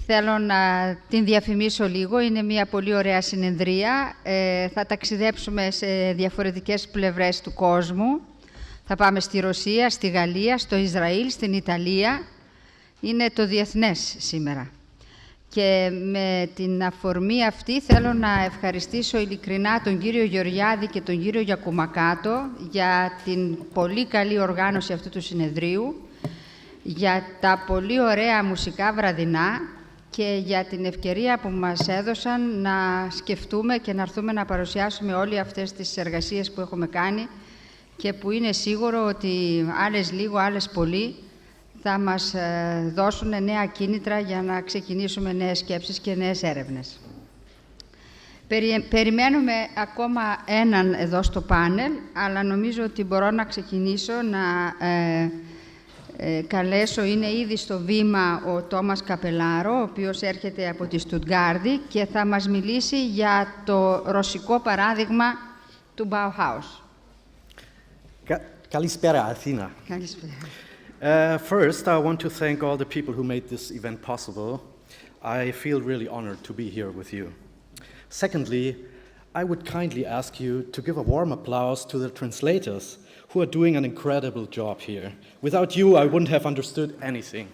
Θέλω να την διαφημίσω λίγο. Είναι μια πολύ ωραία συνεδρία. Θα ταξιδέψουμε σε διαφορετικές πλευρές του κόσμου. Θα πάμε στη Ρωσία, στη Γαλλία, στο Ισραήλ, στην Ιταλία. Είναι το διεθνές σήμερα. Και με την αφορμή αυτή θέλω να ευχαριστήσω ειλικρινά τον κύριο Γεωργιάδη και τον κύριο Γιακουμακάτο για την πολύ καλή οργάνωση αυτού του συνεδρίου, για τα πολύ ωραία μουσικά βραδινά και για την ευκαιρία που μας έδωσαν να σκεφτούμε και να έρθουμε να παρουσιάσουμε όλες αυτές τις εργασίες που έχουμε κάνει και που είναι σίγουρο ότι άλλες λίγο, άλλες πολύ θα μας δώσουν νέα κίνητρα για να ξεκινήσουμε νέες σκέψεις και νέες έρευνες. Περιμένουμε ακόμα έναν εδώ στο πάνελ, αλλά νομίζω ότι μπορώ να ξεκινήσω να καλέσω, είναι ήδη στο βήμα ο Τόμας Cappellaro, ο οποίος έρχεται από τη Στουτγκάρδη και θα μας μιλήσει για το ρωσικό παράδειγμα του Bauhaus. Kalispera, Athena. Καλησπέρα. First, I want to thank all the people who made this event possible. I feel really honored to be here with you. Secondly, I would kindly ask you to give a warm applause to the translators who are doing an incredible job here. Without you, I wouldn't have understood anything.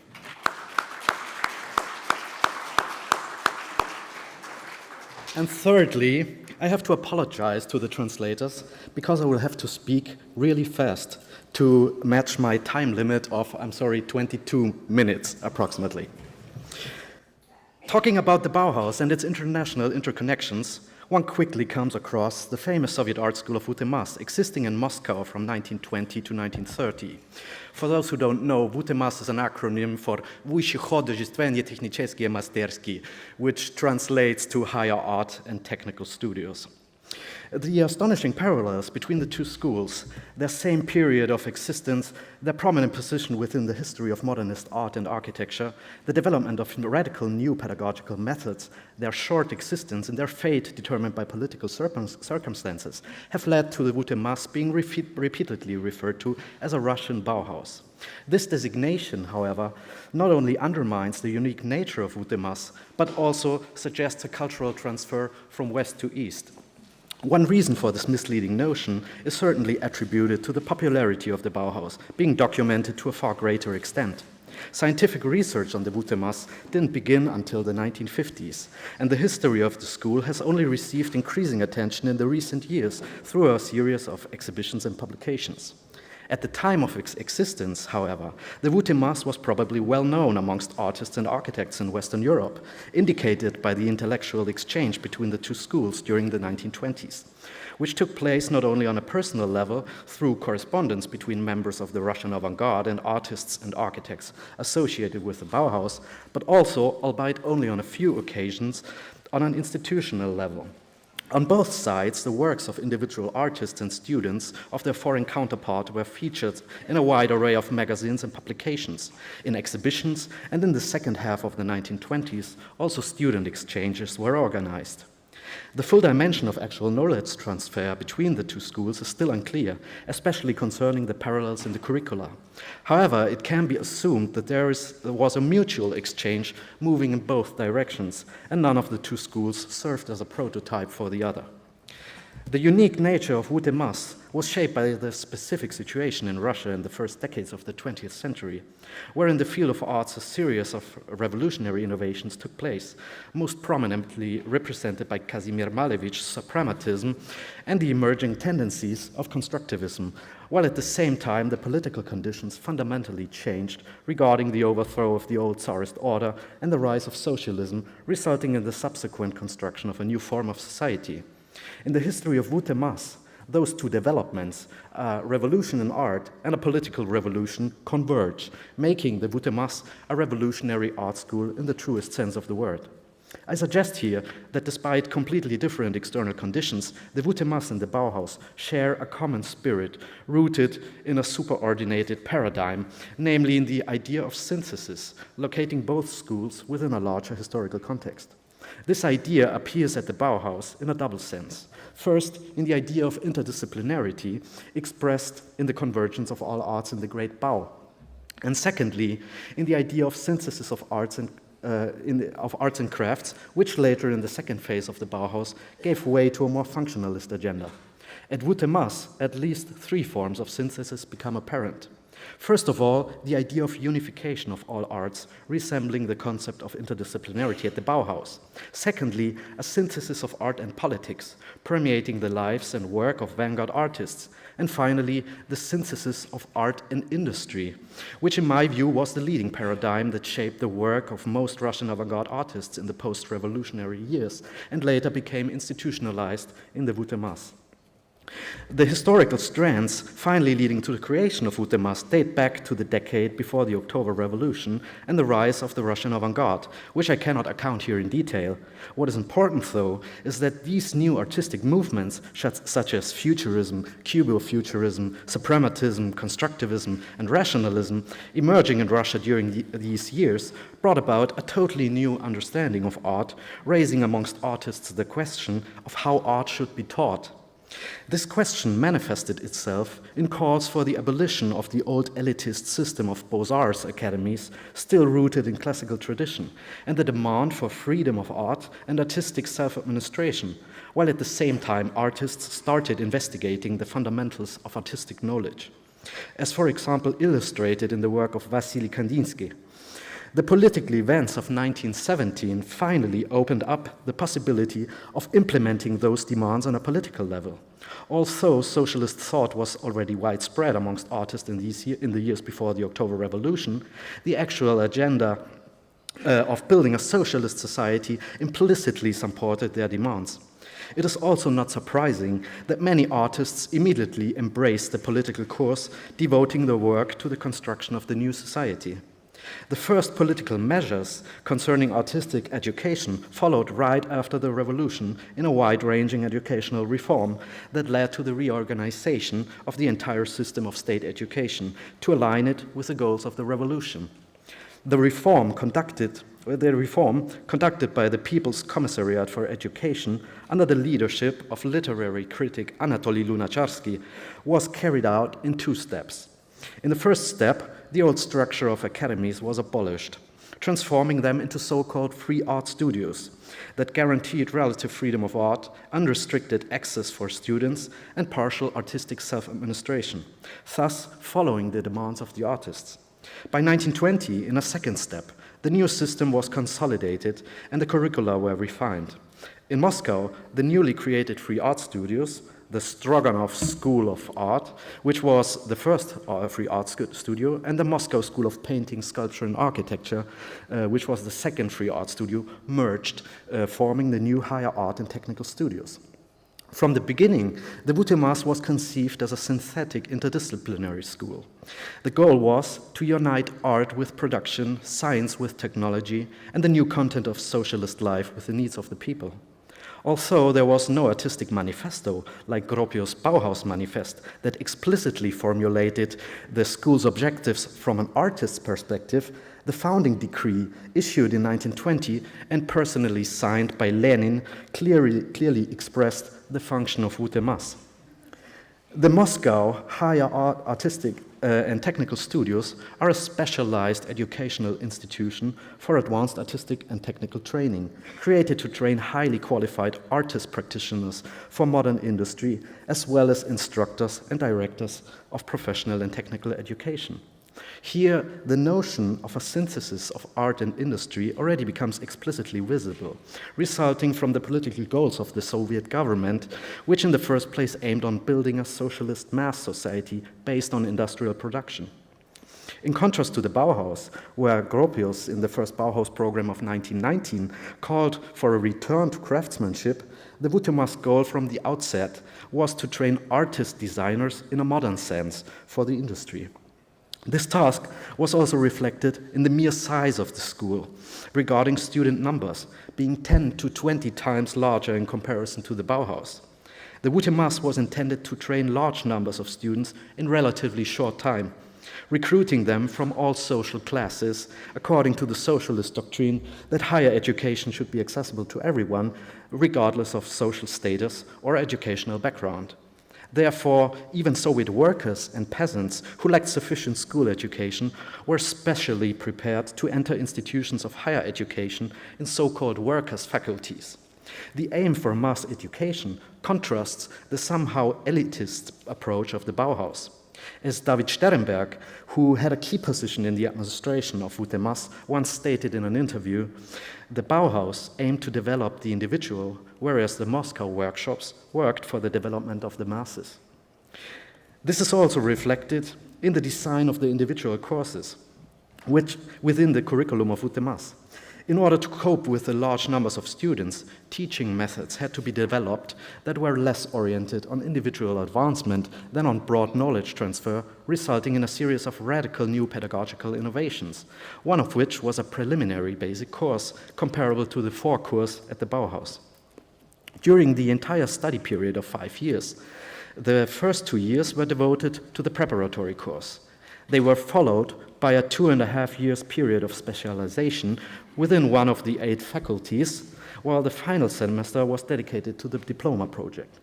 And thirdly, I have to apologize to the translators because I will have to speak really fast to match my time limit of, 22 minutes approximately. Talking about the Bauhaus and its international interconnections, one quickly comes across the famous Soviet art school of Vutemas, existing in Moscow from 1920 to 1930. For those who don't know, Vutemas is an acronym for Высшее художественное техническое мастерские, which translates to higher art and technical studios. The astonishing parallels between the two schools, their same period of existence, their prominent position within the history of modernist art and architecture, the development of radical new pedagogical methods, their short existence and their fate determined by political circumstances, have led to the Vutemas being repeatedly referred to as a Russian Bauhaus. This designation, however, not only undermines the unique nature of Vutemas, but also suggests a cultural transfer from west to east. One reason for this misleading notion is certainly attributed to the popularity of the Bauhaus, being documented to a far greater extent. Scientific research on the Vutemas didn't begin until the 1950s, and the history of the school has only received increasing attention in the recent years through a series of exhibitions and publications. At the time of its existence, however, the Vutemas was probably well known amongst artists and architects in Western Europe, indicated by the intellectual exchange between the two schools during the 1920s, which took place not only on a personal level through correspondence between members of the Russian avant-garde and artists and architects associated with the Bauhaus, but also, albeit only on a few occasions, on an institutional level. On both sides, the works of individual artists and students of their foreign counterpart were featured in a wide array of magazines and publications, in exhibitions, and in the second half of the 1920s, also student exchanges were organized. The full dimension of actual knowledge transfer between the two schools is still unclear, especially concerning the parallels in the curricula. However, it can be assumed that there was a mutual exchange moving in both directions, and none of the two schools served as a prototype for the other. The unique nature of Vutemas was shaped by the specific situation in Russia in the first decades of the 20th century, where in the field of arts a series of revolutionary innovations took place, most prominently represented by Kazimir Malevich's suprematism and the emerging tendencies of constructivism, while at the same time the political conditions fundamentally changed regarding the overthrow of the old Tsarist order and the rise of socialism, resulting in the subsequent construction of a new form of society. In the history of Vutemas, those two developments, a revolution in art and a political revolution, converge, making the Vutemas a revolutionary art school in the truest sense of the word. I suggest here that despite completely different external conditions, the Vutemas and the Bauhaus share a common spirit rooted in a superordinated paradigm, namely in the idea of synthesis, locating both schools within a larger historical context. This idea appears at the Bauhaus in a double sense. First, in the idea of interdisciplinarity expressed in the convergence of all arts in the Great Bau. And secondly, in the idea of synthesis of arts and of arts and crafts, which later in the second phase of the Bauhaus gave way to a more functionalist agenda. At Vutemas, at least three forms of synthesis become apparent. First of all, the idea of unification of all arts, resembling the concept of interdisciplinarity at the Bauhaus. Secondly, a synthesis of art and politics, permeating the lives and work of vanguard artists. And finally, the synthesis of art and industry, which in my view was the leading paradigm that shaped the work of most Russian avant-garde artists in the post-revolutionary years, and later became institutionalized in the Vutemas. The historical strands finally leading to the creation of Vutemas date back to the decade before the October Revolution and the rise of the Russian avant-garde, which I cannot account here in detail. What is important, though, is that these new artistic movements, such as futurism, cubo-futurism, suprematism, constructivism, and rationalism, emerging in Russia during these years, brought about a totally new understanding of art, raising amongst artists the question of how art should be taught. This question manifested itself in calls for the abolition of the old elitist system of Beaux-Arts academies, still rooted in classical tradition, and the demand for freedom of art and artistic self-administration, while at the same time artists started investigating the fundamentals of artistic knowledge, as for example illustrated in the work of Vassiliki. The political events of 1917 finally opened up the possibility of implementing those demands on a political level. Although socialist thought was already widespread amongst artists in the years before the October Revolution, the actual agenda of building a socialist society implicitly supported their demands. It is also not surprising that many artists immediately embraced the political course, devoting their work to the construction of the new society. The first political measures concerning artistic education followed right after the revolution in a wide-ranging educational reform that led to the reorganization of the entire system of state education to align it with the goals of the revolution. The reform conducted by the People's Commissariat for Education under the leadership of literary critic Anatoly Lunacharsky was carried out in two steps. In the first step, the old structure of academies was abolished, transforming them into so-called free art studios that guaranteed relative freedom of art, unrestricted access for students, and partial artistic self-administration, thus following the demands of the artists. By 1920, in a second step, the new system was consolidated and the curricula were refined. In Moscow, the newly created free art studios, the Stroganov School of Art, which was the first free art studio, and the Moscow School of Painting, Sculpture and Architecture, which was the second free art studio, merged, forming the new higher art and technical studios. From the beginning, the Vutemas was conceived as a synthetic interdisciplinary school. The goal was to unite art with production, science with technology, and the new content of socialist life with the needs of the people. Although there was no artistic manifesto like Gropio's Bauhaus Manifest that explicitly formulated the school's objectives from an artist's perspective, the founding decree issued in 1920 and personally signed by Lenin clearly expressed the function of Vutemas. The Moscow Higher Art Artistic and Technical Studios are a specialized educational institution for advanced artistic and technical training, created to train highly qualified artist practitioners for modern industry, as well as instructors and directors of professional and technical education. Here, the notion of a synthesis of art and industry already becomes explicitly visible, resulting from the political goals of the Soviet government, which in the first place aimed on building a socialist mass society based on industrial production. In contrast to the Bauhaus, where Gropius in the first Bauhaus program of 1919 called for a return to craftsmanship, the Vutemas' goal from the outset was to train artist designers in a modern sense for the industry. This task was also reflected in the mere size of the school, regarding student numbers being 10 to 20 times larger in comparison to the Bauhaus. The Vutemas was intended to train large numbers of students in relatively short time, recruiting them from all social classes, according to the socialist doctrine that higher education should be accessible to everyone, regardless of social status or educational background. Therefore, even Soviet workers and peasants who lacked sufficient school education were specially prepared to enter institutions of higher education in so-called workers' faculties. The aim for mass education contrasts the somehow elitist approach of the Bauhaus. As David Sternberg, who had a key position in the administration of VUTEMAS, once stated in an interview, the Bauhaus aimed to develop the individual, whereas the Moscow workshops worked for the development of the masses. This is also reflected in the design of the individual courses, which within the curriculum of VUTEMAS. In order to cope with the large numbers of students, teaching methods had to be developed that were less oriented on individual advancement than on broad knowledge transfer, resulting in a series of radical new pedagogical innovations, one of which was a preliminary basic course comparable to the Vorkurs at the Bauhaus. During the entire study period of 5 years, the first 2 years were devoted to the preparatory course. They were followed by a 2.5 years period of specialization within one of the 8 faculties, while the final semester was dedicated to the diploma project.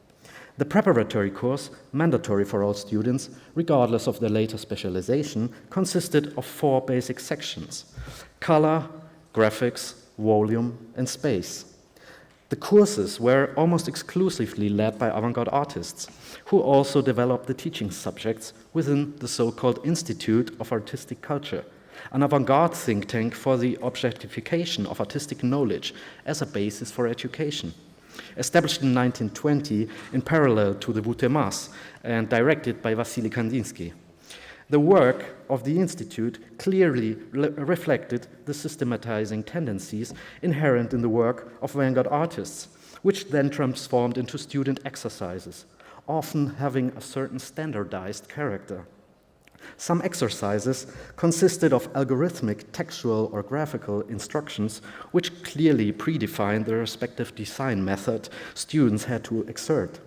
The preparatory course, mandatory for all students, regardless of their later specialization, consisted of 4 basic sections: color, graphics, volume, and space. The courses were almost exclusively led by avant-garde artists, who also developed the teaching subjects within the so-called Institute of Artistic Culture, an avant-garde think tank for the objectification of artistic knowledge as a basis for education. Established in 1920 in parallel to the VUTEMAS and directed by Vassiliki. The work of the Institute clearly reflected the systematizing tendencies inherent in the work of vanguard artists, which then transformed into student exercises, often having a certain standardized character. Some exercises consisted of algorithmic, textual, or graphical instructions which clearly predefined the respective design method students had to exert.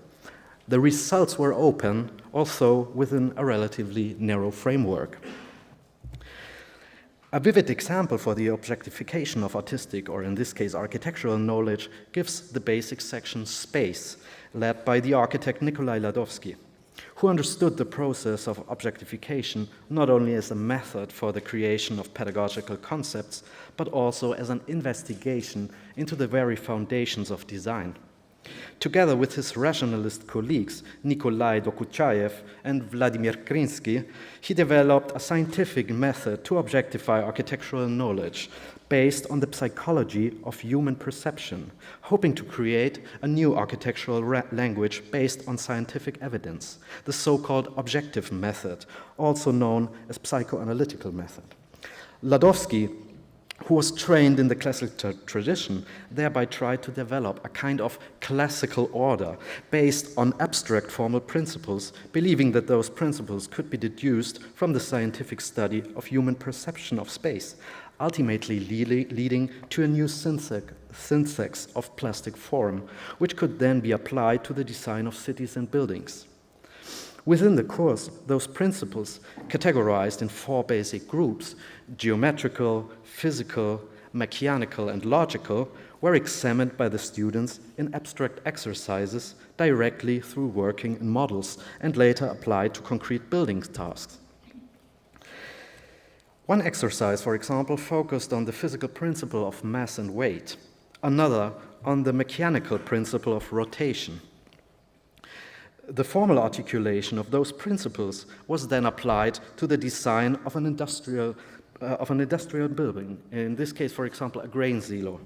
The results were open, also within a relatively narrow framework. A vivid example for the objectification of artistic, or in this case architectural knowledge, gives the basic section Space, led by the architect Nikolai Ladovsky, who understood the process of objectification not only as a method for the creation of pedagogical concepts, but also as an investigation into the very foundations of design. Together with his rationalist colleagues, Nikolai Dokuchayev and Vladimir Krinsky, he developed a scientific method to objectify architectural knowledge based on the psychology of human perception, hoping to create a new architectural language based on scientific evidence, the so-called objective method, also known as psychoanalytical method. Ladovsky, who was trained in the classical tradition, thereby tried to develop a kind of classical order based on abstract formal principles, believing that those principles could be deduced from the scientific study of human perception of space, ultimately leading to a new syntax of plastic form, which could then be applied to the design of cities and buildings. Within the course, those principles, categorized in 4 basic groups, geometrical, physical, mechanical, and logical, were examined by the students in abstract exercises directly through working in models and later applied to concrete building tasks. One exercise, for example, focused on the physical principle of mass and weight, another on the mechanical principle of rotation. The formal articulation of those principles was then applied to the design of an industrial building, in this case, for example, a grain silo.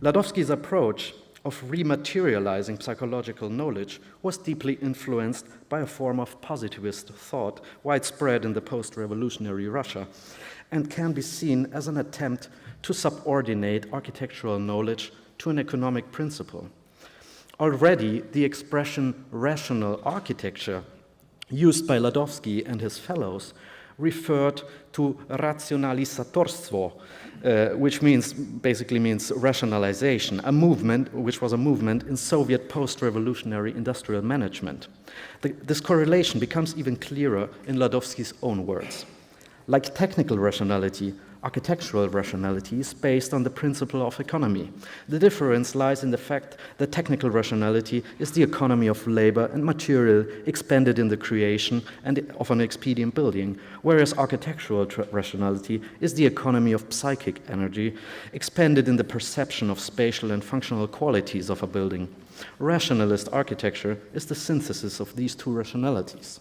Ladovsky's approach of rematerializing psychological knowledge was deeply influenced by a form of positivist thought widespread in the post-revolutionary Russia, and can be seen as an attempt to subordinate architectural knowledge to an economic principle. Already, the expression rational architecture, used by Ladovsky and his fellows, referred to racjonalizatorstwo, which basically means rationalization, which was a movement in Soviet post-revolutionary industrial management. This correlation becomes even clearer in Ladovsky's own words. Like technical rationality, architectural rationality is based on the principle of economy. The difference lies in the fact that technical rationality is the economy of labor and material expended in the creation and of an expedient building, whereas architectural rationality is the economy of psychic energy expended in the perception of spatial and functional qualities of a building. Rationalist architecture is the synthesis of these two rationalities.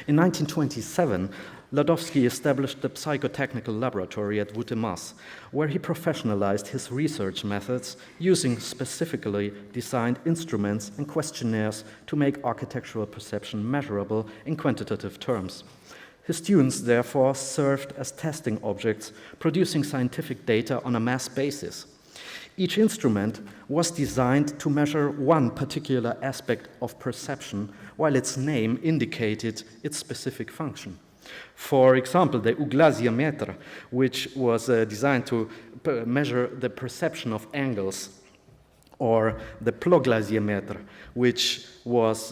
In 1927, Ladowski established the Psychotechnical Laboratory at WTMAS, where he professionalized his research methods using specifically designed instruments and questionnaires to make architectural perception measurable in quantitative terms. His students therefore served as testing objects, producing scientific data on a mass basis. Each instrument was designed to measure one particular aspect of perception, while its name indicated its specific function. For example, the uglasiometer, which was designed to measure the perception of angles, or the ploglasiometer, which was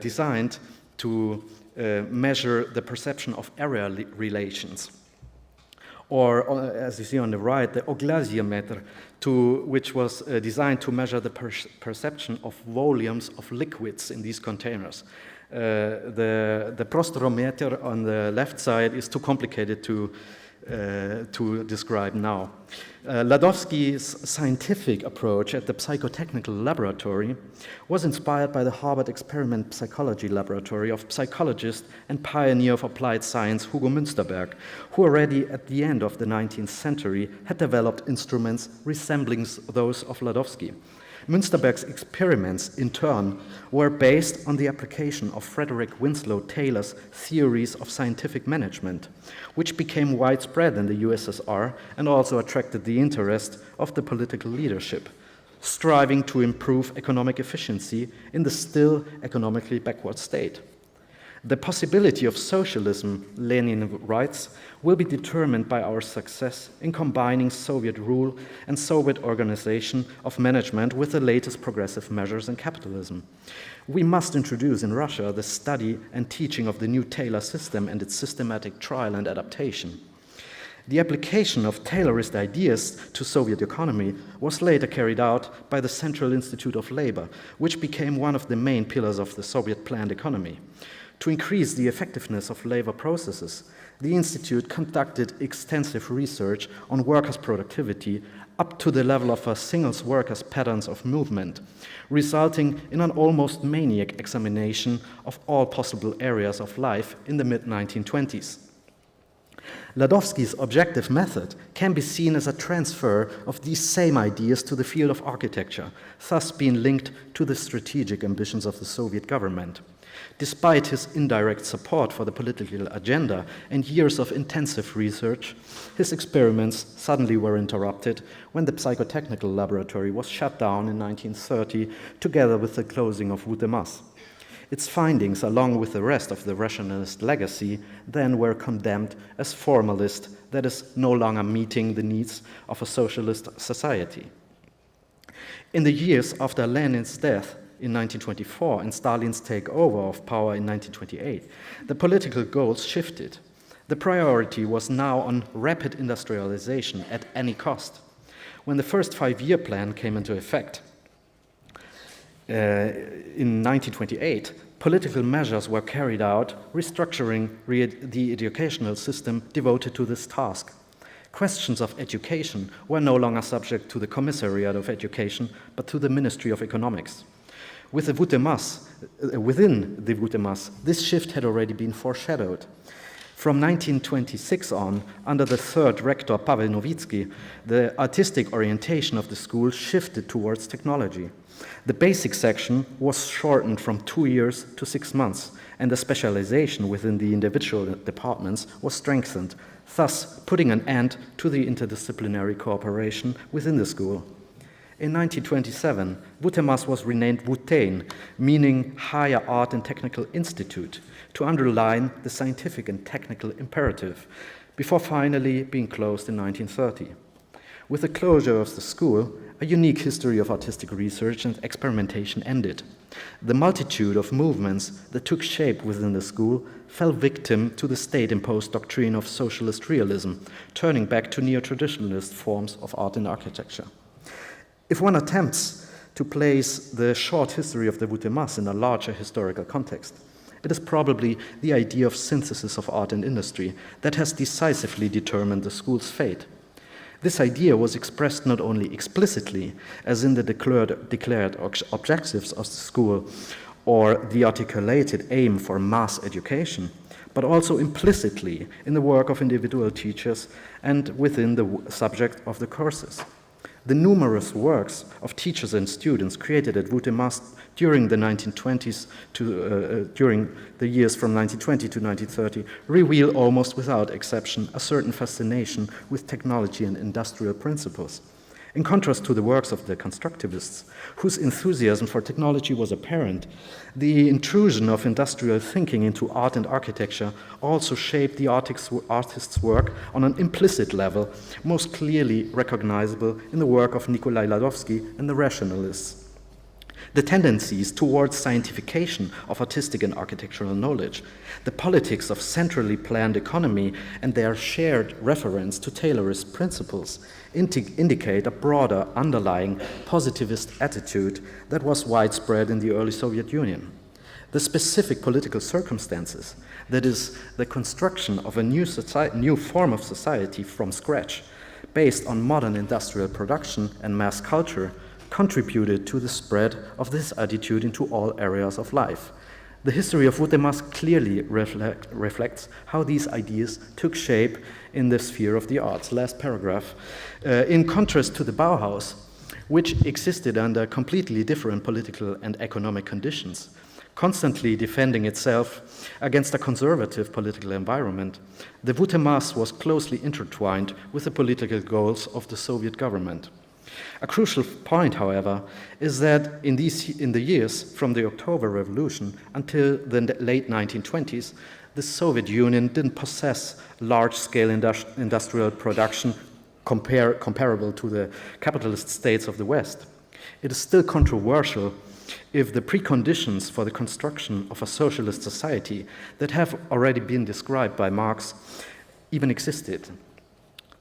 designed to measure the perception of area relations. Or, as you see on the right, the oglasiometer, which was designed to measure the perception of volumes of liquids in these containers. The prostrometer on the left side is too complicated to describe now. Ladowski's scientific approach at the Psychotechnical Laboratory was inspired by the Harvard Experiment Psychology Laboratory of psychologist and pioneer of applied science Hugo Münsterberg, who already at the end of the 19th century had developed instruments resembling those of Ladowski. Münsterberg's experiments, in turn, were based on the application of Frederick Winslow Taylor's theories of scientific management, which became widespread in the USSR and also attracted the interest of the political leadership, striving to improve economic efficiency in the still economically backward state. The possibility of socialism, Lenin writes, will be determined by our success in combining Soviet rule and Soviet organization of management with the latest progressive measures in capitalism. We must introduce in Russia the study and teaching of the new Taylor system and its systematic trial and adaptation. The application of Taylorist ideas to Soviet economy was later carried out by the Central Institute of Labor, which became one of the main pillars of the Soviet planned economy. To increase the effectiveness of labor processes, the Institute conducted extensive research on workers' productivity up to the level of a single worker's patterns of movement, resulting in an almost maniac examination of all possible areas of life in the mid-1920s. Ladowski's objective method can be seen as a transfer of these same ideas to the field of architecture, thus being linked to the strategic ambitions of the Soviet government. Despite his indirect support for the political agenda and years of intensive research, his experiments suddenly were interrupted when the Psychotechnical Laboratory was shut down in 1930, together with the closing of WTMAS. Its findings, along with the rest of the rationalist legacy, then were condemned as formalist, that is, no longer meeting the needs of a socialist society. In the years after Lenin's death, in 1924 and Stalin's takeover of power in 1928, the political goals shifted. The priority was now on rapid industrialization at any cost. When the first five-year plan came into effect in 1928, political measures were carried out restructuring the educational system devoted to this task. Questions of education were no longer subject to the Commissariat of Education, but to the Ministry of Economics. Within the WTMAS, this shift had already been foreshadowed. From 1926 on, under the third rector Pavel Novitsky, the artistic orientation of the school shifted towards technology. The basic section was shortened from 2 years to 6 months, and the specialization within the individual departments was strengthened, thus putting an end to the interdisciplinary cooperation within the school. In 1927, WTMAS was renamed WTEN, meaning Higher Art and Technical Institute, to underline the scientific and technical imperative, before finally being closed in 1930. With the closure of the school, a unique history of artistic research and experimentation ended. The multitude of movements that took shape within the school fell victim to the state-imposed doctrine of socialist realism, turning back to neo-traditionalist forms of art and architecture. If one attempts to place the short history of the Vutemas in a larger historical context, it is probably the idea of synthesis of art and industry that has decisively determined the school's fate. This idea was expressed not only explicitly, as in the declared objectives of the school or the articulated aim for mass education, but also implicitly in the work of individual teachers and within the subject of the courses. The numerous works of teachers and students created at Vutemas during the 1920s during the years from 1920 to 1930 reveal almost without exception a certain fascination with technology and industrial principles. In contrast to the works of the constructivists, whose enthusiasm for technology was apparent, the intrusion of industrial thinking into art and architecture also shaped the artist's work on an implicit level, most clearly recognizable in the work of Nikolai Ladovsky and the rationalists. The tendencies towards scientification of artistic and architectural knowledge, the politics of centrally planned economy, and their shared reference to Taylorist principles indicate a broader underlying positivist attitude that was widespread in the early Soviet Union. The specific political circumstances, that is, the construction of a new form of society from scratch, based on modern industrial production and mass culture, contributed to the spread of this attitude into all areas of life. The history of Vutemas clearly reflects how these ideas took shape in the sphere of the arts. Last paragraph. In contrast to the Bauhaus, which existed under completely different political and economic conditions, constantly defending itself against a conservative political environment, the Vutemas was closely intertwined with the political goals of the Soviet government. A crucial point, however, is that in the years from the October Revolution until the late 1920s, the Soviet Union didn't possess large-scale industrial production comparable to the capitalist states of the West. It is still controversial if the preconditions for the construction of a socialist society that have already been described by Marx even existed.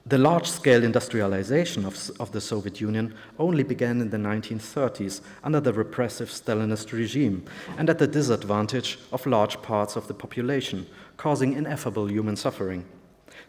The large-scale industrialization of the Soviet Union only began in the 1930s under the repressive Stalinist regime and at the disadvantage of large parts of the population, causing ineffable human suffering.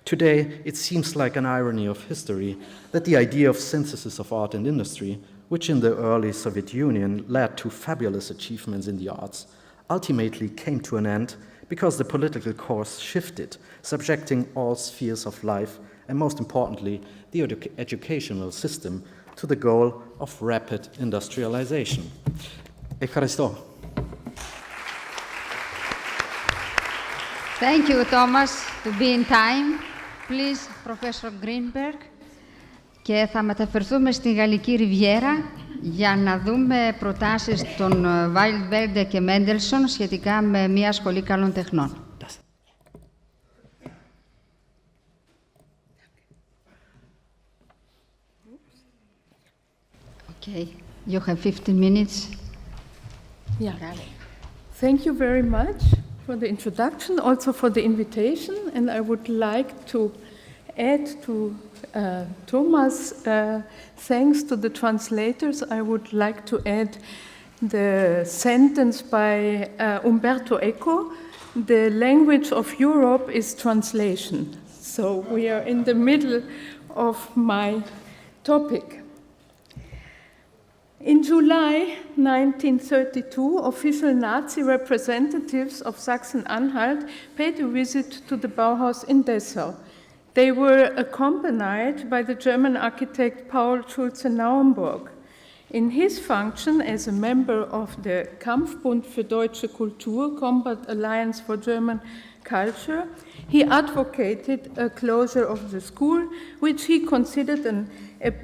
Today, it seems like an irony of history that the idea of synthesis of art and industry, which in the early Soviet Union led to fabulous achievements in the arts, ultimately came to an end because the political course shifted, subjecting all spheres of life and most importantly, the educational system to the goal of rapid industrialization. Ευχαριστώ. Thank you, Thomas, to be in time. Please, Professor Greenberg. Και θα μεταφερθούμε στη Γαλλική Ριβιέρα για να δούμε προτάσεις των Βάιλντβέρντε και Μέντελσον σχετικά με μια σχολή καλών τεχνών. Okay, you have 15 minutes. Yeah. Thank you very much for the introduction, also for the invitation, and I would like to add to Thomas' thanks to the translators. I would like to add the sentence by Umberto Eco, "The language of Europe is translation." So we are in the middle of my topic. In July 1932, official Nazi representatives of Sachsen-Anhalt paid a visit to the Bauhaus in Dessau. They were accompanied by the German architect Paul Schulze-Naumburg. In his function as a member of the Kampfbund für Deutsche Kultur, Combat Alliance for German Culture, he advocated a closure of the school, which he considered an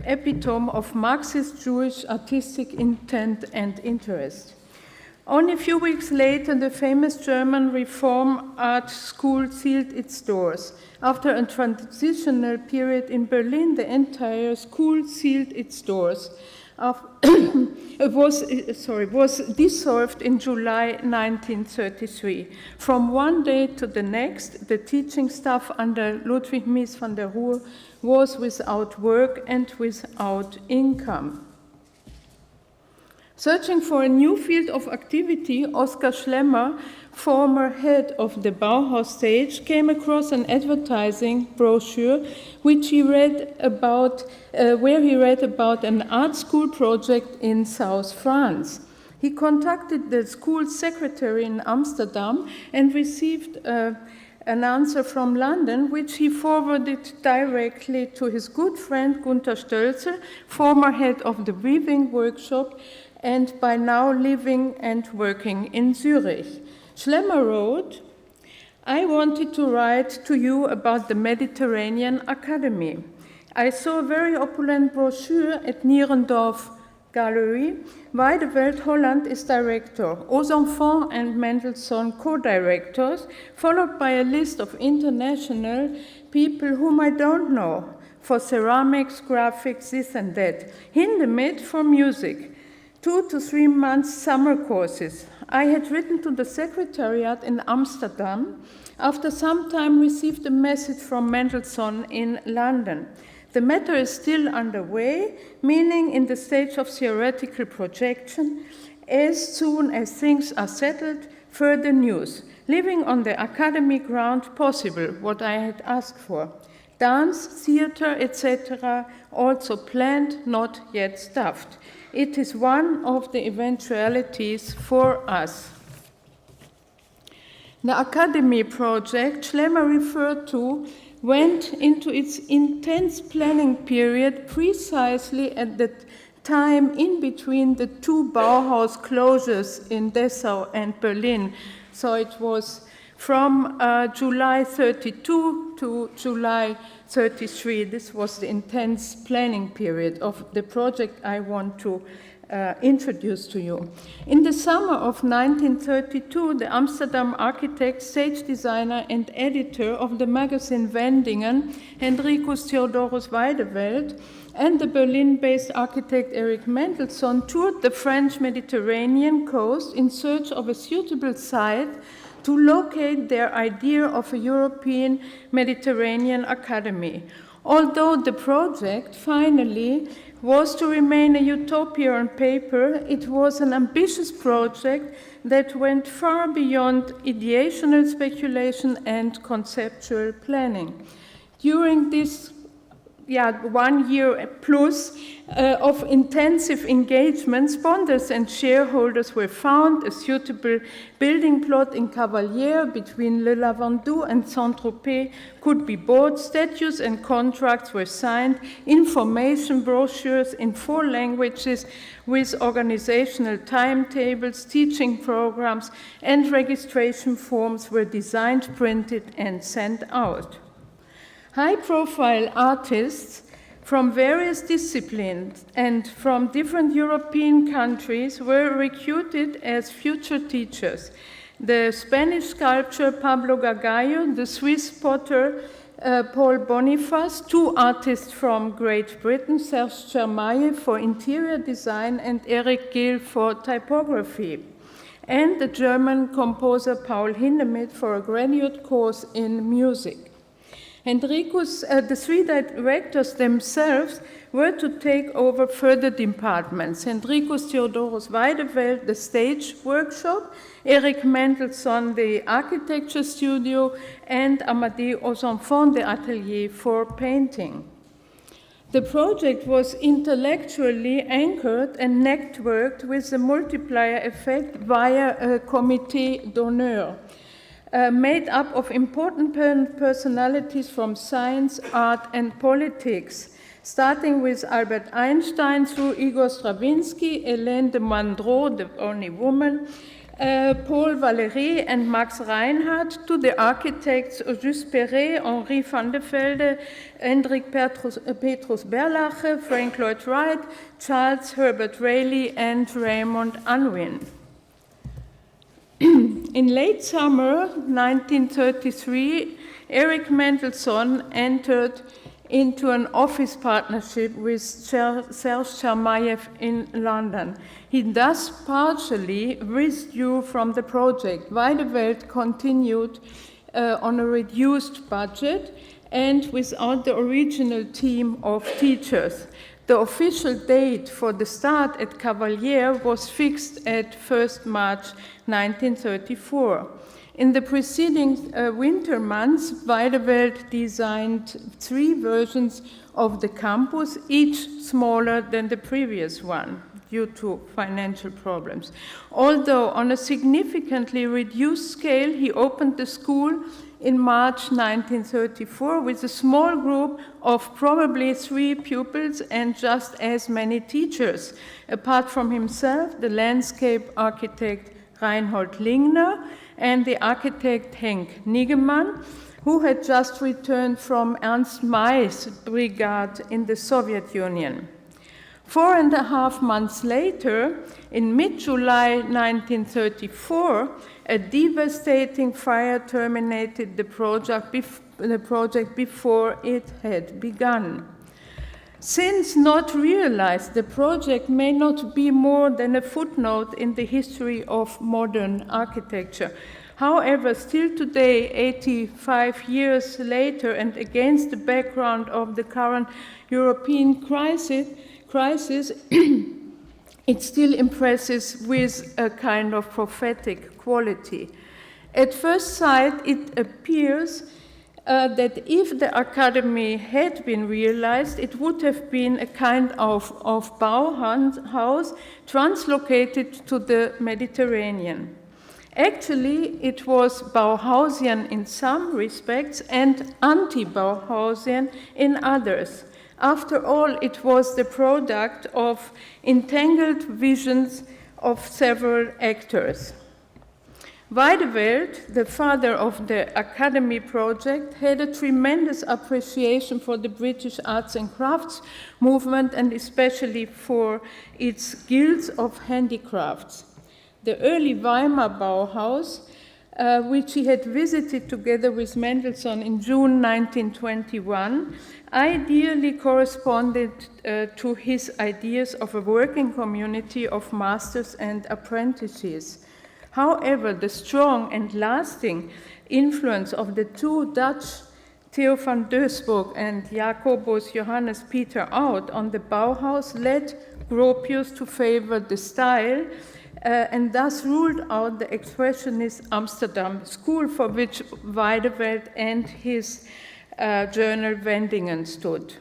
epitome of Marxist Jewish artistic intent and interest. Only a few weeks later, the famous German Reform Art School sealed its doors. After a transitional period in Berlin, the entire school sealed its doors. It was dissolved in July 1933. From one day to the next, the teaching staff under Ludwig Mies van der Rohe was without work and without income. Searching for a new field of activity, Oskar Schlemmer, former head of the Bauhaus stage, came across an advertising brochure which he read about, where he read about an art school project in South France. He contacted the school secretary in Amsterdam and received an answer from London, which he forwarded directly to his good friend Gunther Stölzer, former head of the weaving workshop, and by now living and working in Zurich. Schlemmer wrote, "I wanted to write to you about the Mediterranean Academy. I saw a very opulent brochure at Nierendorf Gallery. Weidewelt Holland is director, Aux Enfants and Mendelssohn co-directors, followed by a list of international people whom I don't know, for ceramics, graphics, this and that. Hindemith for music. 2 to 3 months summer courses. I had written to the secretariat in Amsterdam. After some time received a message from Mendelssohn in London. The matter is still underway, meaning in the stage of theoretical projection. As soon as things are settled, further news. Living on the academy ground possible, what I had asked for. Dance, theater, etc., also planned, not yet stuffed. It is one of the eventualities for us." The Academy project Schlemmer referred to went into its intense planning period precisely at the time in between the two Bauhaus closures in Dessau and Berlin. So it was from July 32 to July 33. This was the intense planning period of the project I want to introduce to you. In the summer of 1932, the Amsterdam architect, stage designer, and editor of the magazine Wendingen, Hendrikus Theodorus Weidewelt, and the Berlin-based architect Erich Mendelssohn toured the French Mediterranean coast in search of a suitable site to locate their idea of a European Mediterranean Academy. Although the project finally was to remain a utopia on paper, it was an ambitious project that went far beyond ideational speculation and conceptual planning. During this 1 year plus of intensive engagement, sponsors and shareholders were found. A suitable building plot in Cavalières between Le Lavandou and Saint-Tropez could be bought. Statutes and contracts were signed. Information brochures in 4 languages with organizational timetables, teaching programs, and registration forms were designed, printed, and sent out. High-profile artists from various disciplines and from different European countries were recruited as future teachers. The Spanish sculptor Pablo Gargallo, the Swiss potter Paul Boniface, 2 artists from Great Britain, Serge Chermaille for interior design and Eric Gill for typography, and the German composer Paul Hindemith for a graduate course in music. The 3 directors themselves were to take over further departments. Hendrikus Theodorus Weidewelt, the stage workshop, Erich Mendelssohn, the architecture studio, and Amadé Aux Enfants, the atelier for painting. The project was intellectually anchored and networked with the multiplier effect via a comité d'honneur. Made up of important personalities from science, art, and politics, starting with Albert Einstein through Igor Stravinsky, Hélène de Mandrot, the only woman, Paul Valéry, and Max Reinhardt, to the architects Auguste Perret, Henri van der Velde, Hendrik Petrus Berlache, Frank Lloyd Wright, Charles Herbert Rayleigh, and Raymond Unwin. In late summer 1933, Erich Mendelssohn entered into an office partnership with Serge Chermayeff in London. He thus partially withdrew from the project. Weidewelt continued on a reduced budget and without the original team of teachers. The official date for the start at Cavalier was fixed at 1st March 1934. In the preceding winter months, Weidewelt designed 3 versions of the campus, each smaller than the previous one due to financial problems. Although on a significantly reduced scale, he opened the school in March 1934 with a small group of probably 3 pupils and just as many teachers. Apart from himself, the landscape architect Reinhold Lingner and the architect Henk Niggemann, who had just returned from Ernst May's brigade in the Soviet Union. 4.5 months later, in mid-July 1934, a devastating fire terminated the project before it had begun. Since not realized, the project may not be more than a footnote in the history of modern architecture. However, still today, 85 years later, and against the background of the current European crisis, it still impresses with a kind of prophetic quality. At first sight, it appears that if the academy had been realized, it would have been a kind of Bauhaus translocated to the Mediterranean. Actually, it was Bauhausian in some respects and anti-Bauhausian in others. After all, it was the product of entangled visions of several actors. Weidewelt, the father of the Academy project, had a tremendous appreciation for the British arts and crafts movement and especially for its guilds of handicrafts. The early Weimar Bauhaus, which he had visited together with Mendelssohn in June 1921, ideally corresponded to his ideas of a working community of masters and apprentices. However, the strong and lasting influence of the 2 Dutch, Theo van Doesburg and Jacobus Johannes Peter Oud, on the Bauhaus led Gropius to favor the style and thus ruled out the Expressionist Amsterdam school for which Weidewelt and his journal Wendingen stood.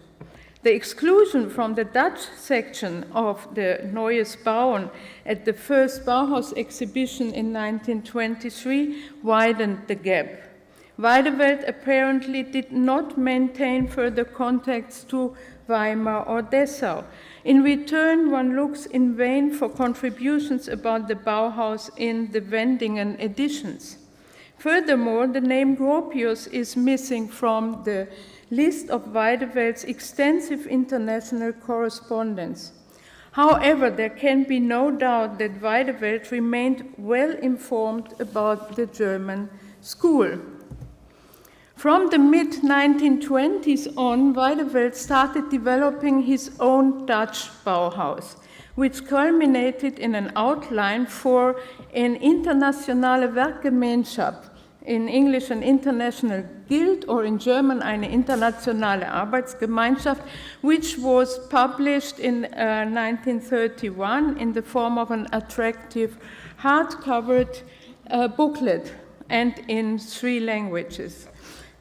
The exclusion from the Dutch section of the Neues Bauen at the first Bauhaus exhibition in 1923 widened the gap. Weidewelt apparently did not maintain further contacts to Weimar or Dessau. In return, one looks in vain for contributions about the Bauhaus in the Wendingen editions. Furthermore, the name Gropius is missing from the list of Weidevelt's extensive international correspondence. However, there can be no doubt that Weidewelt remained well informed about the German school. From the mid-1920s on, Weidewelt started developing his own Dutch Bauhaus, which culminated in an outline for an internationale Werkgemeinschaft, in English an international guild, or in German eine internationale Arbeitsgemeinschaft, which was published in 1931 in the form of an attractive hard-covered booklet and in 3 languages.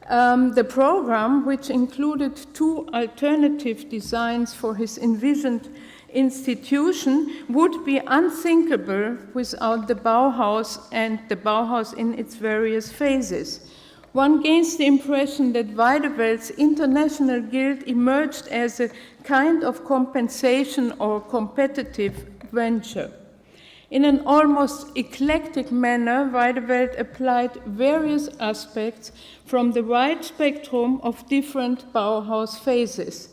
The program, which included 2 alternative designs for his envisioned institution, would be unthinkable without the Bauhaus and the Bauhaus in its various phases. One gains the impression that Weidevelt's international guild emerged as a kind of compensation or competitive venture. In an almost eclectic manner, Weidewelt applied various aspects from the wide spectrum of different Bauhaus phases.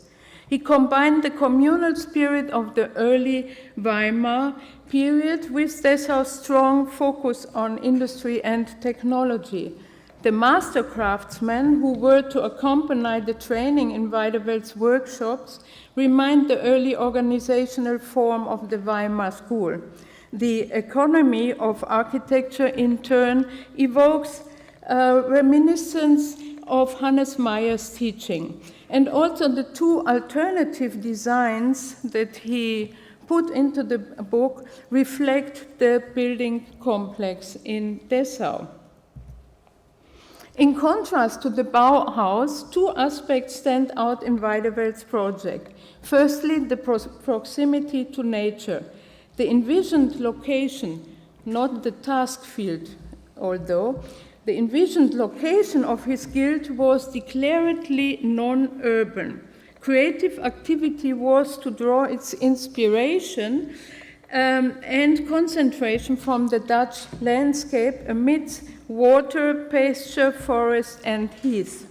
He combined the communal spirit of the early Weimar period with Dessau's strong focus on industry and technology. The master craftsmen who were to accompany the training in Weideveld's workshops remind the early organizational form of the Weimar School. The economy of architecture, in turn, evokes reminiscence of Hannes Meyer's teaching. And also the two alternative designs that he put into the book reflect the building complex in Dessau. In contrast to the Bauhaus, two aspects stand out in Weideveld's project. Firstly, the proximity to nature. The envisioned location, not the task field, although, the envisioned location of his guild was declaredly non-urban. Creative activity was to draw its inspiration and concentration from the Dutch landscape amidst water, pasture, forest, and heath.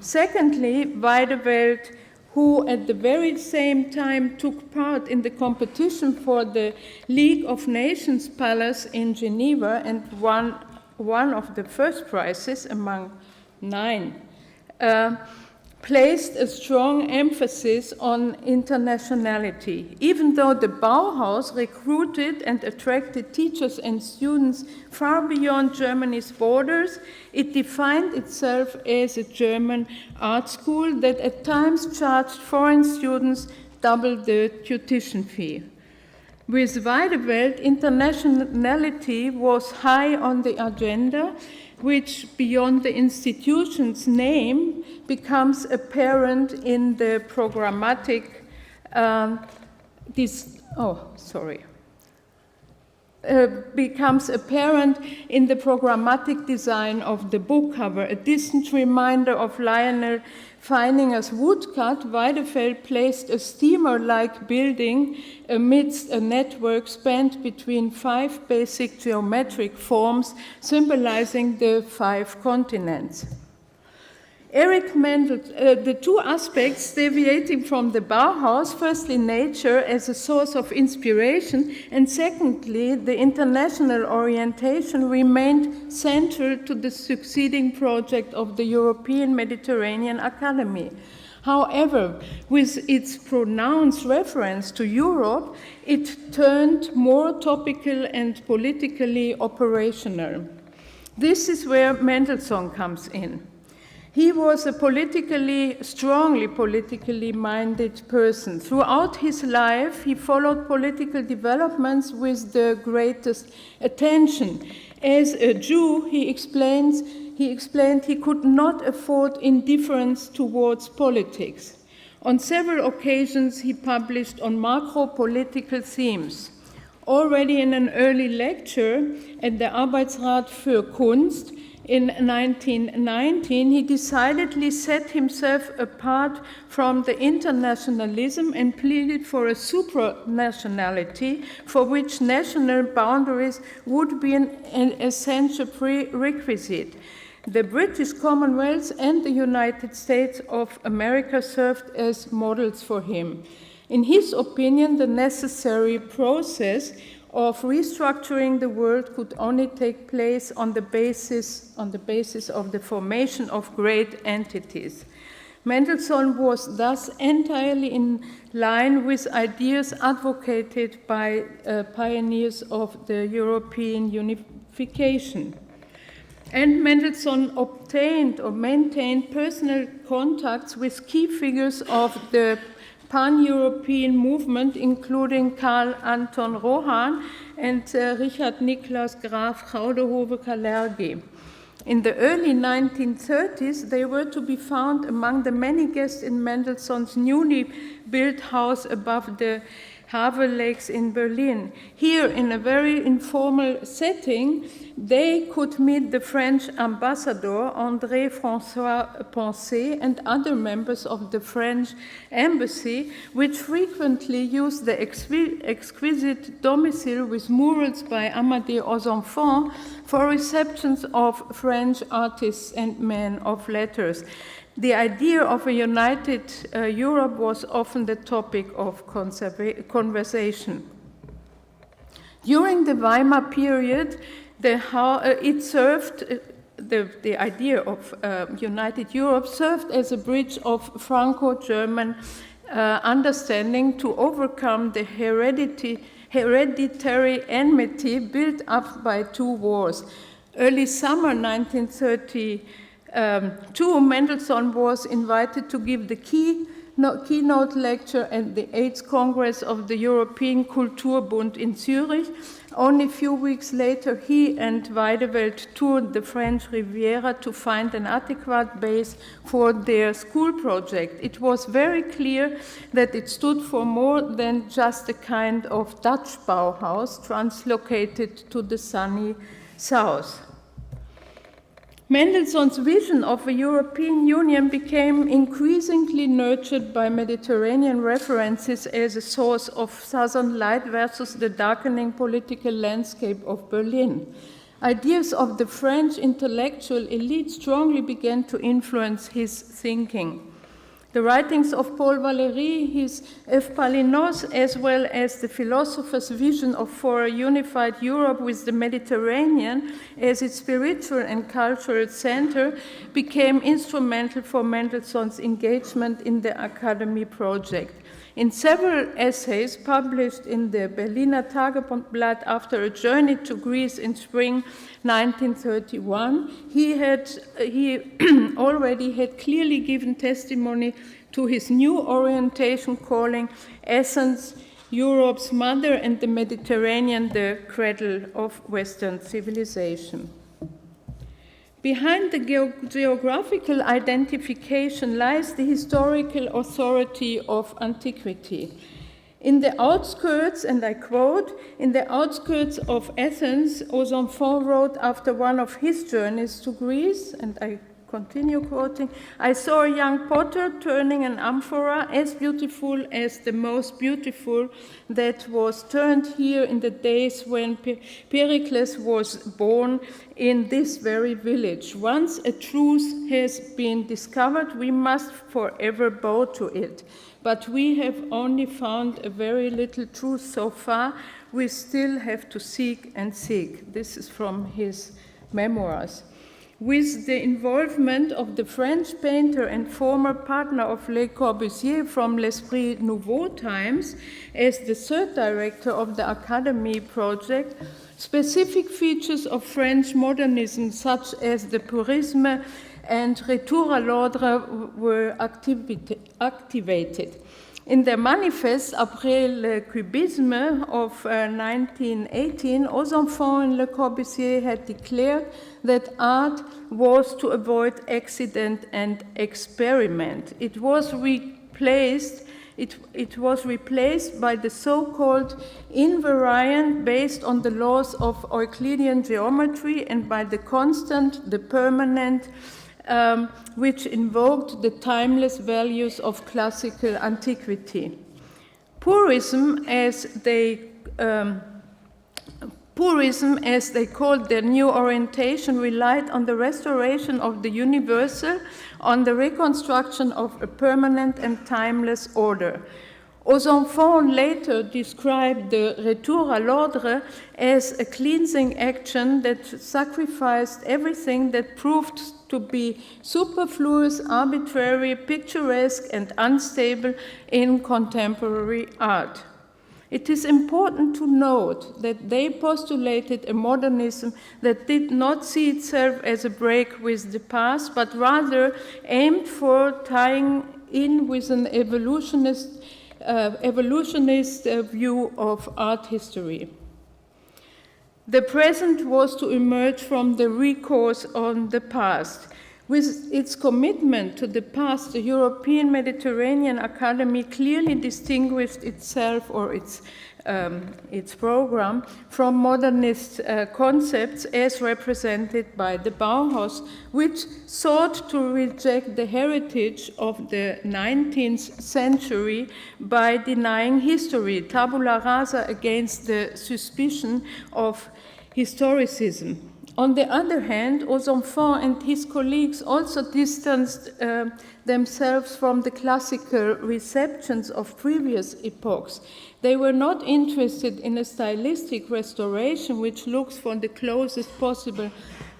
Secondly, Weideveld, who at the very same time took part in the competition for the League of Nations Palace in Geneva and won one of the first prizes among 9, placed a strong emphasis on internationality. Even though the Bauhaus recruited and attracted teachers and students far beyond Germany's borders, it defined itself as a German art school that at times charged foreign students double the tuition fee. With Weideveld, internationality was high on the agenda, which, beyond the institution's name, becomes apparent in the programmatic design of the book cover. A distant reminder of Lionel Feininger's woodcut, Weideveld placed a steamer-like building amidst a network spanned between 5 basic geometric forms symbolizing the 5 continents. Erich Mendel, the two aspects deviating from the Bauhaus, firstly nature as a source of inspiration, and secondly the international orientation, remained central to the succeeding project of the European Mediterranean Academy. However, with its pronounced reference to Europe, it turned more topical and politically operational. This is where Mendelssohn comes in. He was a strongly politically minded person. Throughout his life, he followed political developments with the greatest attention. As a Jew, he explained he could not afford indifference towards politics. On several occasions, he published on macro-political themes. Already in an early lecture at the Arbeitsrat für Kunst, in 1919, he decidedly set himself apart from the internationalism and pleaded for a supranationality for which national boundaries would be an essential prerequisite. The British Commonwealth and the United States of America served as models for him. In his opinion, the necessary process of restructuring the world could only take place on the basis of the formation of great entities. Mendelssohn was thus entirely in line with ideas advocated by pioneers of the European unification. And Mendelssohn obtained or maintained personal contacts with key figures of the pan-European movement, including Karl Anton Rohan and Richard Niklas Graf Chaudehove-Kalergi. In the early 1930s, they were to be found among the many guests in Mendelssohn's newly built house above the Havel Lakes in Berlin. Here, in a very informal setting, they could meet the French ambassador, André François Poncet, and other members of the French embassy, which frequently used the exquisite domicile with murals by Amadé aux Enfants for receptions of French artists and men of letters. The idea of a united Europe was often the topic of conversation. During the Weimar period, the idea of united Europe served as a bridge of Franco-German understanding to overcome the hereditary enmity built up by two wars. Early summer 1932, Mendelssohn was invited to give the keynote lecture at the 8th Congress of the European Kulturbund in Zurich. Only a few weeks later, he and Waidewelt toured the French Riviera to find an adequate base for their school project. It was very clear that it stood for more than just a kind of Dutch Bauhaus translocated to the sunny south. Mendelssohn's vision of a European Union became increasingly nurtured by Mediterranean references as a source of southern light versus the darkening political landscape of Berlin. Ideas of the French intellectual elite strongly began to influence his thinking. The writings of Paul Valéry, his Eupalinos, as well as the philosopher's vision for a unified Europe with the Mediterranean as its spiritual and cultural center, became instrumental for Mendelssohn's engagement in the Academy project. In several essays published in the Berliner Tageblatt after a journey to Greece in spring 1931, he already had clearly given testimony to his new orientation, calling Athens Europe's mother and the Mediterranean the cradle of Western civilization. Behind the geographical identification lies the historical authority of antiquity. In the outskirts, and I quote, "In the outskirts of Athens," aux Enfants wrote after one of his journeys to Greece, and I continue quoting, "I saw a young potter turning an amphora as beautiful as the most beautiful that was turned here in the days when Pericles was born in this very village. Once a truth has been discovered, we must forever bow to it. But we have only found a very little truth so far. We still have to seek and seek." This is from his memoirs. With the involvement of the French painter and former partner of Le Corbusier from l'Esprit Nouveau times as the third director of the Academy project, specific features of French modernism such as the purisme and retour à l'ordre were activated. In their manifest, après le cubisme of 1918, Aux Enfants and Le Corbusier had declared that art was to avoid accident and experiment. It was replaced by the so-called invariant based on the laws of Euclidean geometry and by the constant, the permanent, which invoked the timeless values of classical antiquity. Purism, as they called their new orientation, relied on the restoration of the universal, on the reconstruction of a permanent and timeless order. Aux Enfants later described the retour à l'ordre as a cleansing action that sacrificed everything that proved to be superfluous, arbitrary, picturesque, and unstable in contemporary art. It is important to note that they postulated a modernism that did not see itself as a break with the past, but rather aimed for tying in with an evolutionist view of art history. The present was to emerge from the recourse on the past. With its commitment to the past, the European Mediterranean Academy clearly distinguished itself or its program from modernist concepts as represented by the Bauhaus, which sought to reject the heritage of the 19th century by denying history, tabula rasa, against the suspicion of historicism. On the other hand, aux enfants and his colleagues also distanced themselves from the classical receptions of previous epochs. They were not interested in a stylistic restoration which looks for the closest possible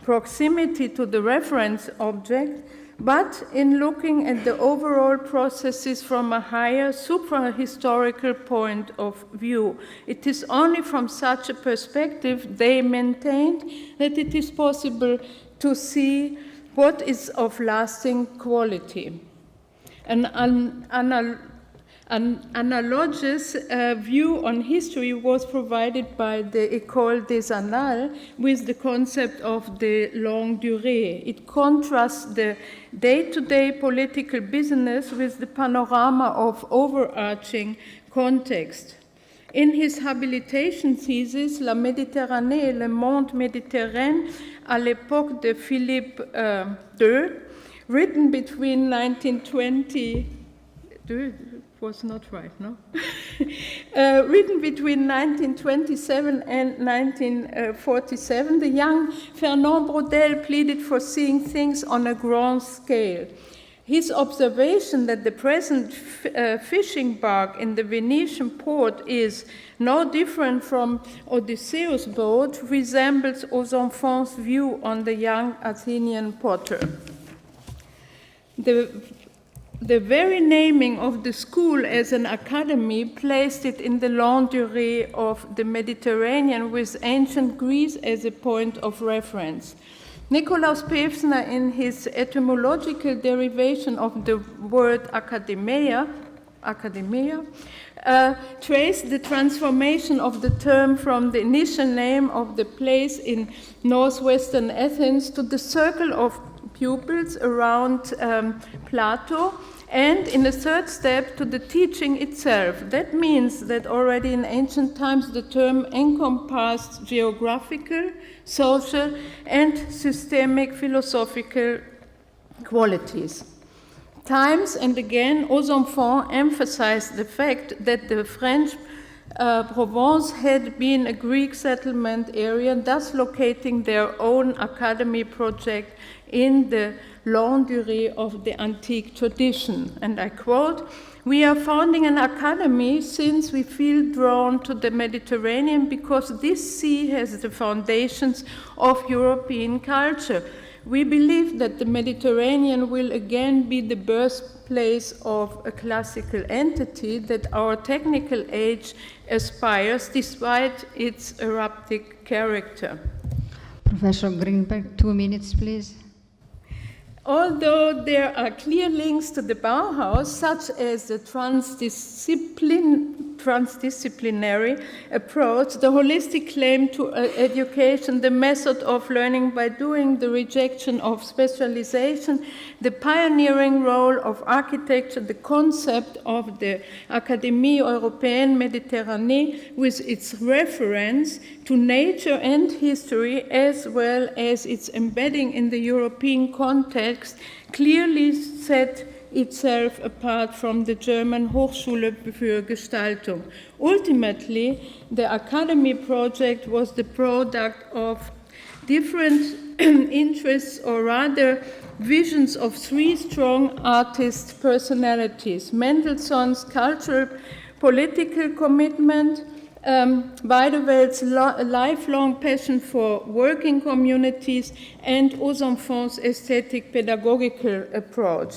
proximity to the reference object, but in looking at the overall processes from a higher supra-historical point of view. It is only from such a perspective, they maintained, that it is possible to see what is of lasting quality. An analogous view on history was provided by the École des Annales with the concept of the longue durée. It contrasts the day-to-day political business with the panorama of overarching context. In his habilitation thesis, La Méditerranée et le monde méditerranéen à l'époque de Philippe II, written between 1920, was not right, no? Written between 1927 and 1947, the young Fernand Braudel pleaded for seeing things on a grand scale. His observation that the present fishing bark in the Venetian port is no different from Odysseus' boat resembles aux enfants' view on the young Athenian potter. The very naming of the school as an academy placed it in the longue durée of the Mediterranean with ancient Greece as a point of reference. Nikolaus Pevsner, in his etymological derivation of the word academia, traced the transformation of the term from the initial name of the place in northwestern Athens to the circle of pupils around Plato, and in the third step to the teaching itself. That means that already in ancient times the term encompassed geographical, social, and systemic philosophical qualities. Times and again, aux enfants emphasized the fact that the French Provence had been a Greek settlement area, thus locating their own academy project in the longue durée of the antique tradition. And I quote, "We are founding an academy since we feel drawn to the Mediterranean because this sea has the foundations of European culture. We believe that the Mediterranean will again be the birthplace of a classical entity that our technical age aspires despite its erratic character." Professor Greenberg, 2 minutes, please. Although there are clear links to the Bauhaus, such as the transdisciplinary approach, the holistic claim to education, the method of learning by doing, the rejection of specialization, the pioneering role of architecture, the concept of the Académie Européenne Méditerranée with its reference to nature and history, as well as its embedding in the European context, clearly set itself apart from the German Hochschule für Gestaltung. Ultimately, the Academy project was the product of different interests, or rather visions, of three strong artist personalities: Mendelssohn's cultural political commitment, Weideweld's lifelong passion for working communities, and aux enfants' aesthetic pedagogical approach.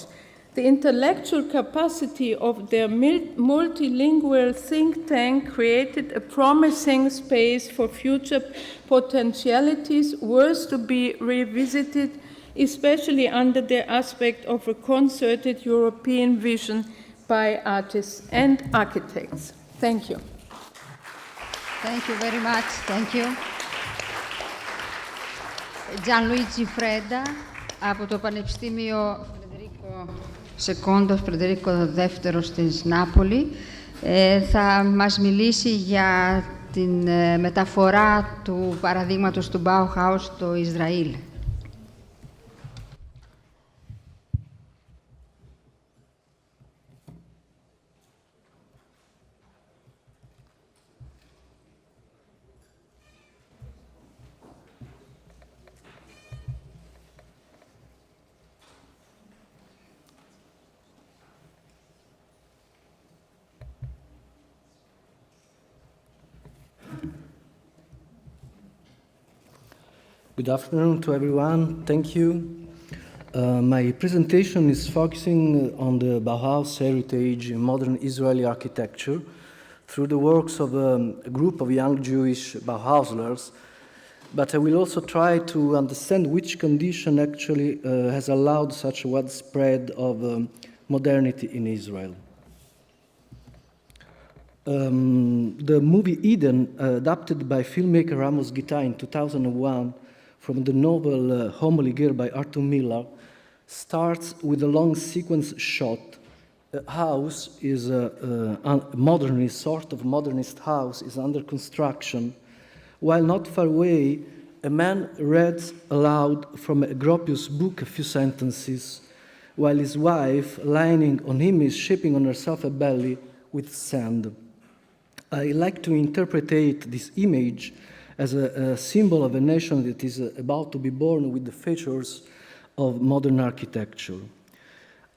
The intellectual capacity of their multilingual think tank created a promising space for future potentialities worth to be revisited, especially under the aspect of a concerted European vision by artists and architects. Thank you. Thank you very much. Thank you. Gianluigi Freda από το Πανεπιστήμιο Φρεντερίκο δεύτερος της Νάπολη θα μας μιλήσει για την μεταφορά του παραδείγματος του Bauhaus στο Ισραήλ. Good afternoon to everyone. Thank you. My presentation is focusing on the Bauhaus heritage in modern Israeli architecture through the works of a group of young Jewish Bauhauslers, but I will also try to understand which condition actually has allowed such a widespread of modernity in Israel. The movie Eden, adapted by filmmaker Amos Gitai in 2001 from the novel Homely Girl by Arthur Miller, starts with a long sequence shot. A house is a modernist, sort of modernist house is under construction, while not far away, a man reads aloud from a Gropius book a few sentences, while his wife, lying on him, is shaping on herself a belly with sand. I like to interpret this image as a symbol of a nation that is about to be born with the features of modern architecture.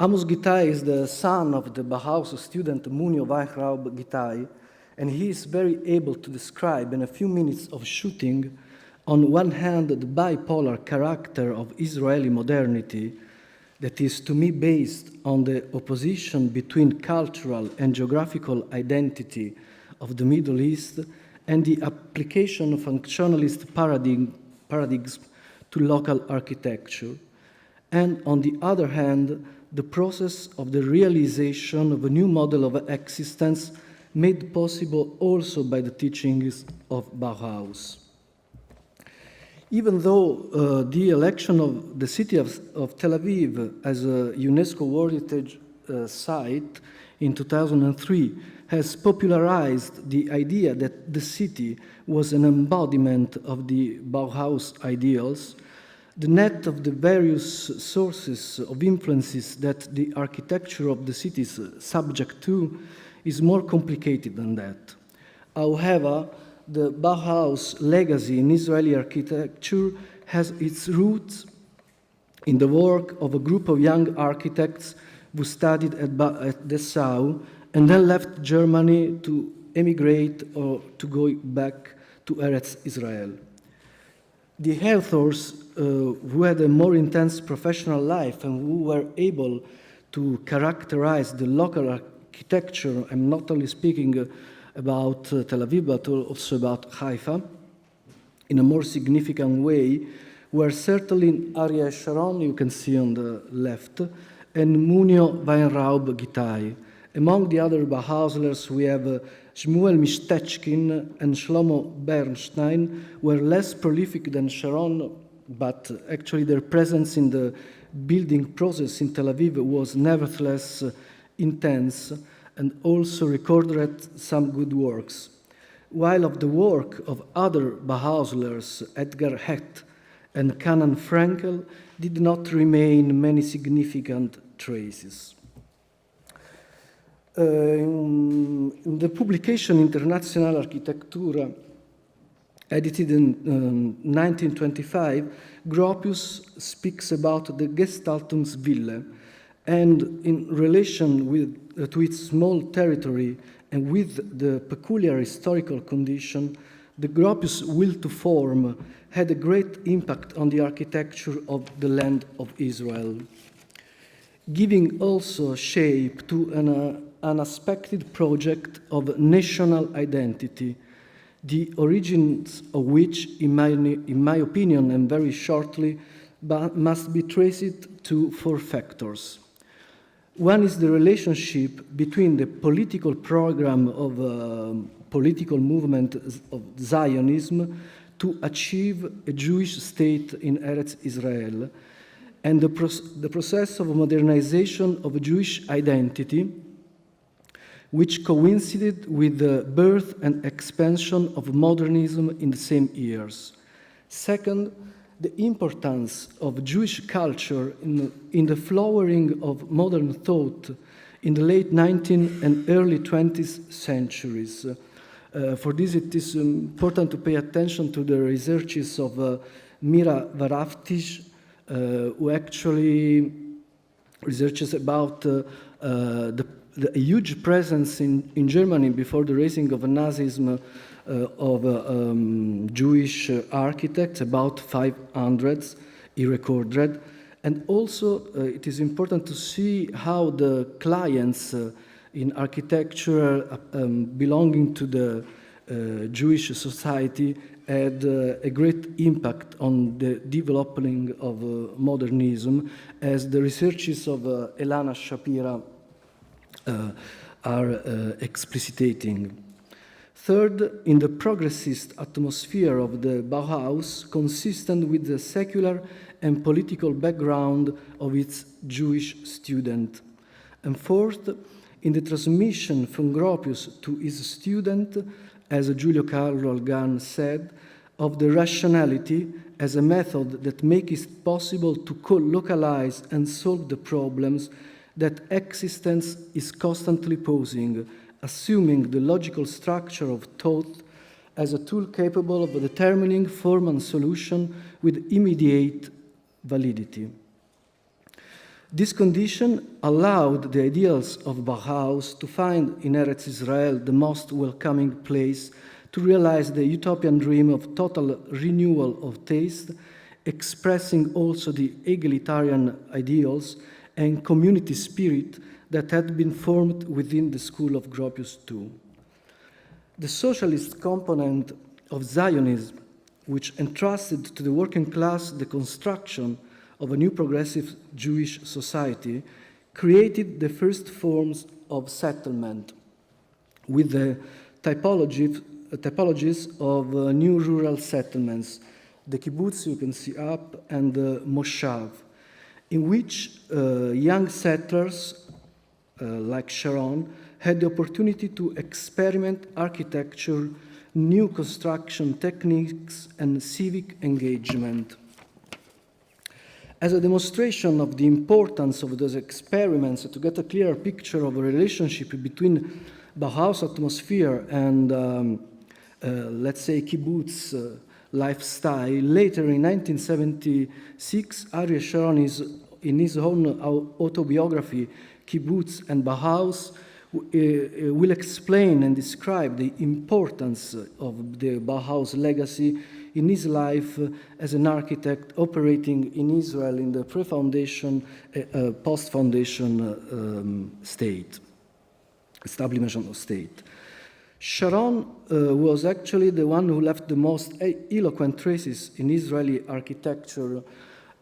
Amos Gitai is the son of the Bauhaus student Munio Weintraub Gitai, and he is very able to describe in a few minutes of shooting, on one hand, the bipolar character of Israeli modernity that is, to me, based on the opposition between cultural and geographical identity of the Middle East and the application of functionalist paradigms to local architecture, and on the other hand, the process of the realization of a new model of existence made possible also by the teachings of Bauhaus. Even though the election of the city of Tel Aviv as a UNESCO World Heritage Site in 2003 has popularized the idea that the city was an embodiment of the Bauhaus ideals, the net of the various sources of influences that the architecture of the city is subject to is more complicated than that. However, the Bauhaus legacy in Israeli architecture has its roots in the work of a group of young architects who studied at Dessau and then left Germany to emigrate or to go back to Eretz Israel. The authors who had a more intense professional life and who were able to characterize the local architecture, I'm not only speaking about Tel Aviv, but also about Haifa, in a more significant way, were certainly Aryeh Sharon, you can see on the left, and Munio Weintraub Gitai. Among the other Bauhauslers, we have Shmuel Mishtechkin and Shlomo Bernstein, were less prolific than Sharon, but actually their presence in the building process in Tel Aviv was nevertheless intense and also recorded some good works. While of the work of other Bauhauslers, Edgar Hett and Kanan Frankel, did not remain many significant traces. In the publication Internationale Architektur, edited in 1925, Gropius speaks about the Gestaltungswille, and in relation to its small territory and with the peculiar historical condition, the Gropius will to form had a great impact on the architecture of the land of Israel, giving also shape to an unexpected project of national identity, the origins of which, in my opinion, and very shortly, must be traced to four factors. One is the relationship between the political program of political movement of Zionism to achieve a Jewish state in Eretz Israel, and the process of modernization of a Jewish identity, which coincided with the birth and expansion of modernism in the same years. Second, the importance of Jewish culture in the flowering of modern thought in the late 19th and early 20th centuries. For this, it is important to pay attention to the researches of Mira Varaftish, who actually researches about the huge presence in Germany before the raising of Nazism of Jewish architects, about 500, he recorded. And also, it is important to see how the clients in architecture belonging to the Jewish society had a great impact on the developing of modernism, as the researches of Elana Shapira are explicitating. Third, in the progressist atmosphere of the Bauhaus, consistent with the secular and political background of its Jewish student. And fourth, in the transmission from Gropius to his student, as Giulio Carlo Algan said, of the rationality as a method that makes it possible to localize and solve the problems that existence is constantly posing, assuming the logical structure of thought as a tool capable of determining form and solution with immediate validity. This condition allowed the ideals of Bauhaus to find in Eretz Israel the most welcoming place to realize the utopian dream of total renewal of taste, expressing also the egalitarian ideals and community spirit that had been formed within the school of Gropius too. The socialist component of Zionism, which entrusted to the working class the construction of a new progressive Jewish society, created the first forms of settlement with the typologies of new rural settlements, the kibbutz you can see up, and the moshav, in which young settlers like Sharon had the opportunity to experiment architecture, new construction techniques, and civic engagement. As a demonstration of the importance of those experiments, to get a clearer picture of a relationship between Bauhaus atmosphere and, let's say, kibbutz lifestyle, later in 1976, Aryeh Sharon in his own autobiography, Kibbutz and Bauhaus, will explain and describe the importance of the Bauhaus legacy in his life as an architect operating in Israel in the pre-foundation, post-foundation state, establishment of state. Sharon was actually the one who left the most eloquent traces in Israeli architecture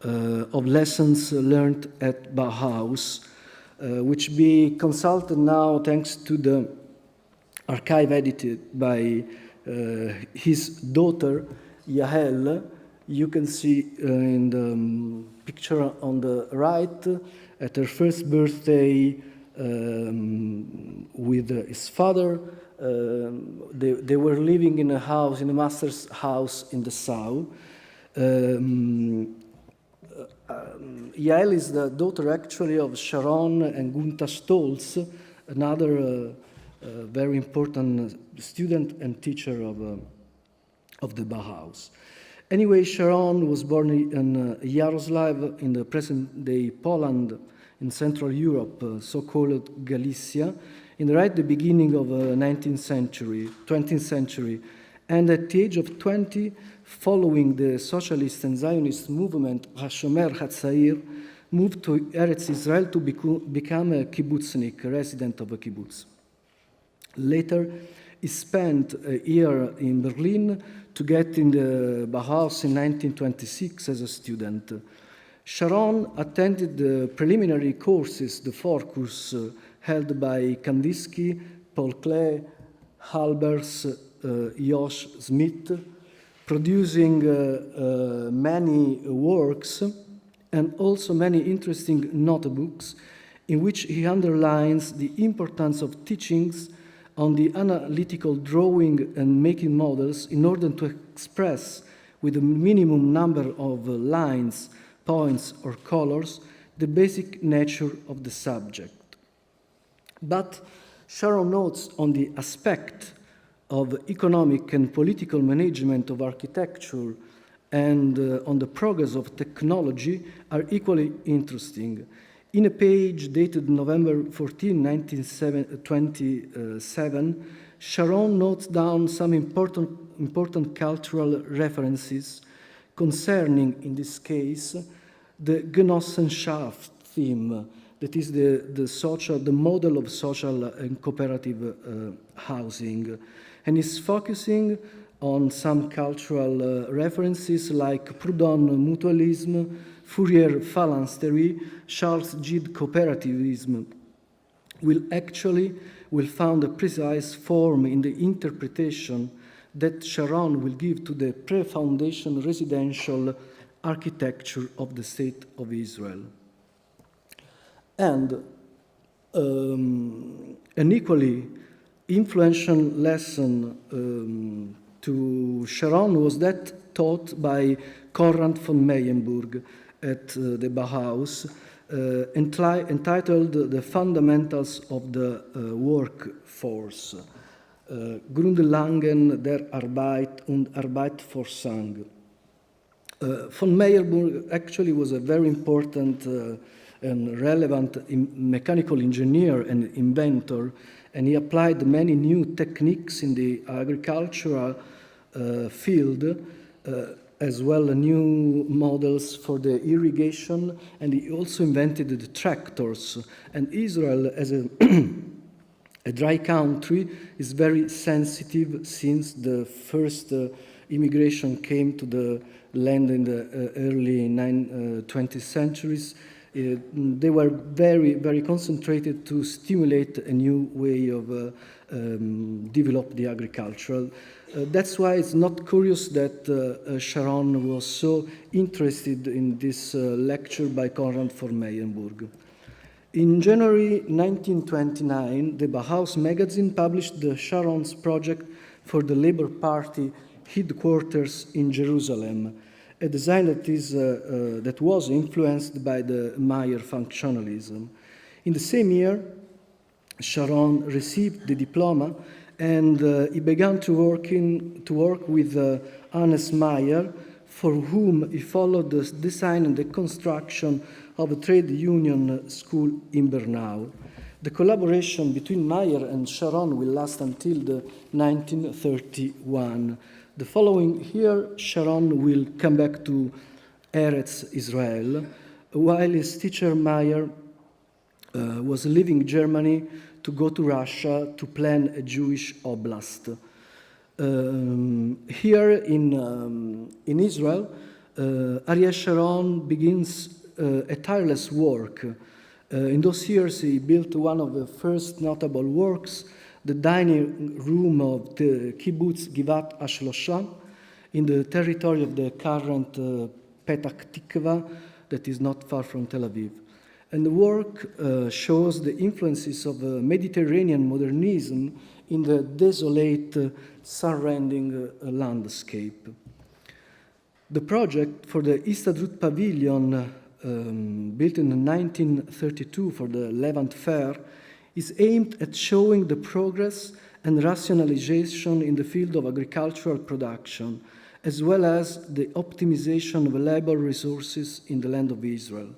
of lessons learned at Bauhaus, which be consulted now thanks to the archive edited by his daughter, Yael. You can see in the picture on the right, at her first birthday with his father, they were living in a house, in a master's house in the south. Yael is the daughter actually of Sharon and Gunther Stolz, another very important student and teacher of the Bauhaus. Anyway, Sharon was born in Yaroslav in the present-day Poland in Central Europe, so-called Galicia, in right the beginning of the 20th century, and at the age of 20, following the socialist and Zionist movement, Hashomer Hatzair moved to Eretz Israel to become a kibbutznik, a resident of a kibbutz. Later, he spent a year in Berlin to get in the Bauhaus in 1926 as a student. Sharon attended the preliminary courses, the Forkurs, held by Kandinsky, Paul Klee, Halbers, Josh Smith, producing many works and also many interesting notebooks in which he underlines the importance of teachings on the analytical drawing and making models in order to express with a minimum number of lines, points, or colors the basic nature of the subject. But Sharon notes on the aspect of economic and political management of architecture and on the progress of technology are equally interesting. In a page dated November 14, 1927, Sharon notes down some important cultural references concerning, in this case, the Genossenschaft theme, that is the model of social and cooperative housing, and is focusing on some cultural references like Proudhon mutualism, Fourier phalanstery, Charles Gide cooperativism, will found a precise form in the interpretation that Sharon will give to the pre-foundation residential architecture of the State of Israel. And an equally influential lesson to Sharon was that taught by Konrad von Meyenburg at the Bauhaus, entitled The Fundamentals of the Workforce, Grundlagen der Arbeit und Arbeitsforschung. Von Meyenburg actually was a very important and relevant mechanical engineer and inventor, and he applied many new techniques in the agricultural field, as well new models for the irrigation, and he also invented the tractors. And Israel, as a dry country, is very sensitive since the first immigration came to the land in the early 20th centuries. They were very, very concentrated to stimulate a new way of develop the agricultural. That's why it's not curious that Sharon was so interested in this lecture by Konrad von Meyenburg. In January 1929, the Bauhaus magazine published the Sharon's project for the Labour Party headquarters in Jerusalem, a design that was influenced by the Meyer functionalism. In the same year, Sharon received the diploma, and he began to work with Hannes Meyer, for whom he followed the design and the construction of a trade union school in Bernau. The collaboration between Meyer and Sharon will last until 1931. The following year, Sharon will come back to Eretz Israel, while his teacher Meyer was leaving Germany to go to Russia to plan a Jewish oblast. Here in Israel, Ariel Sharon begins a tireless work. In those years, he built one of the first notable works, the dining room of the kibbutz Givat Ashlosha, in the territory of the current Petach Tikva, that is not far from Tel Aviv. And the work shows the influences of Mediterranean modernism in the desolate, surrounding landscape. The project for the Histadrut Pavilion, built in 1932 for the Levant Fair, is aimed at showing the progress and rationalization in the field of agricultural production, as well as the optimization of labor resources in the land of Israel.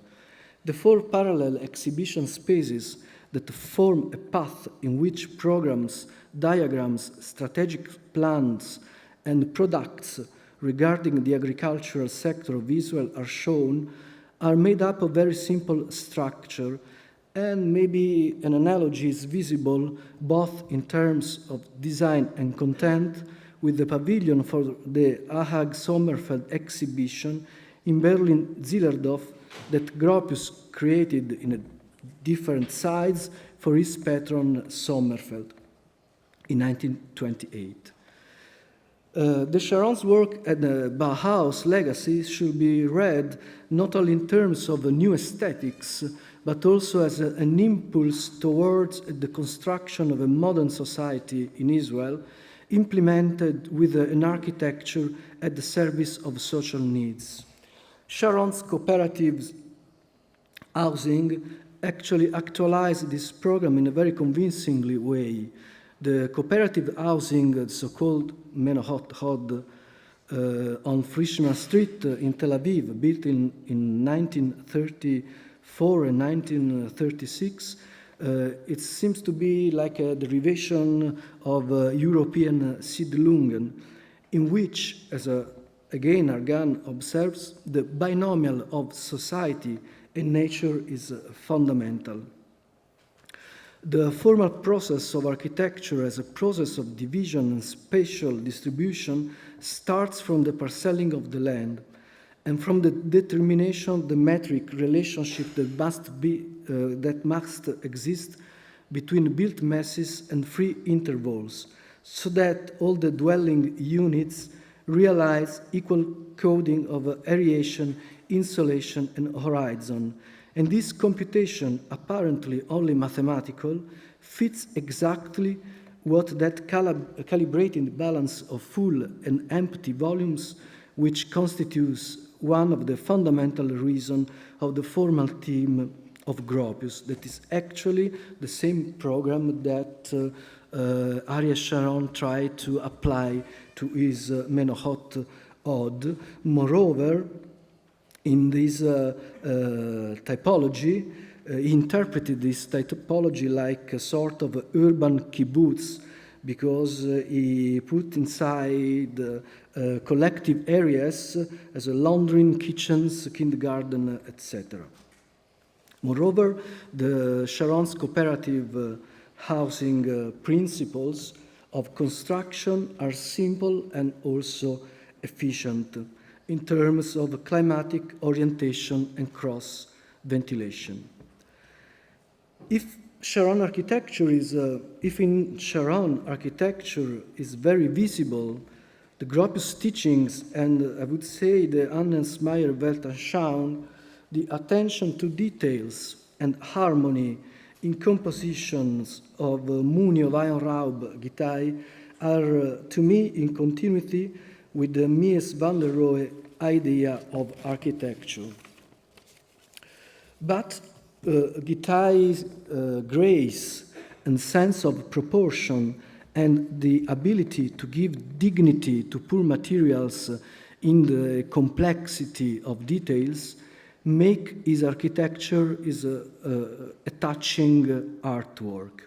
The 4 parallel exhibition spaces that form a path in which programs, diagrams, strategic plans, and products regarding the agricultural sector of Israel are shown are made up of very simple structure, and maybe an analogy is visible both in terms of design and content with the pavilion for the Ahag Sommerfeld exhibition in Berlin-Zillerdorf that Gropius created in different sides for his patron Sommerfeld in 1928. The Sharon's work and the Bauhaus legacy should be read not only in terms of new aesthetics, but also as an impulse towards the construction of a modern society in Israel, implemented with an architecture at the service of social needs. Sharon's cooperative housing actually actualized this program in a very convincingly way. The cooperative housing, the so-called Menohot Hod, on Frischmann Street in Tel Aviv, built in 1934 and 1936, It seems to be like a derivation of European Siedlungen, in which, as again Argan observes, the binomial of society and nature is fundamental. The formal process of architecture as a process of division and spatial distribution starts from the parcelling of the land and from the determination of the metric relationship that must exist between built masses and free intervals, so that all the dwelling units realize equal coding of aeration, insulation, and horizon. And this computation, apparently only mathematical, fits exactly what that calibrating balance of full and empty volumes, which constitutes one of the fundamental reasons of the formal theme of Gropius, that is actually the same program that Ariel Sharon tried to apply to his Menohot Ode. Moreover, in this typology, he interpreted this typology like a sort of urban kibbutz, because he put inside collective areas as a laundry, kitchens, kindergarten, etc. Moreover, the Sharon's cooperative housing principles of construction are simple and also efficient in terms of climatic orientation and cross ventilation. If in Sharon architecture is very visible, the Gropius teachings, and I would say the Hannes Meyer Weltanschauung, the attention to details and harmony in compositions of Munio Weinraub Gittai are, to me, in continuity with the Mies van der Rohe idea of architecture. But Gittai's grace and sense of proportion and the ability to give dignity to poor materials in the complexity of details make his architecture a touching artwork.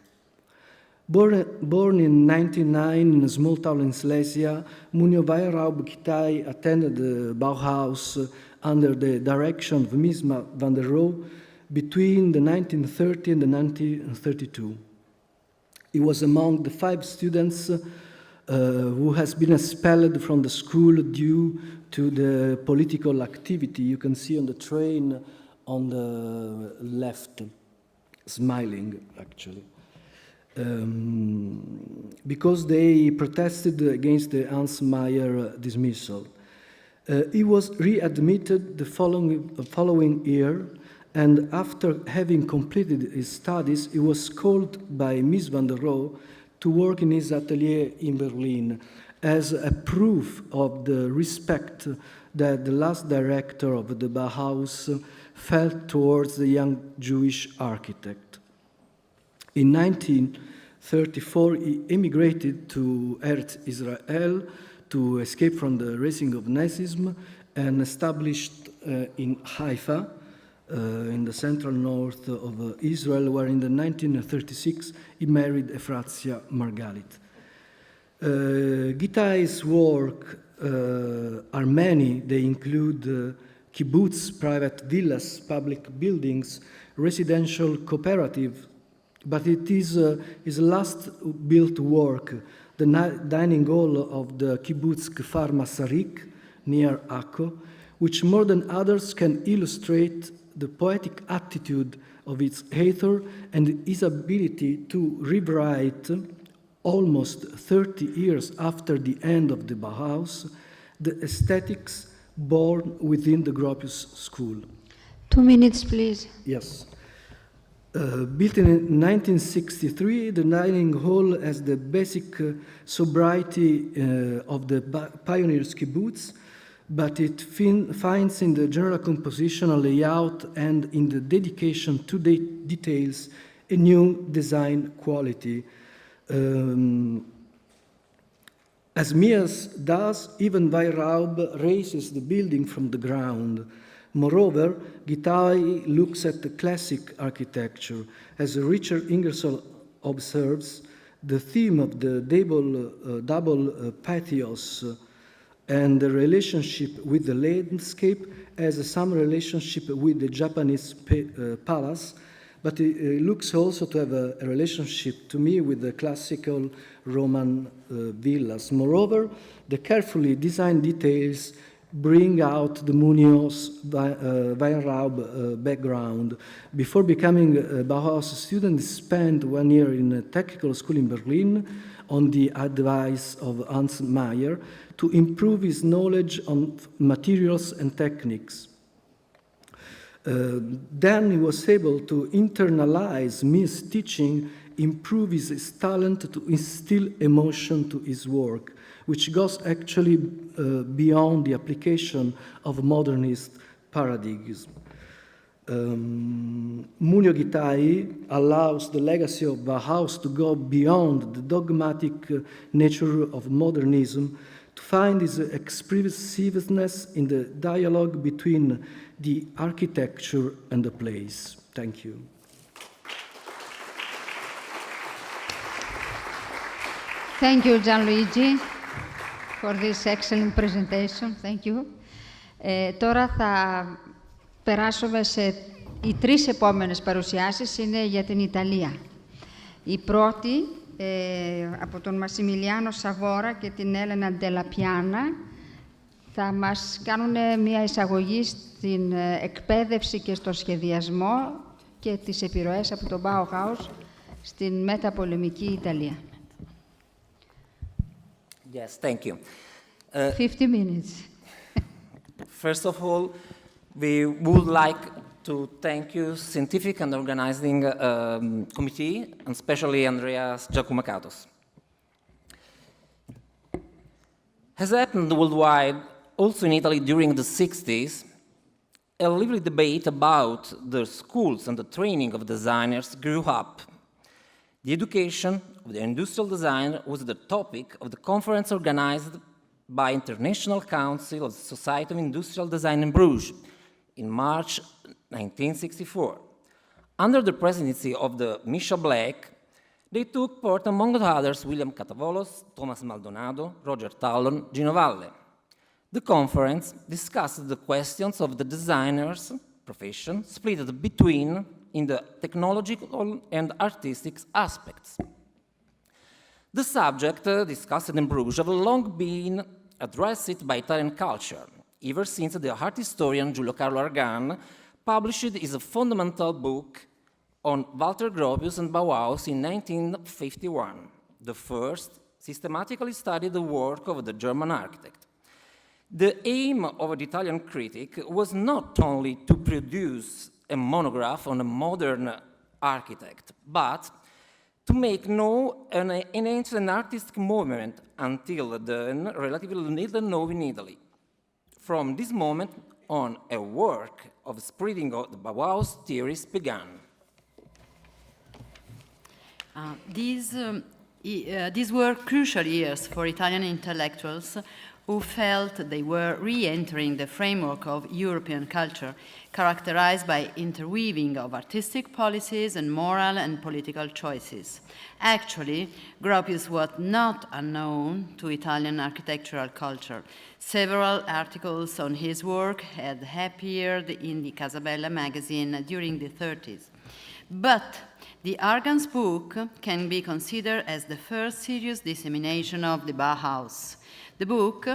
Born in 1909 in a small town in Silesia, Munio Weinraub Gittai attended the Bauhaus under the direction of Mies van der Rohe between the 1930 and the 1932. He was among the 5 students who has been expelled from the school due to the political activity. You can see on the train on the left, smiling actually, because they protested against the Hans Meyer dismissal. He was readmitted the following year, and after having completed his studies, he was called by Mies van der Rohe to work in his atelier in Berlin as a proof of the respect that the last director of the Bauhaus felt towards the young Jewish architect. In 1934, he emigrated to Eretz Israel to escape from the regime of Nazism and established in Haifa, in the central north of Israel, where in 1936 he married Efratzia Margalit. Gittai's work are many. They include kibbutz, private villas, public buildings, residential cooperative, but it is his last built work, the dining hall of the kibbutz Kfar Masarik near Akko, which more than others can illustrate the poetic attitude of its author and his ability to rewrite, almost 30 years after the end of the Bauhaus, the aesthetics born within the Gropius school. 2 minutes, please. Yes. Built in 1963, the dining hall has the basic sobriety of the pioneers kibbutz, but it finds in the general compositional layout and in the dedication to the details a new design quality. As Mies does, even Weinraub raises the building from the ground. Moreover, Guittari looks at the classic architecture. As Richard Ingersoll observes, the theme of the double pathos and the relationship with the landscape has some relationship with the Japanese palace, but it looks also to have a relationship to me with the classical Roman villas. Moreover, the carefully designed details bring out the Munoz Weinraub background. Before becoming a Bauhaus student, he spent 1 year in a technical school in Berlin on the advice of Hans Meyer to improve his knowledge on materials and techniques. Then he was able to internalize Mies' teaching, improve his talent to instill emotion to his work, which goes actually beyond the application of modernist paradigms. Munio Guittari allows the legacy of Bauhaus to go beyond the dogmatic nature of modernism, to find its expressiveness in the dialogue between the architecture and the place. Thank you. Thank you, Gianluigi, for this excellent presentation. Thank you. Τώρα θα περάσουμε οι τρεις επόμενες παρουσιάσεις είναι για την Ιταλία. Η πρώτη από τον Massimiliano Savorra και την Elena Dellapiana θα μας κάνουν μια εισαγωγή στην εκπαίδευση και στο σχεδιασμό και τις επιρροές από τον Bauhaus στην μεταπολεμική Ιταλία. Yes, thank you. 50 minutes. First of all, we would like to thank you, Scientific and Organizing Committee, and especially Andrea Giacomocatos. As happened worldwide, also in Italy during the 60s, a lively debate about the schools and the training of designers grew up. The education of the industrial design was the topic of the conference organized by International Council of the Society of Industrial Design in Bruges in March 1964. Under the presidency of the Misha Black, they took part, among others, William Catavolos, Thomas Maldonado, Roger Tallon, Gino Valle. The conference discussed the questions of the designer's profession, split between in the technological and artistic aspects. The subject discussed in Bruges have long been addressed by Italian culture, ever since the art historian Giulio Carlo Argan published his fundamental book on Walter Gropius and Bauhaus in 1951, the first systematically studied the work of the German architect. The aim of the Italian critic was not only to produce a monograph on a modern architect, but to make known an ancient artistic movement until then relatively little known in Italy. From this moment on, a work of spreading of the Bauhaus theories began. These were crucial years for Italian intellectuals who felt they were re-entering the framework of European culture, characterized by interweaving of artistic policies and moral and political choices. Actually, Gropius was not unknown to Italian architectural culture. Several articles on his work had appeared in the Casabella magazine during the 30s. But the Argan's book can be considered as the first serious dissemination of the Bauhaus. The book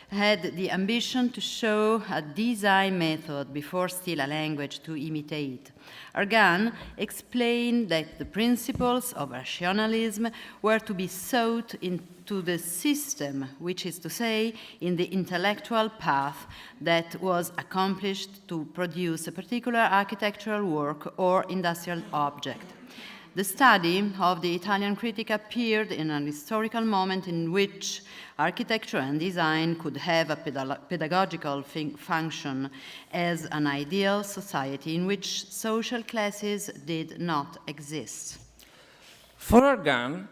had the ambition to show a design method before still a language to imitate. Argan explained that the principles of rationalism were to be sought into the system, which is to say, in the intellectual path that was accomplished to produce a particular architectural work or industrial object. The study of the Italian critic appeared in an historical moment in which architecture and design could have a pedagogical function as an ideal society in which social classes did not exist. For Argan,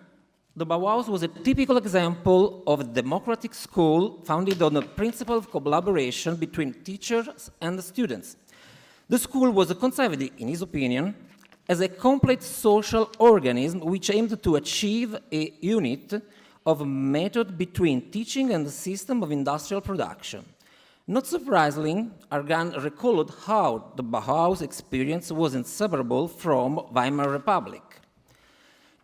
The Bauhaus was a typical example of a democratic school founded on the principle of collaboration between teachers and students. The school was conceived, in his opinion, as a complete social organism which aimed to achieve a unit of method between teaching and the system of industrial production. Not surprisingly, Argan recalled how the Bauhaus experience was inseparable from Weimar Republic.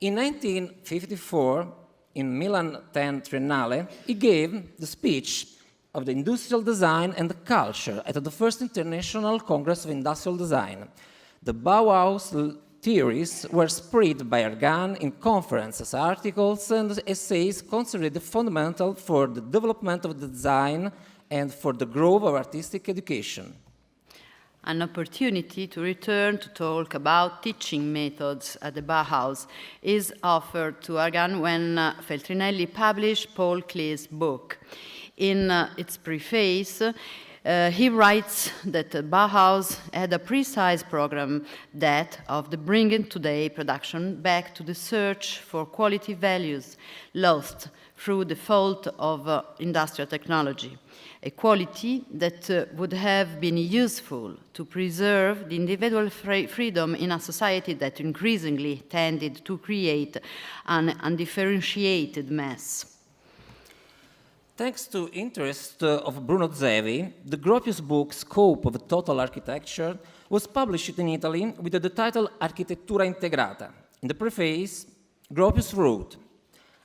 In 1954, in Milan 10 Triennale, he gave the speech of the industrial design and the culture at the first International Congress of Industrial Design. The Bauhaus theories were spread by Argan in conferences, articles, and essays considered fundamental for the development of the design and for the growth of artistic education. An opportunity to return to talk about teaching methods at the Bauhaus is offered to Argan when Feltrinelli published Paul Klee's book. In its preface, he writes that the Bauhaus had a precise program, that of the bringing today production back to the search for quality values lost through the fault of industrial technology, a quality that would have been useful to preserve the individual freedom in a society that increasingly tended to create an undifferentiated mass. Thanks to interest of Bruno Zevi, the Gropius book Scope of Total Architecture was published in Italy with the title Architettura Integrata. In the preface, Gropius wrote,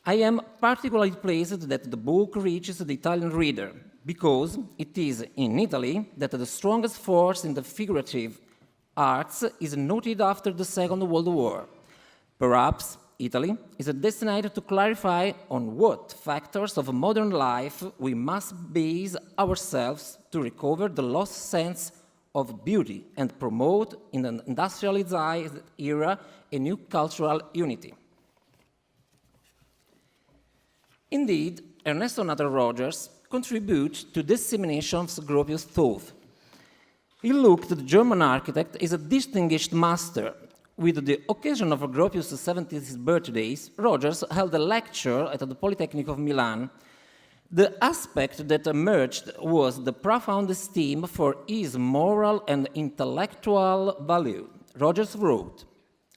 "I am particularly pleased that the book reaches the Italian reader, because it is in Italy that the strongest force in the figurative arts is noted after the Second World War. Perhaps Italy is destined to clarify on what factors of modern life we must base ourselves to recover the lost sense of beauty and promote in an industrialized era a new cultural unity." Indeed, Ernesto Natter Rogers contribute to dissemination of Gropius' thought. He looked at the German architect as a distinguished master. With the occasion of Gropius' 70th birthday, Rogers held a lecture at the Polytechnic of Milan. The aspect that emerged was the profound esteem for his moral and intellectual value. Rogers wrote,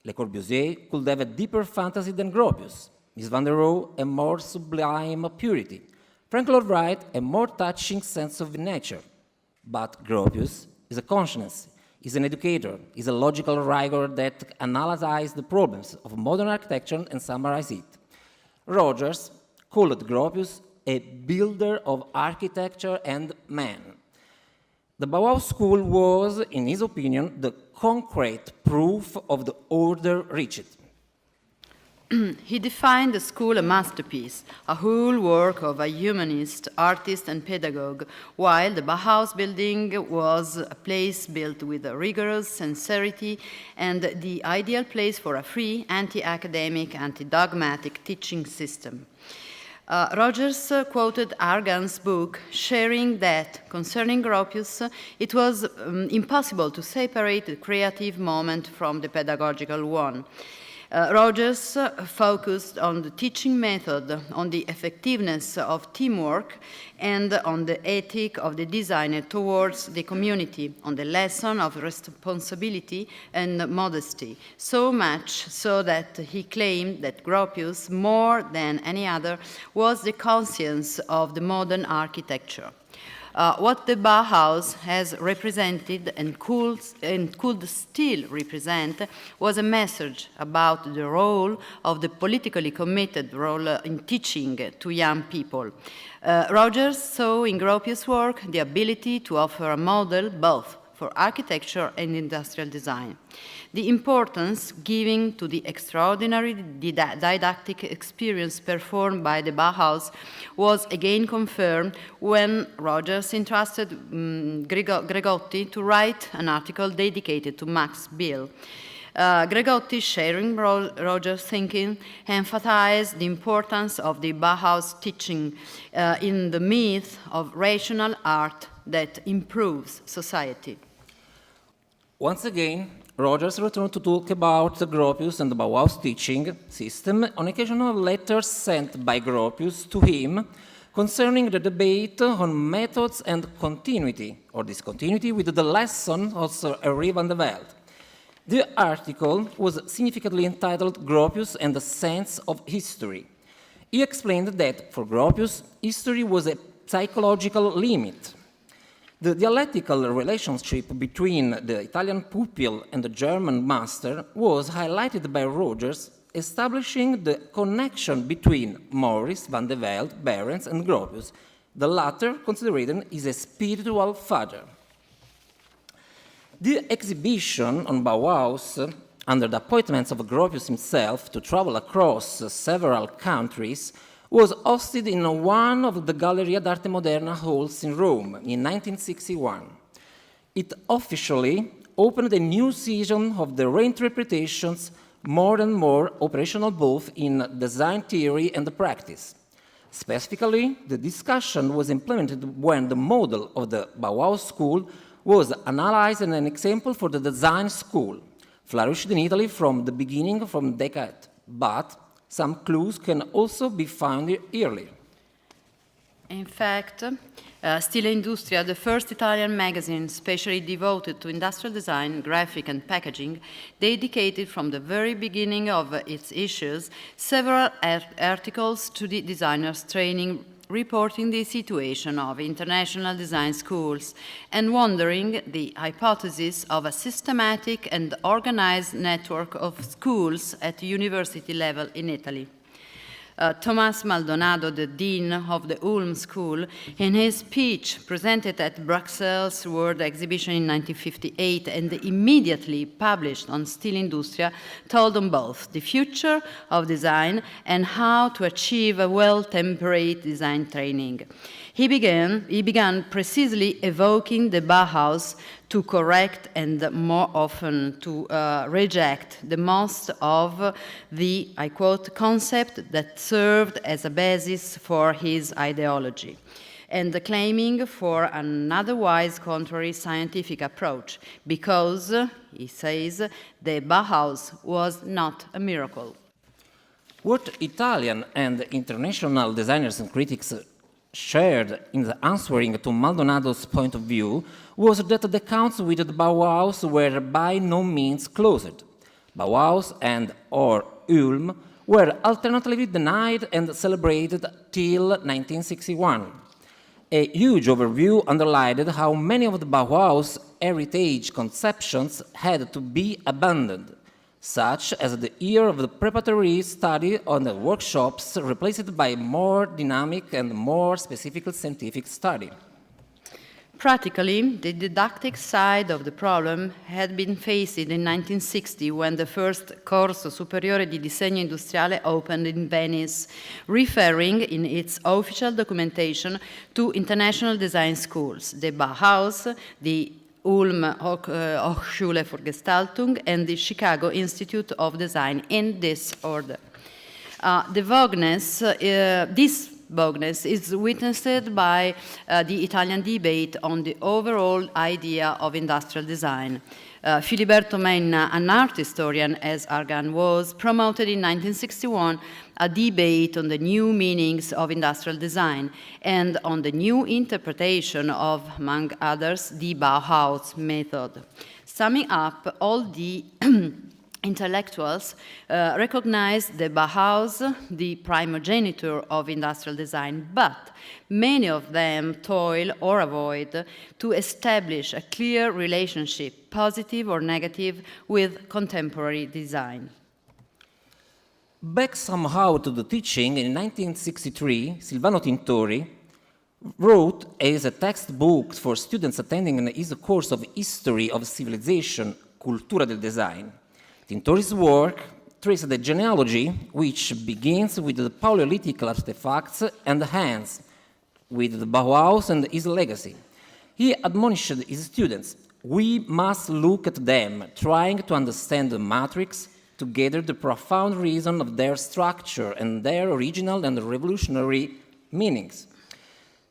"Le Corbusier could have a deeper fantasy than Gropius, Miss Van der Rohe a more sublime purity, Frank Lloyd Wright a more touching sense of nature. But Gropius is a conscience, is an educator, is a logical rigor that analyzes the problems of modern architecture and summarizes it." Rogers called Gropius a builder of architecture and man. The Bauhaus school was, in his opinion, the concrete proof of the order reached. He defined the school a masterpiece, a whole work of a humanist, artist, and pedagogue, while the Bauhaus building was a place built with a rigorous sincerity and the ideal place for a free, anti-academic, anti-dogmatic teaching system. Rogers quoted Argan's book, sharing that, concerning Gropius, it was impossible to separate the creative moment from the pedagogical one. Rogers focused on the teaching method, on the effectiveness of teamwork, and on the ethic of the designer towards the community, on the lesson of responsibility and modesty, so much so that he claimed that Gropius, more than any other, was the conscience of the modern architecture. What the Bauhaus has represented and could still represent was a message about the role of the politically committed role in teaching to young people. Rogers saw in Gropius' work the ability to offer a model both for architecture and industrial design. The importance given to the extraordinary didactic experience performed by the Bauhaus was again confirmed when Rogers entrusted Gregotti to write an article dedicated to Max Bill. Gregotti, sharing Rogers' thinking, emphasized the importance of the Bauhaus teaching in the myth of rational art that improves society. Once again, Rogers returned to talk about Gropius and the Bauhaus teaching system on occasion of letters sent by Gropius to him concerning the debate on methods and continuity or discontinuity with the lesson of Sir Henry van de Velde. The article was significantly entitled Gropius and the Sense of History. He explained that for Gropius, history was a psychological limit. The dialectical relationship between the Italian pupil and the German master was highlighted by Rogers, establishing the connection between Maurice van de Velde, Behrens, and Gropius, the latter considered his a spiritual father. The exhibition on Bauhaus, under the appointments of Gropius himself to travel across several countries, was hosted in one of the Galleria d'Arte Moderna halls in Rome in 1961. It officially opened a new season of the reinterpretations, more and more operational both in design theory and practice. Specifically, the discussion was implemented when the model of the Bauhaus school was analyzed as an example for the design school, flourished in Italy from the beginning from decade, but some clues can also be found earlier. In fact, Stile Industria, the first Italian magazine specially devoted to industrial design, graphic and packaging, dedicated from the very beginning of its issues several articles to the designers' training, reporting the situation of international design schools and wondering the hypothesis of a systematic and organized network of schools at university level in Italy. Thomas Maldonado, the dean of the Ulm School, in his speech presented at Bruxelles World Exhibition in 1958 and immediately published on Stile Industria, told on both the future of design and how to achieve a well-temperate design training. He began precisely evoking the Bauhaus to correct and more often to reject the most of the, I quote, concept that served as a basis for his ideology, and claiming for an otherwise contrary scientific approach, because, he says, the Bauhaus was not a miracle. What Italian and international designers and critics shared in the answering to Maldonado's point of view was that the accounts with the Bauhaus were by no means closed. Bauhaus and or Ulm were alternately denied and celebrated till 1961. A huge overview underlined how many of the Bauhaus heritage conceptions had to be abandoned, such as the year of the preparatory study on the workshops replaced by more dynamic and more specific scientific study. Practically, the didactic side of the problem had been faced in 1960 when the first Corso Superiore di Disegno Industriale opened in Venice, referring in its official documentation to international design schools, the Bauhaus, the Ulm Hochschule für Gestaltung, and the Chicago Institute of Design in this order. This vagueness is witnessed by the Italian debate on the overall idea of industrial design. Filiberto Menna, an art historian, as Argan was, promoted in 1961 a debate on the new meanings of industrial design and on the new interpretation of, among others, the Bauhaus method. Summing up, all the intellectuals recognized the Bauhaus, the primogeniture of industrial design, but many of them toil or avoid to establish a clear relationship, positive or negative, with contemporary design. Back somehow to the teaching, in 1963, Silvano Tintori wrote as a textbook for students attending his course of History of Civilization, Cultura del Design. Tintori's work traces the genealogy which begins with the Paleolithic artifacts and ends with the Bauhaus and his legacy. He admonished his students, we must look at them, trying to understand the matrix, to gather the profound reason of their structure and their original and revolutionary meanings.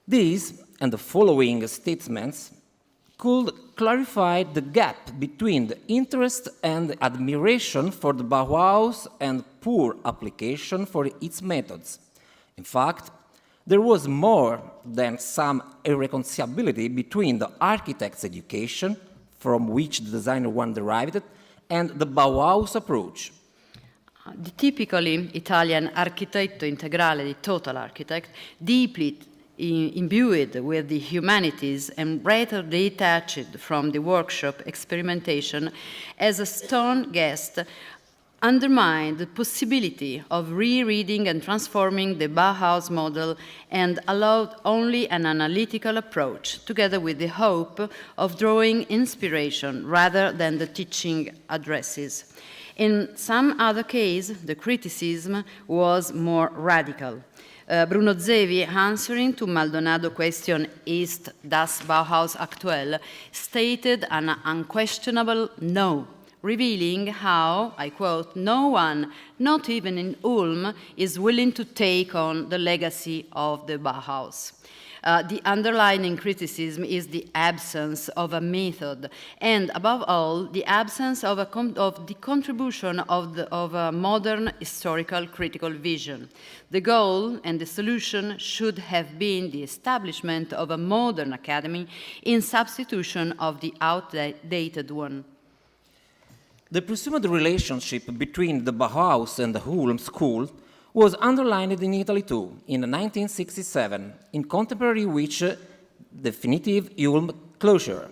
These and the following statements could clarify the gap between the interest and admiration for the Bauhaus and poor application for its methods. In fact, there was more than some irreconcilability between the architect's education, from which the designer one derived, and the Bauhaus approach. The typically Italian architetto integrale, the total architect, deeply imbued with the humanities and rather detached from the workshop experimentation as a stern guest, undermined the possibility of rereading and transforming the Bauhaus model and allowed only an analytical approach, together with the hope of drawing inspiration rather than the teaching addresses. In some other case, the criticism was more radical. Bruno Zevi, answering to Maldonado's question, "Ist das Bauhaus aktuell?" stated an unquestionable no, revealing how, I quote, "no one, not even in Ulm, is willing to take on the legacy of the Bauhaus." The underlying criticism is the absence of a method, and above all, the absence of the contribution of a modern historical critical vision. The goal and the solution should have been the establishment of a modern academy in substitution of the outdated one. The presumed relationship between the Bauhaus and the Ulm school was underlined in Italy too, in 1967, in contemporary which definitive Ulm closure.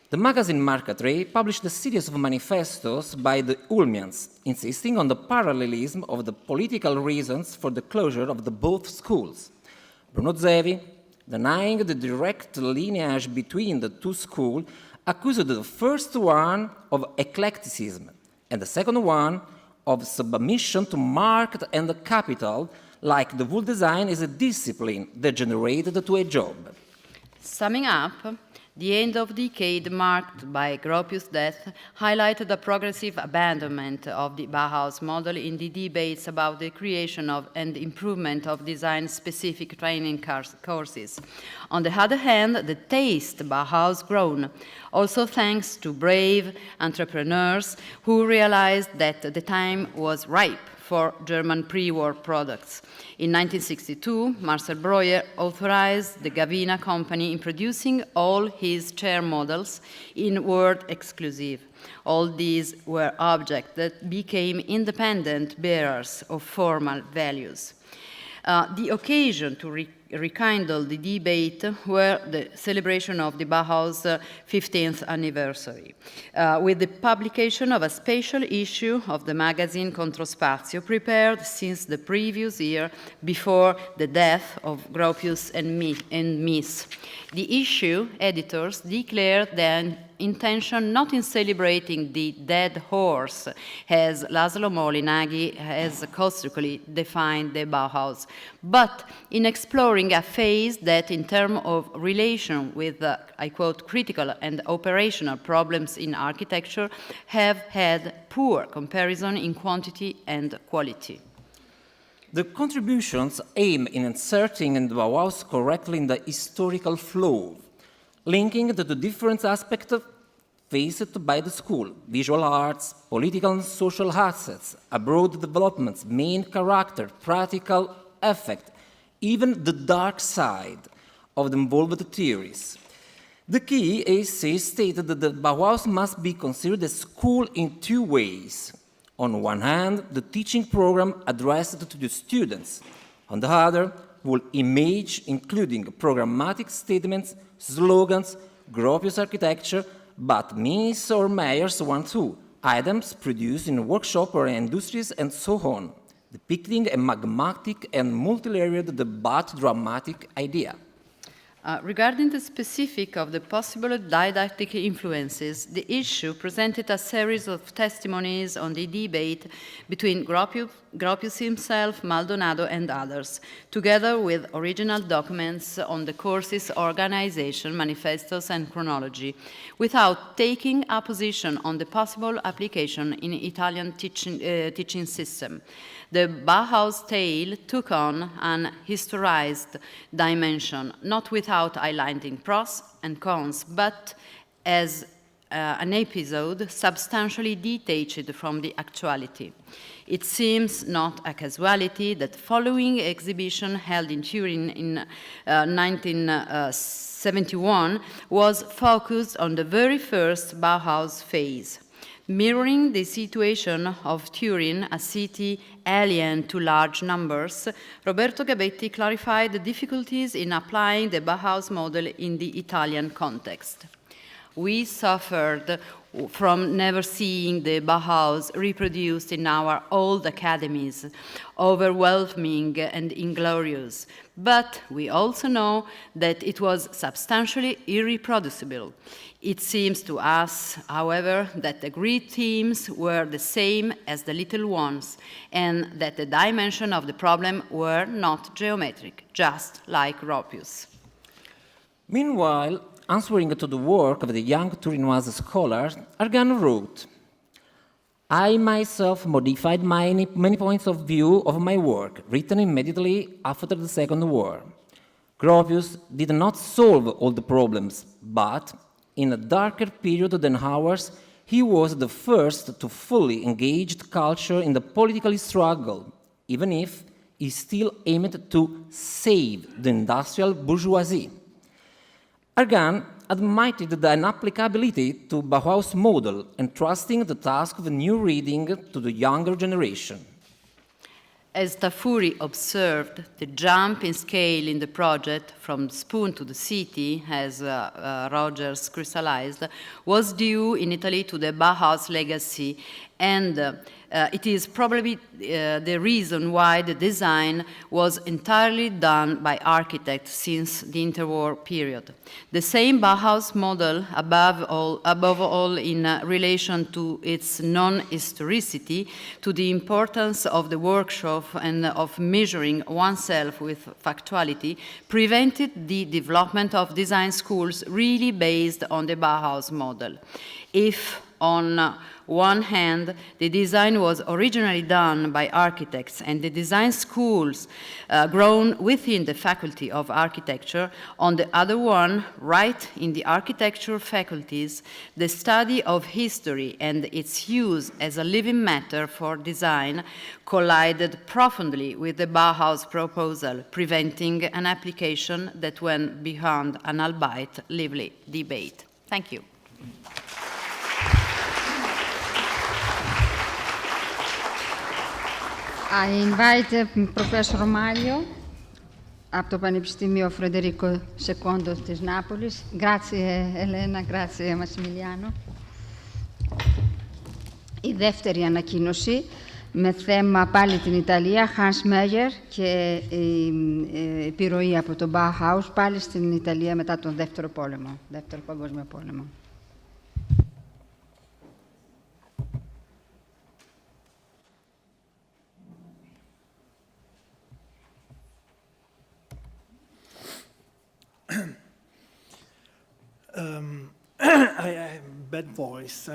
The magazine Marcatré published a series of manifestos by the Ulmians, insisting on the parallelism of the political reasons for the closure of the both schools. Bruno Zevi, denying the direct lineage between the two schools, accused the first one of eclecticism and the second one of submission to market and the capital, like the wool design is a discipline degenerated to a job. Summing up, the end of the decade marked by Gropius' death highlighted the progressive abandonment of the Bauhaus model in the debates about the creation of and improvement of design-specific training courses. On the other hand, the taste Bauhaus grown, also thanks to brave entrepreneurs who realized that the time was ripe for German pre-war products. In 1962, Marcel Breuer authorized the Gavina company in producing all his chair models in word exclusive. All these were objects that became independent bearers of formal values. The occasion to rekindle the debate were the celebration of the Bauhaus 15th anniversary, with the publication of a special issue of the magazine Controspazio, prepared since the previous year before the death of Gropius and Mies. The issue editors declared their intention not in celebrating the dead horse, as Laszlo Molinaghi has caustically defined the Bauhaus, but in exploring a phase that, in terms of relation with, I quote, critical and operational problems in architecture, have had poor comparison in quantity and quality. The contributions aim in inserting the Bauhaus correctly in the historical flow, linking the different aspects faced by the school: visual arts, political and social assets, abroad developments, main character, practical effect, even the dark side of the involved theories. The key is stated that the Bauhaus must be considered a school in two ways. On one hand, the teaching program addressed to the students. On the other, will image, including programmatic statements, slogans, Gropius architecture, but Mies or Meyer's one too, items produced in workshop or industries and so on, depicting a magmatic and multi-layered but dramatic idea. Regarding the specific of the possible didactic influences, the issue presented a series of testimonies on the debate between Gropius himself, Maldonado, and others, together with original documents on the course's organization, manifestos, and chronology, without taking a position on the possible application in Italian teaching system. The Bauhaus tale took on an historized dimension, not without highlighting pros and cons, but as an episode substantially detached from the actuality. It seems not a casualty that following exhibition held in Turin in 1971 was focused on the very first Bauhaus phase. Mirroring the situation of Turin, a city alien to large numbers, Roberto Gabetti clarified the difficulties in applying the Bauhaus model in the Italian context. We suffered from never seeing the Bauhaus reproduced in our old academies, overwhelming and inglorious. But we also know that it was substantially irreproducible. It seems to us, however, that the great themes were the same as the little ones, and that the dimensions of the problem were not geometric, just like Gropius. Meanwhile, answering to the work of the young Turinoise scholar, Argan wrote, I myself modified many points of view of my work, written immediately after the Second War. Gropius did not solve all the problems, but in a darker period than ours, he was the first to fully engage culture in the political struggle, even if he still aimed to save the industrial bourgeoisie. Argan admitted the inapplicability to Bauhaus model, entrusting the task of new reading to the younger generation. As Tafuri observed, the jump in scale in the project from Spoon to the City, as Rogers crystallized, was due in Italy to the Bauhaus legacy, and it is probably the reason why the design was entirely done by architects since the interwar period. The same Bauhaus model, above all in relation to its non-historicity, to the importance of the workshop and of measuring oneself with factuality, prevented the development of design schools really based on the Bauhaus model. If, on one hand, the design was originally done by architects and the design schools grown within the Faculty of Architecture, on the other one, right in the architecture faculties, the study of history and its use as a living matter for design collided profoundly with the Bauhaus proposal, preventing an application that went beyond an albeit lively debate. Thank you. I invite Professor Maglio από το Πανεπιστήμιο Φρεντερίκο Σεκόντο της Νάπολης. Grazie Elena, grazie Massimiliano. Η δεύτερη ανακοίνωση με θέμα πάλι την Ιταλία, Hans Meyer και η επιρροή από τον Bauhaus πάλι στην Ιταλία μετά τον Δεύτερο Παγκόσμιο Πόλεμο. I have bad voice.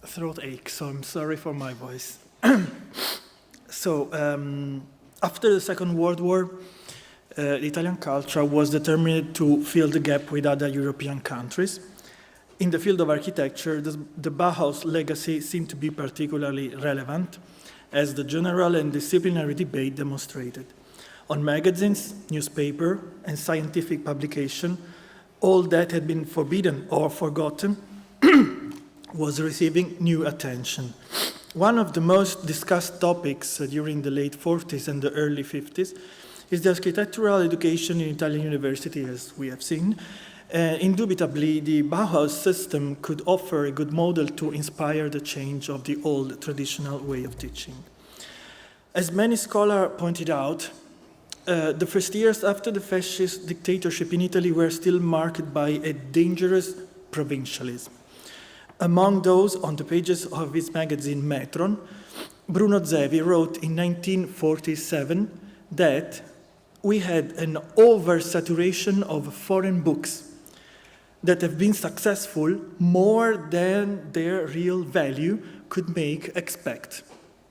Throat ache, so I'm sorry for my voice. After the Second World War, the Italian culture was determined to fill the gap with other European countries. In the field of architecture, the Bauhaus legacy seemed to be particularly relevant, as the general and disciplinary debate demonstrated. On magazines, newspaper, and scientific publication, all that had been forbidden or forgotten was receiving new attention. One of the most discussed topics during the late 40s and the early 50s is the architectural education in Italian university, as we have seen. Indubitably, the Bauhaus system could offer a good model to inspire the change of the old traditional way of teaching. As many scholars pointed out, the first years after the fascist dictatorship in Italy were still marked by a dangerous provincialism. Among those on the pages of his magazine Metron, Bruno Zevi wrote in 1947 that we had an oversaturation of foreign books that have been successful more than their real value could make expect.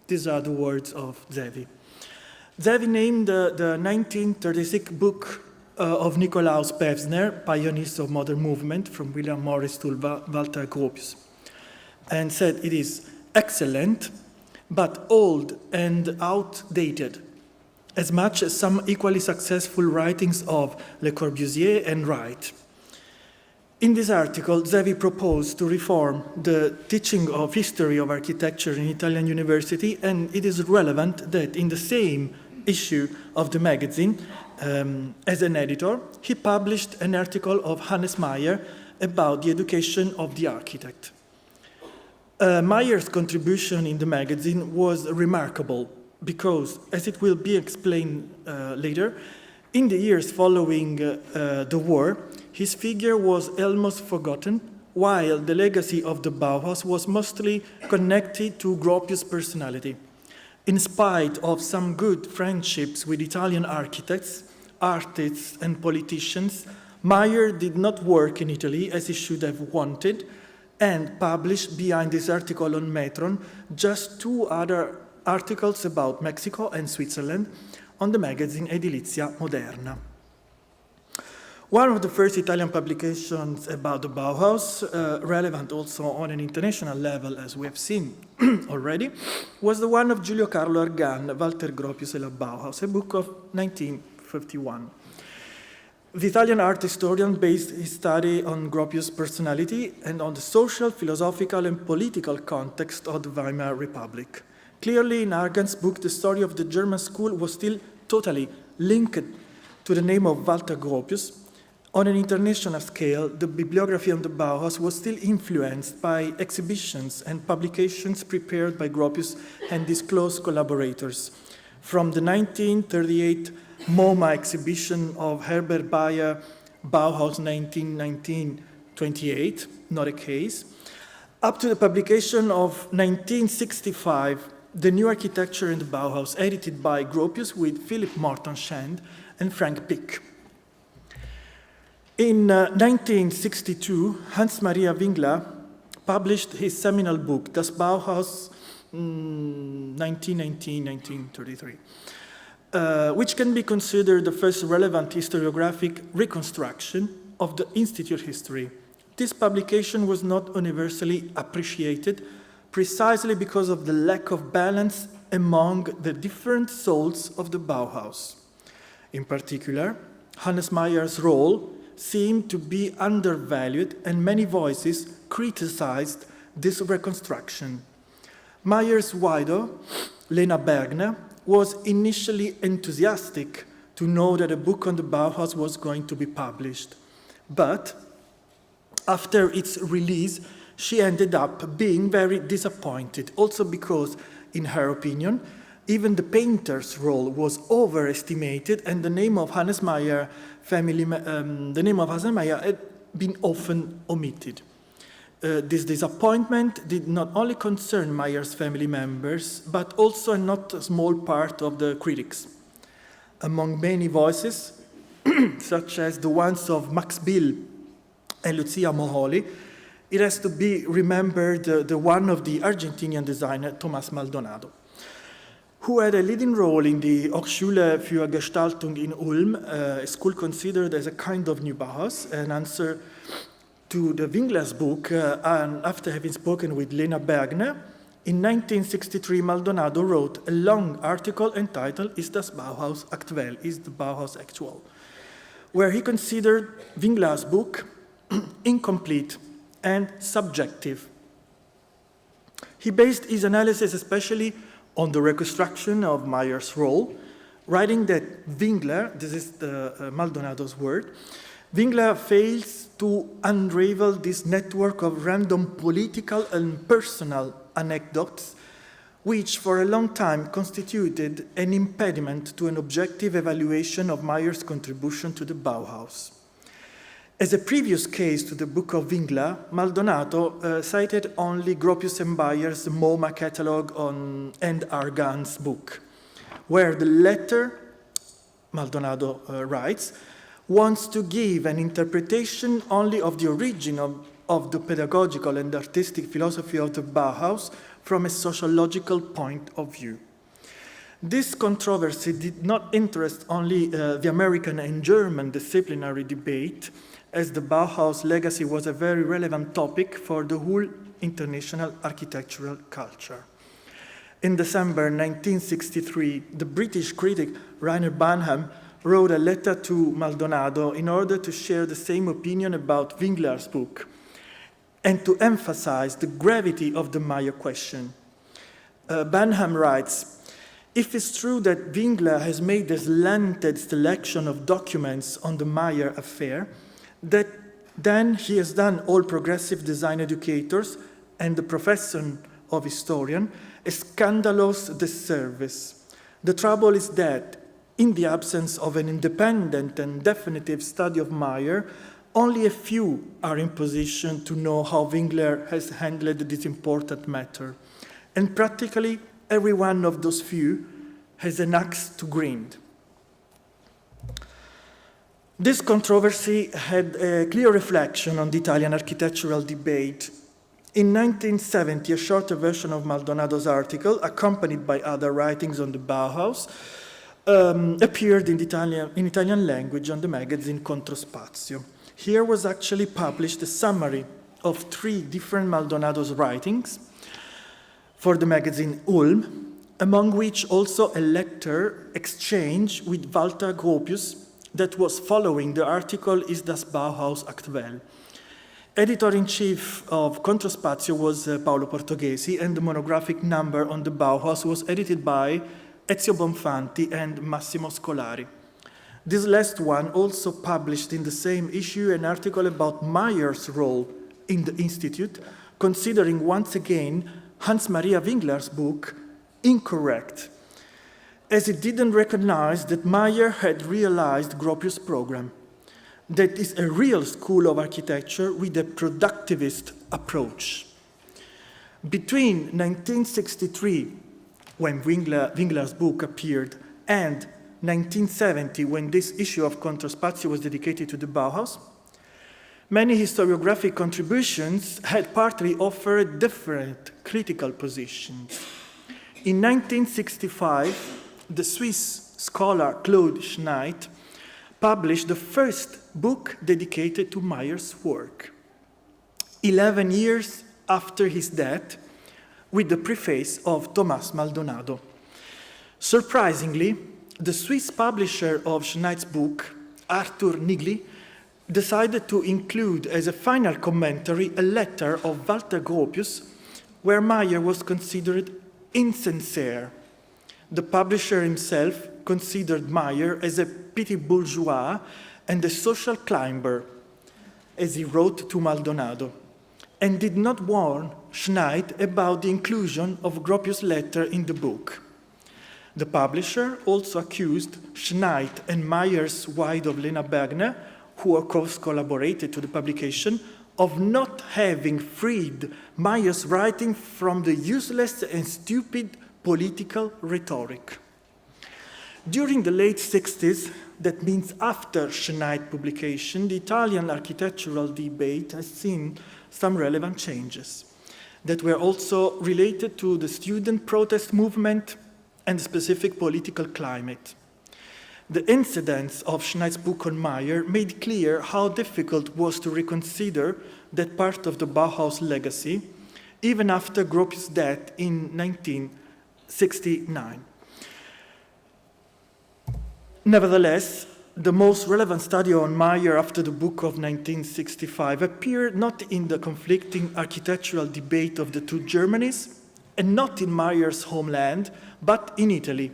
These are the words of Zevi. Zevi named the 1936 book of Nikolaus Pevsner, pioneers of modern movement, from William Morris to Walter Gropius, and said it is excellent, but old and outdated, as much as some equally successful writings of Le Corbusier and Wright. In this article, Zevi proposed to reform the teaching of history of architecture in Italian university, and it is relevant that in the same issue of the magazine, as an editor, he published an article of Hannes Meyer about the education of the architect. Meyer's contribution in the magazine was remarkable because, as it will be explained later, in the years following the war, his figure was almost forgotten, while the legacy of the Bauhaus was mostly connected to Gropius' personality. In spite of some good friendships with Italian architects, artists, and politicians, Meyer did not work in Italy as he should have wanted, and published behind this article on Metron just 2 other articles about Mexico and Switzerland on the magazine Edilizia Moderna. One of the first Italian publications about the Bauhaus, relevant also on an international level, as we have seen already, was the one of Giulio Carlo Argan, Walter Gropius e la Bauhaus, a book of 1951. The Italian art historian based his study on Gropius' personality and on the social, philosophical, and political context of the Weimar Republic. Clearly, in Argan's book, the story of the German school was still totally linked to the name of Walter Gropius. On an international scale, the bibliography on the Bauhaus was still influenced by exhibitions and publications prepared by Gropius and his close collaborators. From the 1938 MoMA exhibition of Herbert Bayer, Bauhaus 1919-28, not a case, up to the publication of 1965, The New Architecture in the Bauhaus, edited by Gropius with Philip Morton Shand and Frank Pick. In 1962, Hans Maria Wingler published his seminal book, Das Bauhaus 1919-1933, which can be considered the first relevant historiographic reconstruction of the Institute history. This publication was not universally appreciated precisely because of the lack of balance among the different souls of the Bauhaus. In particular, Hannes Meyer's role seemed to be undervalued, and many voices criticized this reconstruction. Meyer's widow, Lena Bergner, was initially enthusiastic to know that a book on the Bauhaus was going to be published. But after its release, she ended up being very disappointed, also because, in her opinion, even the painter's role was overestimated, and the name of Hannes Meyer had been often omitted. This disappointment did not only concern Meyer's family members, but also a not small part of the critics. Among many voices, such as the ones of Max Bill and Lucia Moholi, it has to be remembered the one of the Argentinian designer Thomas Maldonado, who had a leading role in the Hochschule für Gestaltung in Ulm, a school considered as a kind of new Bauhaus, an answer to the Wingler's book, and after having spoken with Lena Bergner, in 1963 Maldonado wrote a long article entitled Ist das Bauhaus aktuell? Is the Bauhaus actual? Where he considered Wingler's book incomplete and subjective. He based his analysis especially on the reconstruction of Meyer's role, writing that Wingler, this is Maldonado's word, Wingler fails to unravel this network of random political and personal anecdotes, which for a long time constituted an impediment to an objective evaluation of Meyer's contribution to the Bauhaus. As a previous case to the book of Wingler, Maldonado cited only Gropius and Bayer's MoMA catalog and Argan's book, where the latter, Maldonado writes, wants to give an interpretation only of the origin of the pedagogical and artistic philosophy of the Bauhaus from a sociological point of view. This controversy did not interest only the American and German disciplinary debate, as the Bauhaus legacy was a very relevant topic for the whole international architectural culture. In December 1963, the British critic Rainer Banham wrote a letter to Maldonado in order to share the same opinion about Winkler's book and to emphasize the gravity of the Mayer question. Banham writes, "If it's true that Winkler has made a slanted selection of documents on the Mayer affair, then he has done all progressive design educators and the profession of historian a scandalous disservice. The trouble is that, in the absence of an independent and definitive study of Mayer, only a few are in position to know how Winkler has handled this important matter, and practically every one of those few has an axe to grind." This controversy had a clear reflection on the Italian architectural debate. In 1970, a shorter version of Maldonado's article, accompanied by other writings on the Bauhaus, appeared in Italian language on the magazine Controspazio. Here was actually published a summary of 3 different Maldonado's writings for the magazine Ulm, among which also a letter exchange with Walter Gropius that was following the article Ist das Bauhaus aktuell? Editor-in-chief of Controspazio was Paolo Portoghesi, and the monographic number on the Bauhaus was edited by Ezio Bonfanti and Massimo Scolari. This last one also published in the same issue an article about Mayer's role in the Institute, considering once again Hans Maria Winkler's book incorrect, as it didn't recognize that Mayer had realized Gropius' program, that is a real school of architecture with a productivist approach. Between 1963, when Winkler's book appeared, and 1970, when this issue of Controspazio was dedicated to the Bauhaus, many historiographic contributions had partly offered different critical positions. In 1965, the Swiss scholar Claude Schneid published the first book dedicated to Mayer's work, 11 years after his death, with the preface of Tomás Maldonado. Surprisingly, the Swiss publisher of Schneid's book, Arthur Nigli, decided to include as a final commentary a letter of Walter Gropius, where Mayer was considered insincere. The publisher himself considered Mayer as a petit bourgeois and a social climber, as he wrote to Maldonado, and did not warn Schneid about the inclusion of Gropius' letter in the book. The publisher also accused Schneid and Mayer's wife of Lena Bergner, who of course collaborated to the publication, of not having freed Mayer's writing from the useless and stupid political rhetoric. During the late 60s, that means after Schneid publication, the Italian architectural debate has seen some relevant changes that were also related to the student protest movement and specific political climate. The incidents of Schneid's book on Mayer made clear how difficult it was to reconsider that part of the Bauhaus legacy, even after Gropius' death in 1969. Nevertheless, the most relevant study on Mayer after the book of 1965 appeared not in the conflicting architectural debate of the two Germanys, and not in Mayer's homeland, but in Italy.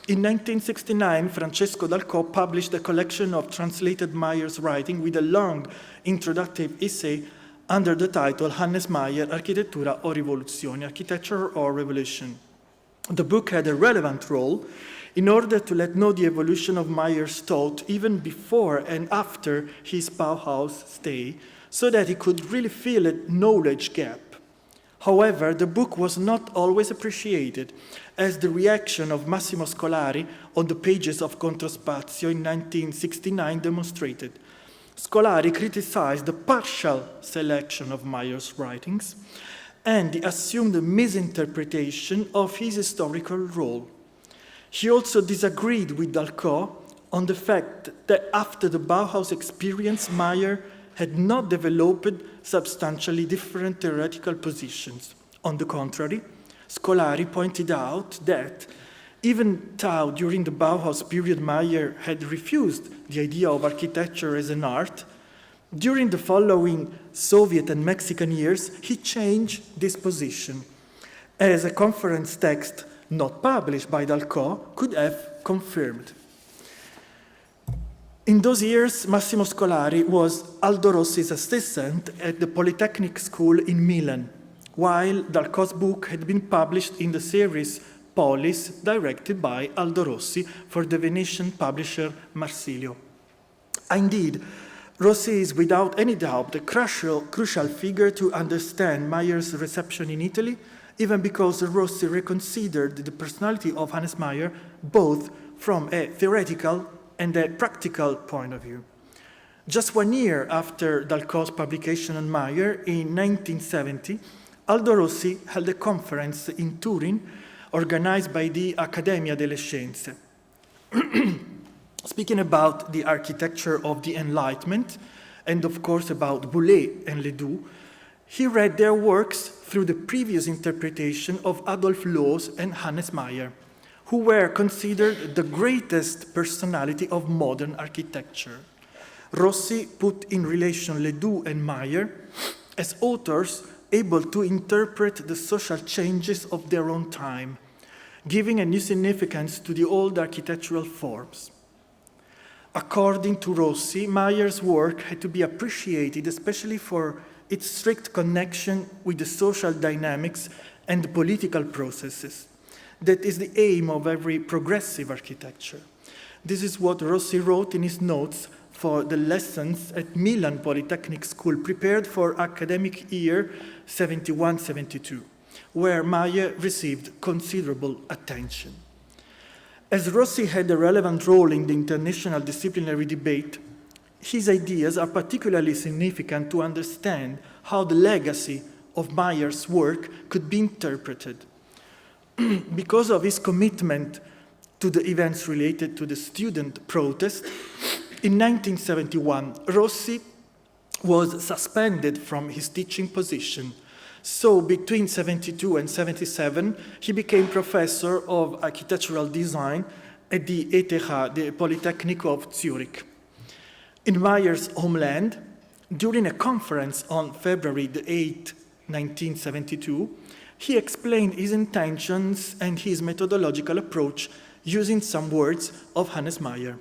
In 1969, Francesco Dalcò published a collection of translated Mayer's writing with a long introductive essay under the title Hannes Mayer, Architettura o Rivoluzione, Architecture or Revolution. The book had a relevant role in order to let know the evolution of Mayer's thought even before and after his Bauhaus stay, so that he could really feel a knowledge gap. However, the book was not always appreciated, as the reaction of Massimo Scolari on the pages of Controspazio in 1969 demonstrated. Scolari criticized the partial selection of Mayer's writings and the assumed misinterpretation of his historical role. He also disagreed with Dalcott on the fact that after the Bauhaus experience, Mayer had not developed substantially different theoretical positions. On the contrary, Scolari pointed out that even though during the Bauhaus period Mayer had refused the idea of architecture as an art, during the following Soviet and Mexican years, he changed this position, as a conference text not published by Dalcott could have confirmed. In those years, Massimo Scolari was Aldo Rossi's assistant at the Polytechnic School in Milan, while Dalcott's book had been published in the series Polis, directed by Aldo Rossi for the Venetian publisher Marsilio. Indeed, Rossi is without any doubt the crucial figure to understand Mayer's reception in Italy, even because Rossi reconsidered the personality of Hannes Mayer both from a theoretical and a practical point of view. Just 1 year after Dalcott's publication on Mayer, in 1970, Aldo Rossi held a conference in Turin organized by the Accademia delle Scienze. Speaking about the architecture of the Enlightenment, and of course about Boulez and Ledoux, he read their works through the previous interpretation of Adolf Loos and Hannes Mayer, who were considered the greatest personality of modern architecture. Rossi put in relation Ledoux and Mayer as authors able to interpret the social changes of their own time, giving a new significance to the old architectural forms. According to Rossi, Mayer's work had to be appreciated especially for its strict connection with the social dynamics and political processes. That is the aim of every progressive architecture. This is what Rossi wrote in his notes for the lessons at Milan Polytechnic School prepared for academic year 71-72, where Mayer received considerable attention. As Rossi had a relevant role in the international disciplinary debate, his ideas are particularly significant to understand how the legacy of Mayer's work could be interpreted. Because of his commitment to the events related to the student protest, in 1971, Rossi was suspended from his teaching position. So between 72 and 77, he became professor of architectural design at the ETH, the Polytechnic of Zurich. In Mayer's homeland, during a conference on February the 8th, 1972, he explained his intentions and his methodological approach using some words of Hannes Mayer.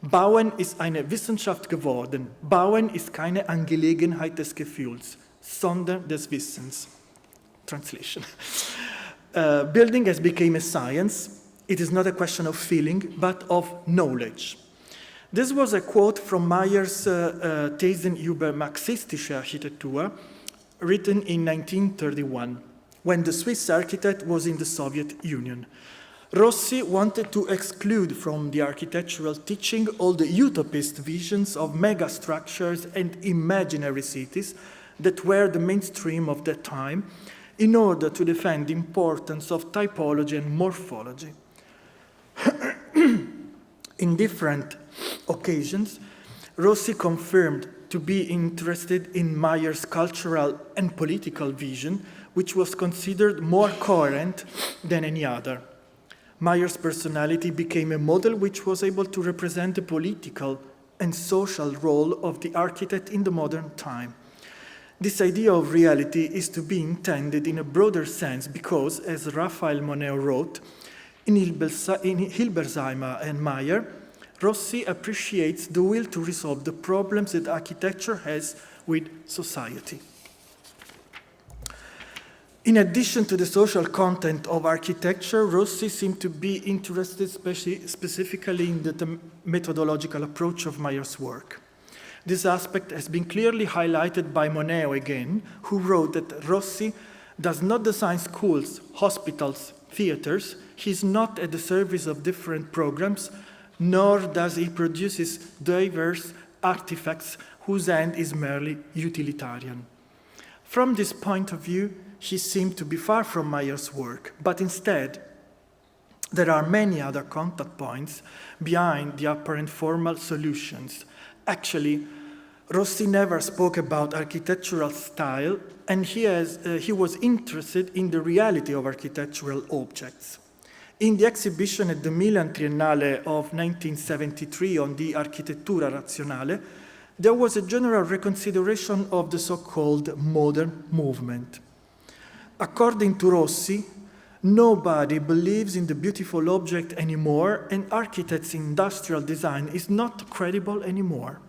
Bauen ist eine Wissenschaft geworden. Bauen ist keine Angelegenheit des Gefühls, sondern des Wissens. Translation. Building has become a science. It is not a question of feeling, but of knowledge. This was a quote from Mayer's Thesen über marxistische Architektur, written in 1931, when the Swiss architect was in the Soviet Union. Rossi wanted to exclude from the architectural teaching all the utopist visions of megastructures and imaginary cities that were the mainstream of that time, in order to defend the importance of typology and morphology. In different occasions, Rossi confirmed to be interested in Mayer's cultural and political vision, which was considered more coherent than any other. Mayer's personality became a model which was able to represent the political and social role of the architect in the modern time. This idea of reality is to be intended in a broader sense because, as Raphael Moneo wrote, in Hilberseimer and Mayer, Rossi appreciates the will to resolve the problems that architecture has with society. In addition to the social content of architecture, Rossi seemed to be interested specifically in the methodological approach of Mayer's work. This aspect has been clearly highlighted by Moneo again, who wrote that Rossi does not design schools, hospitals, theaters. He is not at the service of different programs, nor does he produce diverse artifacts whose end is merely utilitarian. From this point of view, he seemed to be far from Mayer's work, but instead there are many other contact points behind the apparent formal solutions. Actually, Rossi never spoke about architectural style, and he was interested in the reality of architectural objects. In the exhibition at the Milan Triennale of 1973 on the Architettura Razionale, there was a general reconsideration of the so-called modern movement. According to Rossi, nobody believes in the beautiful object anymore, and architects' industrial design is not credible anymore.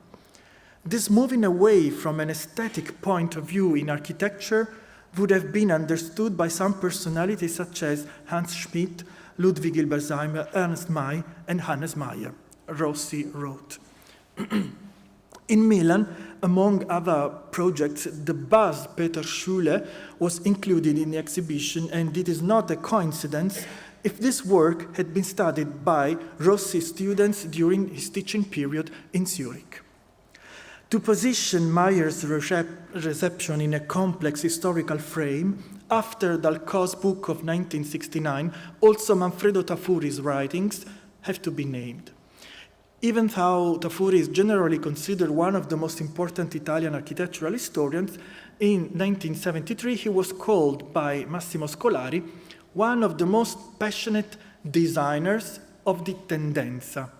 This moving away from an aesthetic point of view in architecture would have been understood by some personalities such as Hans Schmidt, Ludwig Hilberseimer, Ernst May, and Hannes Meyer, Rossi wrote. In Milan, among other projects, the Buzz Peter Schule was included in the exhibition, and it is not a coincidence if this work had been studied by Rossi students during his teaching period in Zurich. To position Meyer's reception in a complex historical frame, after Dalcaux's book of 1969, also Manfredo Tafuri's writings have to be named. Even though Tafuri is generally considered one of the most important Italian architectural historians, in 1973 he was called by Massimo Scolari one of the most passionate designers of the tendenza.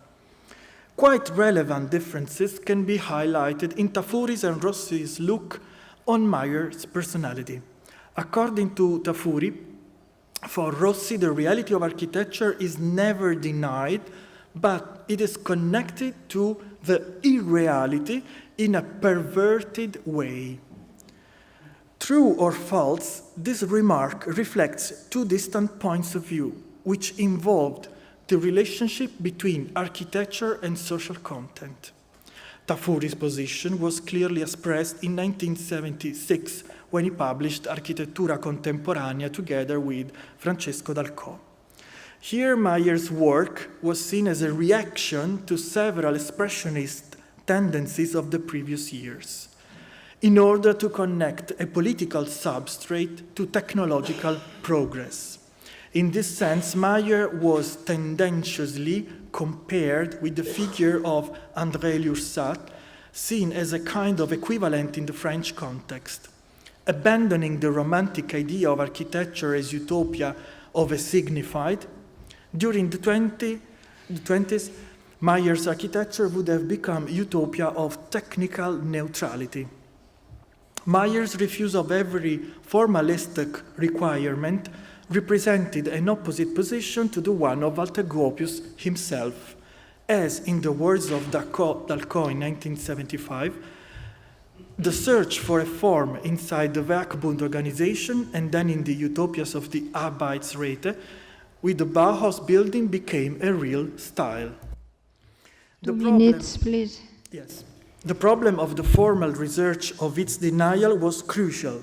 Quite relevant differences can be highlighted in Tafuri's and Rossi's look on Meyer's personality. According to Tafuri, for Rossi, the reality of architecture is never denied, but it is connected to the irreality in a perverted way. True or false, this remark reflects two distant points of view, which involved the relationship between architecture and social content. Tafuri's position was clearly expressed in 1976 when he published Architettura Contemporanea together with Francesco Dalcaux. Here, Meyer's work was seen as a reaction to several expressionist tendencies of the previous years, in order to connect a political substrate to technological progress. In this sense, Meyer was tendentiously compared with the figure of André Lursat, seen as a kind of equivalent in the French context. Abandoning the romantic idea of architecture as utopia of a signified, during the 20s, Meyer's architecture would have become utopia of technical neutrality. Meyer's refusal of every formalistic requirement represented an opposite position to the one of Walter Gropius himself, as, in the words of Dalcaux in 1975, the search for a form inside the Werkbund organization and then in the utopias of the Arbeitsräte with the Bauhaus building became a real style. 2 minutes, please. Yes. The problem of the formal research of its denial was crucial.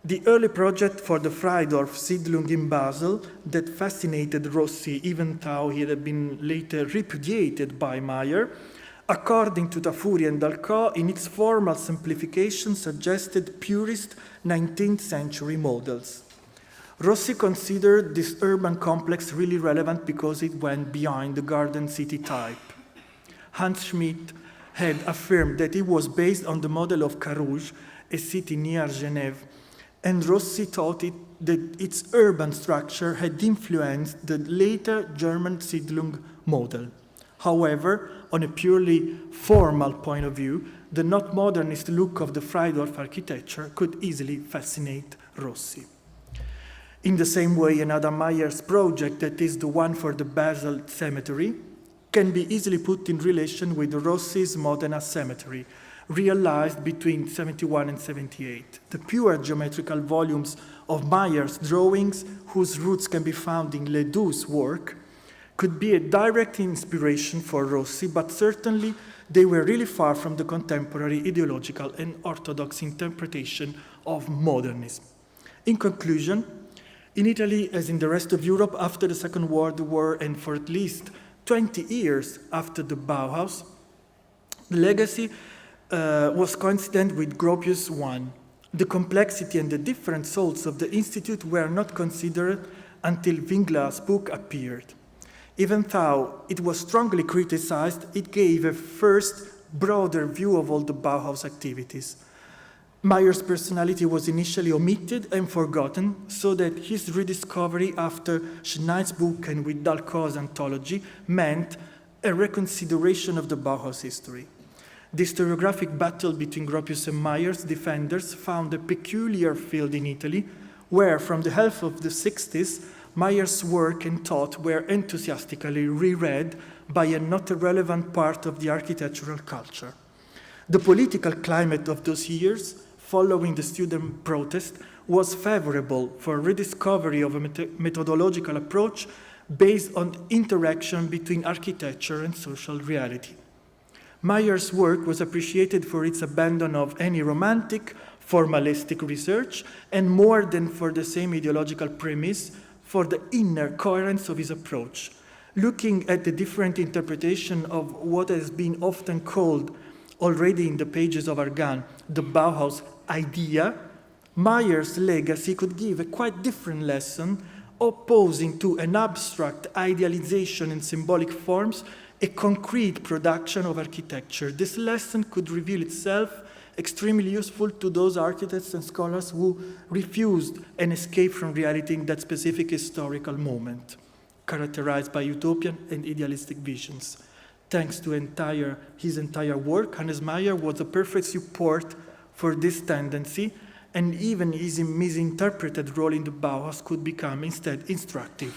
The early project for the Freidorf Siedlung in Basel that fascinated Rossi, even though he had been later repudiated by Meyer, according to Tafuri and Dalcaux, in its formal simplification suggested purist 19th century models. Rossi considered this urban complex really relevant because it went beyond the garden city type. Hans Schmidt had affirmed that it was based on the model of Carouge, a city near Genève, and Rossi thought that its urban structure had influenced the later German Siedlung model. However, on a purely formal point of view, the not modernist look of the Freidorf architecture could easily fascinate Rossi. In the same way, another Meyer's project, that is the one for the Basel Cemetery, can be easily put in relation with Rossi's Modena Cemetery, realized between 71 and 78. The pure geometrical volumes of Meyer's drawings, whose roots can be found in Ledoux's work, could be a direct inspiration for Rossi, but certainly they were really far from the contemporary ideological and orthodox interpretation of modernism. In conclusion, in Italy, as in the rest of Europe, after the Second World War and for at least 20 years after the Bauhaus, the legacy was coincident with Gropius I. The complexity and the different souls of the Institute were not considered until Wingler's book appeared. Even though it was strongly criticized, it gave a first broader view of all the Bauhaus activities. Mayer's personality was initially omitted and forgotten, so that his rediscovery after Schneid's book and with Dalcroix's anthology meant a reconsideration of the Bauhaus history. The historiographic battle between Gropius and Mayer's defenders found a peculiar field in Italy, where from the half of the 60s, Mayer's work and thought were enthusiastically reread by a not irrelevant part of the architectural culture. The political climate of those years, following the student protest, was favorable for rediscovery of a methodological approach based on interaction between architecture and social reality. Mayer's work was appreciated for its abandon of any romantic, formalistic research, and more than for the same ideological premise, for the inner coherence of his approach. Looking at the different interpretation of what has been often called, already in the pages of Argan, the Bauhaus idea, Mayer's legacy could give a quite different lesson, opposing to an abstract idealization in symbolic forms a concrete production of architecture. This lesson could reveal itself extremely useful to those architects and scholars who refused an escape from reality in that specific historical moment, characterized by utopian and idealistic visions. Thanks to his entire work, Hannes Mayer was a perfect support for this tendency, and even his misinterpreted role in the Bauhaus could become instead instructive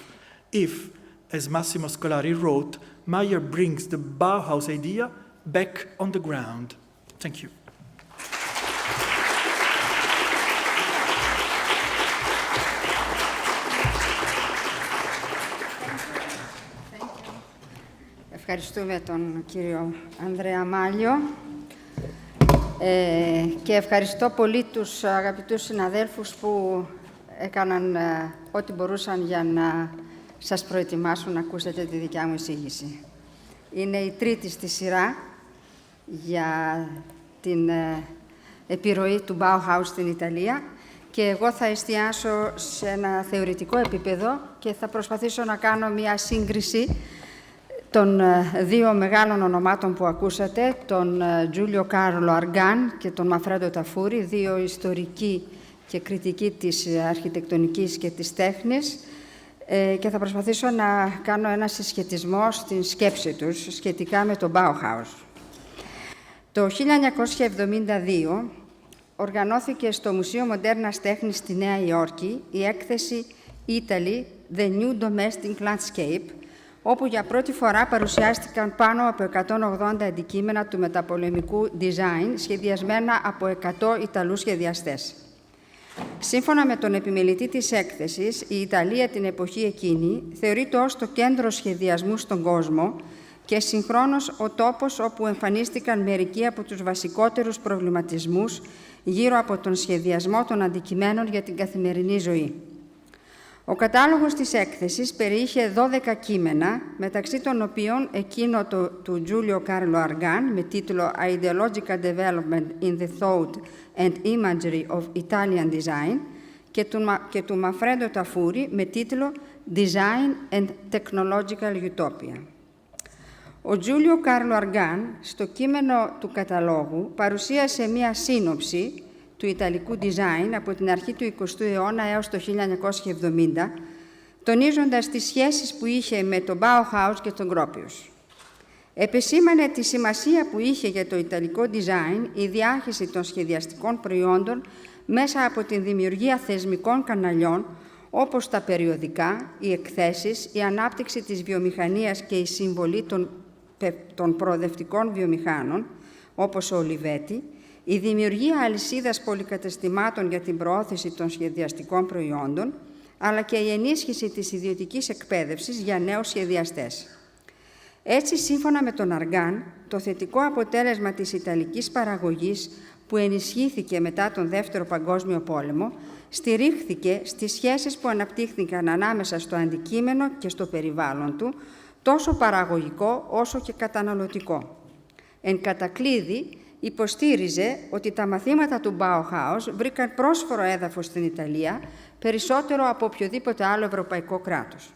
if, as Massimo Scolari wrote, Mayer brings the Bauhaus idea back on the ground. Thank you. Ευχαριστούμε τον κύριο Ανδρέα Μάγλιο και ευχαριστώ πολύ τους αγαπητούς συναδέλφους που έκαναν ό,τι μπορούσαν για να σας προετοιμάσουν να ακούσετε τη δικιά μου εισήγηση. Είναι η τρίτη στη σειρά για την επιρροή του Bauhaus στην Ιταλία και εγώ θα εστιάσω σε ένα θεωρητικό επίπεδο και θα προσπαθήσω να κάνω μια σύγκριση των δύο μεγάλων ονομάτων που ακούσατε, τον Giulio Carlo Argan και τον Manfredo Tafuri, δύο ιστορικοί και κριτικοί της αρχιτεκτονικής και της τέχνης, και θα προσπαθήσω να κάνω ένα συσχετισμό στην σκέψη τους σχετικά με το Bauhaus. Το 1972 οργανώθηκε στο Μουσείο Μοντέρνας Τέχνης στη Νέα Υόρκη η έκθεση Italy, The New Domestic Landscape, όπου για πρώτη φορά παρουσιάστηκαν πάνω από 180 αντικείμενα του μεταπολεμικού design, σχεδιασμένα από 100 Ιταλούς σχεδιαστές. Σύμφωνα με τον επιμελητή της έκθεσης, η Ιταλία την εποχή εκείνη θεωρείται ως το κέντρο σχεδιασμού στον κόσμο και συγχρόνως ο τόπος όπου εμφανίστηκαν μερικοί από τους βασικότερους προβληματισμούς γύρω από τον σχεδιασμό των αντικειμένων για την καθημερινή ζωή. Ο κατάλογος της έκθεσης περιείχε 12 κείμενα, μεταξύ των οποίων εκείνο του Giulio Carlo Argan με τίτλο «Ideological Development in the Thought and Imagery of Italian Design» και του Manfredo Tafuri με τίτλο «Design and Technological Utopia». Ο Giulio Carlo Argan, στο κείμενο του καταλόγου, παρουσίασε μία σύνοψη του Ιταλικού design από την αρχή του 20ου αιώνα έως το 1970, τονίζοντας τις σχέσεις που είχε με τον Bauhaus και τον Gropius. Επεσήμανε τη σημασία που είχε για το Ιταλικό design η διάχυση των σχεδιαστικών προϊόντων μέσα από την δημιουργία θεσμικών καναλιών, όπως τα περιοδικά, οι εκθέσεις, η ανάπτυξη της βιομηχανίας και η συμβολή των προοδευτικών βιομηχάνων, όπως ο Ολιβέτη, η δημιουργία αλυσίδας πολυκαταστημάτων για την προώθηση των σχεδιαστικών προϊόντων, αλλά και η ενίσχυση της ιδιωτικής εκπαίδευσης για νέους σχεδιαστές. Έτσι, σύμφωνα με τον Αργάν, το θετικό αποτέλεσμα της Ιταλικής παραγωγής, που ενισχύθηκε μετά τον Δεύτερο Παγκόσμιο Πόλεμο, στηρίχθηκε στις σχέσεις που αναπτύχθηκαν ανάμεσα στο αντικείμενο και στο περιβάλλον του, τόσο παραγωγικό όσο και καταναλωτικό. Εν κατακλείδη, υποστήριζε ότι τα μαθήματα του Bauhaus βρήκαν πρόσφορο έδαφος στην Ιταλία, περισσότερο από οποιοδήποτε άλλο ευρωπαϊκό κράτος.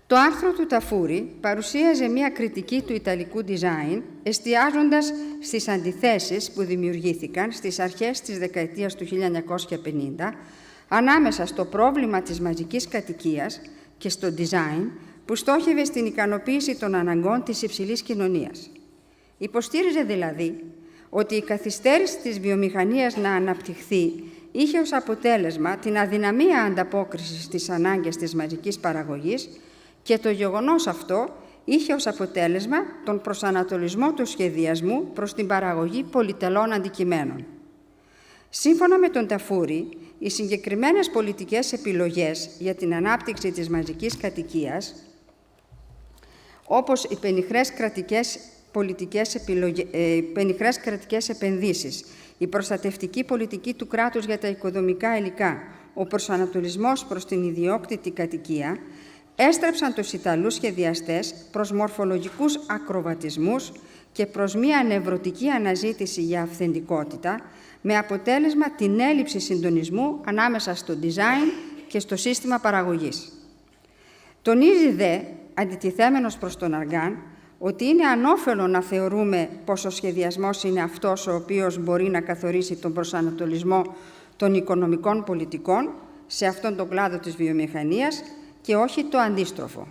Το άρθρο του Ταφούρη παρουσίαζε μια κριτική του ιταλικού design, εστιάζοντας στις αντιθέσεις που δημιουργήθηκαν στις αρχές της δεκαετίας του 1950 ανάμεσα στο πρόβλημα της μαζικής κατοικίας και στο design που στόχευε στην ικανοποίηση των αναγκών της υψηλής κοινωνίας. Υποστήριζε δηλαδή ότι η καθυστέρηση της βιομηχανίας να αναπτυχθεί είχε ως αποτέλεσμα την αδυναμία ανταπόκρισης στις ανάγκες της μαζικής παραγωγής και το γεγονός αυτό είχε ως αποτέλεσμα τον προσανατολισμό του σχεδιασμού προς την παραγωγή πολυτελών αντικειμένων. Σύμφωνα με τον Ταφούρη, οι συγκεκριμένες πολιτικές επιλογές για την ανάπτυξη της μαζικής κατοικίας, όπως οι πενιχρές κρατικές επενδύσεις, η προστατευτική πολιτική του κράτους για τα οικοδομικά υλικά, ο προσανατολισμός προς την ιδιόκτητη κατοικία, έστρεψαν τους Ιταλούς σχεδιαστές προς μορφολογικούς ακροβατισμούς και προς μία νευρωτική αναζήτηση για αυθεντικότητα, με αποτέλεσμα την έλλειψη συντονισμού ανάμεσα στο design και στο σύστημα παραγωγής. Τονίζει δε, αντιτιθέμενος προς τον Αργάν, ότι είναι ανώφελο να θεωρούμε πως ο σχεδιασμός είναι αυτός ο οποίος μπορεί να καθορίσει τον προσανατολισμό των οικονομικών πολιτικών σε αυτόν τον κλάδο της βιομηχανίας και όχι το αντίστροφο.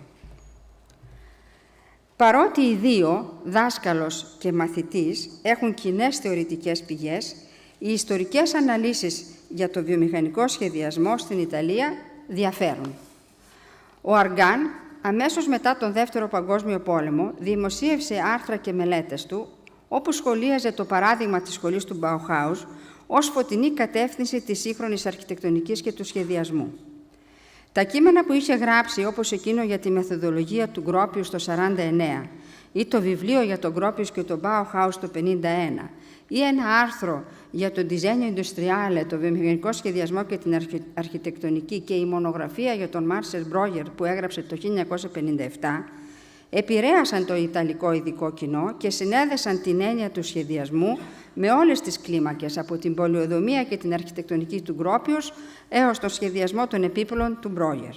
Παρότι οι δύο, δάσκαλος και μαθητής, έχουν κοινές θεωρητικές πηγές, οι ιστορικές αναλύσεις για το βιομηχανικό σχεδιασμό στην Ιταλία διαφέρουν. Ο Αργάν, αμέσως μετά τον Δεύτερο Παγκόσμιο Πόλεμο, δημοσίευσε άρθρα και μελέτες του, όπου σχολίαζε το παράδειγμα της σχολής του Bauhaus ως φωτεινή κατεύθυνση της σύγχρονης αρχιτεκτονικής και του σχεδιασμού. Τα κείμενα που είχε γράψει, όπως εκείνο για τη μεθοδολογία του Γκρόπιους το 1949 ή το βιβλίο για τον Γκρόπιους και τον Bauhaus το 1951 ή ένα άρθρο για το Disegno Industriale, το βιομηχανικό σχεδιασμό και την αρχιτεκτονική και η μονογραφία για τον Μάρσελ Μπρόγερ που έγραψε το 1957, επηρέασαν το ιταλικό ειδικό κοινό και συνέδεσαν την έννοια του σχεδιασμού με όλες τις κλίμακες, από την πολεοδομία και την αρχιτεκτονική του Γκρόπιους έως τον σχεδιασμό των επίπλων του Μπρόγερ.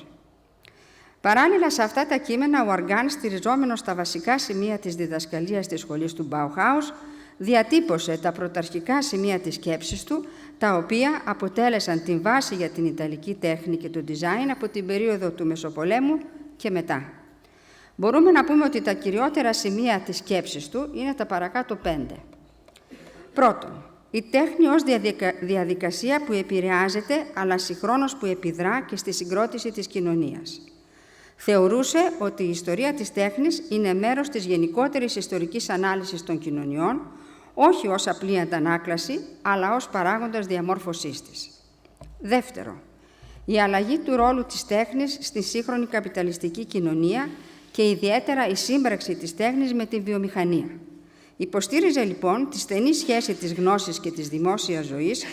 Παράλληλα σε αυτά τα κείμενα, ο Αργάν, στηριζόμενος στα βασικά σημεία της διδασκαλίας της σχολής του Bauhaus, διατύπωσε τα πρωταρχικά σημεία της σκέψης του, τα οποία αποτέλεσαν την βάση για την ιταλική τέχνη και το design από την περίοδο του Μεσοπολέμου και μετά. Μπορούμε να πούμε ότι τα κυριότερα σημεία της σκέψης του είναι τα παρακάτω 5. Πρώτον, η τέχνη ως διαδικασία που επηρεάζεται, αλλά συγχρόνως που επιδρά και στη συγκρότηση της κοινωνίας. Θεωρούσε ότι η ιστορία της τέχνης είναι μέρος της γενικότερης ιστορικής ανάλυσης των κοινωνιών, όχι ως απλή αντανάκλαση, αλλά ως παράγοντας διαμόρφωσής της. Δεύτερο, η αλλαγή του ρόλου της τέχνης στη σύγχρονη καπιταλιστική κοινωνία και ιδιαίτερα η σύμπραξη της τέχνης με τη βιομηχανία. Υποστήριζε λοιπόν τη στενή σχέση της γνώσης και της δημόσιας ζωής,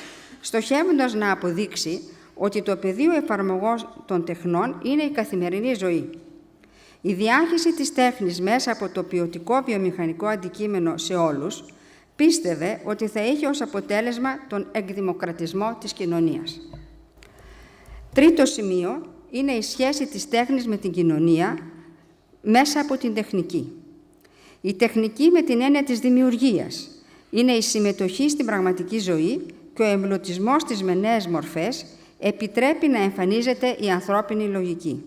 στοχεύοντας να αποδείξει ότι το πεδίο εφαρμογών των τεχνών είναι η καθημερινή ζωή. Η διάχυση της τέχνης μέσα από το ποιοτικό βιομηχανικό αντικείμενο σε όλους πίστευε ότι θα είχε ως αποτέλεσμα τον εκδημοκρατισμό της κοινωνίας. Τρίτο σημείο είναι η σχέση της τέχνης με την κοινωνία μέσα από την τεχνική. Η τεχνική με την έννοια της δημιουργίας είναι η συμμετοχή στην πραγματική ζωή και ο εμπλουτισμός της με νέες μορφές επιτρέπει να εμφανίζεται η ανθρώπινη λογική.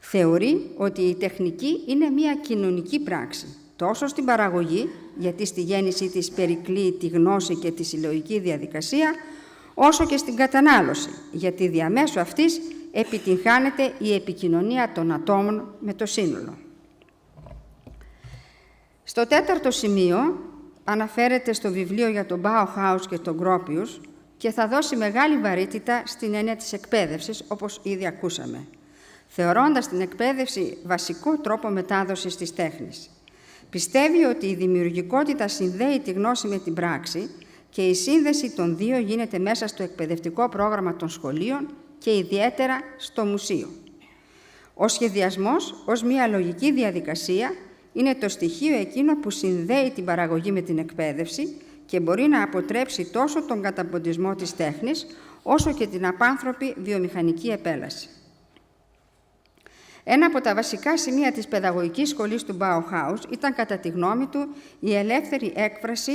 Θεωρεί ότι η τεχνική είναι μια κοινωνική πράξη, τόσο στην παραγωγή, γιατί στη γέννησή της περικλεί τη γνώση και τη συλλογική διαδικασία, όσο και στην κατανάλωση, γιατί διαμέσου αυτής επιτυγχάνεται η επικοινωνία των ατόμων με το σύνολο. Στο τέταρτο σημείο αναφέρεται στο βιβλίο για τον Bauhaus και τον Γκρόπιους και θα δώσει μεγάλη βαρύτητα στην έννοια της εκπαίδευσης, όπως ήδη ακούσαμε, θεωρώντας την εκπαίδευση βασικό τρόπο μετάδοσης της τέχνης. Πιστεύει ότι η δημιουργικότητα συνδέει τη γνώση με την πράξη και η σύνδεση των δύο γίνεται μέσα στο εκπαιδευτικό πρόγραμμα των σχολείων και ιδιαίτερα στο μουσείο. Ο σχεδιασμός ως μια λογική διαδικασία είναι το στοιχείο εκείνο που συνδέει την παραγωγή με την εκπαίδευση και μπορεί να αποτρέψει τόσο τον καταποντισμό της τέχνης, όσο και την απάνθρωπη βιομηχανική επέλαση. Ένα από τα βασικά σημεία της παιδαγωγικής σχολής του Bauhaus ήταν, κατά τη γνώμη του, η ελεύθερη έκφραση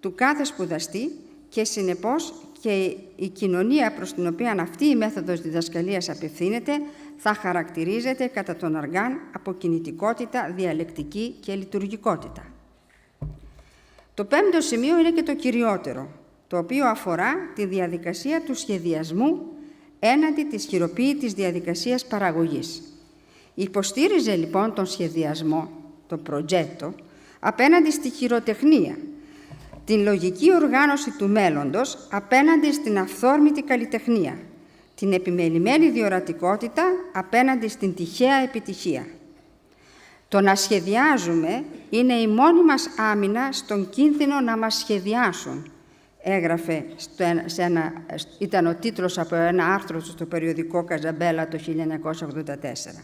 του κάθε σπουδαστή και, συνεπώς, και η κοινωνία προς την οποία αυτή η μέθοδος διδασκαλίας απευθύνεται θα χαρακτηρίζεται κατά τον Αργάν από κινητικότητα, διαλεκτική και λειτουργικότητα. Το πέμπτο σημείο είναι και το κυριότερο, το οποίο αφορά τη διαδικασία του σχεδιασμού έναντι της χειροποίητης διαδικασίας παραγωγής. Υποστήριζε λοιπόν τον σχεδιασμό, το progetto, απέναντι στη χειροτεχνία, την λογική οργάνωση του μέλλοντος απέναντι στην αυθόρμητη καλλιτεχνία, την επιμελημένη διορατικότητα απέναντι στην τυχαία επιτυχία. Το να σχεδιάζουμε είναι η μόνη μας άμυνα στον κίνδυνο να μας σχεδιάσουν, έγραφε, ήταν ο τίτλος από ένα άρθρο στο περιοδικό Καζαμπέλα το 1984.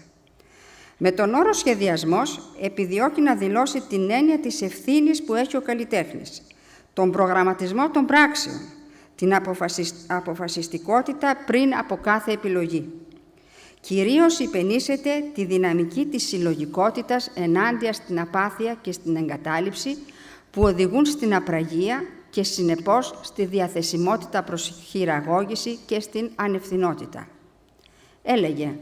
Με τον όρο σχεδιασμός επιδιώκει να δηλώσει την έννοια της ευθύνης που έχει ο καλλιτέχνης, τον προγραμματισμό των πράξεων, την αποφασιστικότητα πριν από κάθε επιλογή. Κυρίως υπενήσεται τη δυναμική της συλλογικότητας ενάντια στην απάθεια και στην εγκατάλειψη που οδηγούν στην απραγία και συνεπώς στη διαθεσιμότητα προς χειραγώγηση και στην ανευθυνότητα. Έλεγε,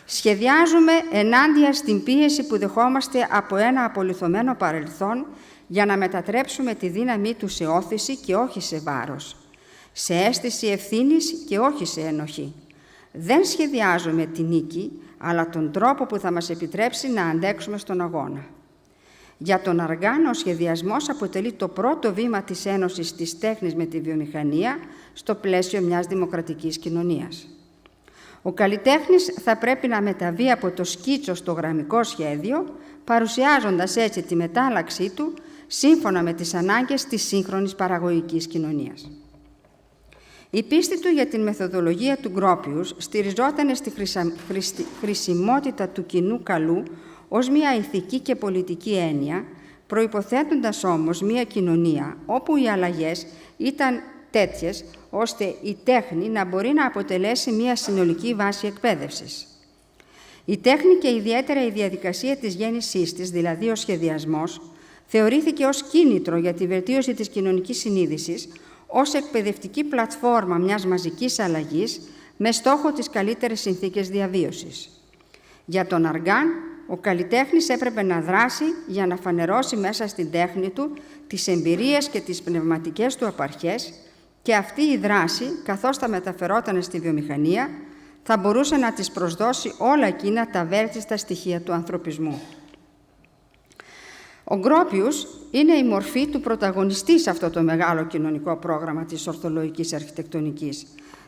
σχεδιάζουμε ενάντια στην πίεση που δεχόμαστε από ένα απολιθωμένο παρελθόν για να μετατρέψουμε τη δύναμή του σε όθηση και όχι σε βάρος, σε αίσθηση ευθύνης και όχι σε ενοχή. Δεν σχεδιάζουμε τη νίκη, αλλά τον τρόπο που θα μας επιτρέψει να αντέξουμε στον αγώνα. Για τον Αργάν, ο σχεδιασμός αποτελεί το πρώτο βήμα της ένωσης της τέχνης με τη βιομηχανία στο πλαίσιο μιας δημοκρατικής κοινωνίας. Ο καλλιτέχνης θα πρέπει να μεταβεί από το σκίτσο στο γραμμικό σχέδιο, παρουσιάζοντας έτσι τη μετάλλαξή του σύμφωνα με τις ανάγκες της σύγχρονης παραγωγικής κοινωνίας. Η πίστη του για την μεθοδολογία του Γκρόπιους στηριζόταν στη χρησιμότητα του κοινού καλού ως μια ηθική και πολιτική έννοια, προϋποθέτοντας όμως μια κοινωνία όπου οι αλλαγές ήταν τέτοιες, ώστε η τέχνη να μπορεί να αποτελέσει μια συνολική βάση εκπαίδευσης. Η τέχνη και ιδιαίτερα η διαδικασία της γέννησής της, δηλαδή ο σχεδιασμός, θεωρήθηκε ως κίνητρο για τη βελτίωση της κοινωνικής συνείδησης, ως εκπαιδευτική πλατφόρμα μιας μαζικής αλλαγής με στόχο τις καλύτερες συνθήκες διαβίωσης. Για τον Αργάν, ο καλλιτέχνης έπρεπε να δράσει για να φανερώσει μέσα στην τέχνη του τις εμπειρίες και τις πνευματικές του απαρχές και αυτή η δράση, καθώς θα μεταφερόταν στη βιομηχανία, θα μπορούσε να της προσδώσει όλα εκείνα τα βέλτιστα στοιχεία του ανθρωπισμού. Ο Γκρόπιους είναι η μορφή του πρωταγωνιστή σε αυτό το μεγάλο κοινωνικό πρόγραμμα της ορθολογικής αρχιτεκτονικής,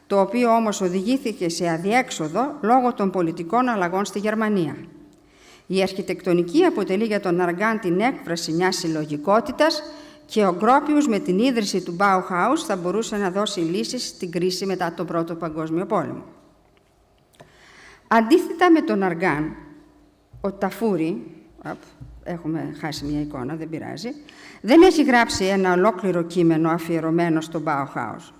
το οποίο όμως οδηγήθηκε σε αδιέξοδο λόγω των πολιτικών αλλαγών στη Γερμανία. Η αρχιτεκτονική αποτελεί για τον Αργάν την έκφραση μιας συλλογικότητας και ο Γκρόπιους με την ίδρυση του Bauhaus θα μπορούσε να δώσει λύσεις στην κρίση μετά τον Πρώτο Παγκόσμιο Πόλεμο. Αντίθετα με τον Αργάν, ο Ταφούρι, έχουμε χάσει μια εικόνα, δεν πειράζει, δεν έχει γράψει ένα ολόκληρο κείμενο αφιερωμένο στο Bauhaus.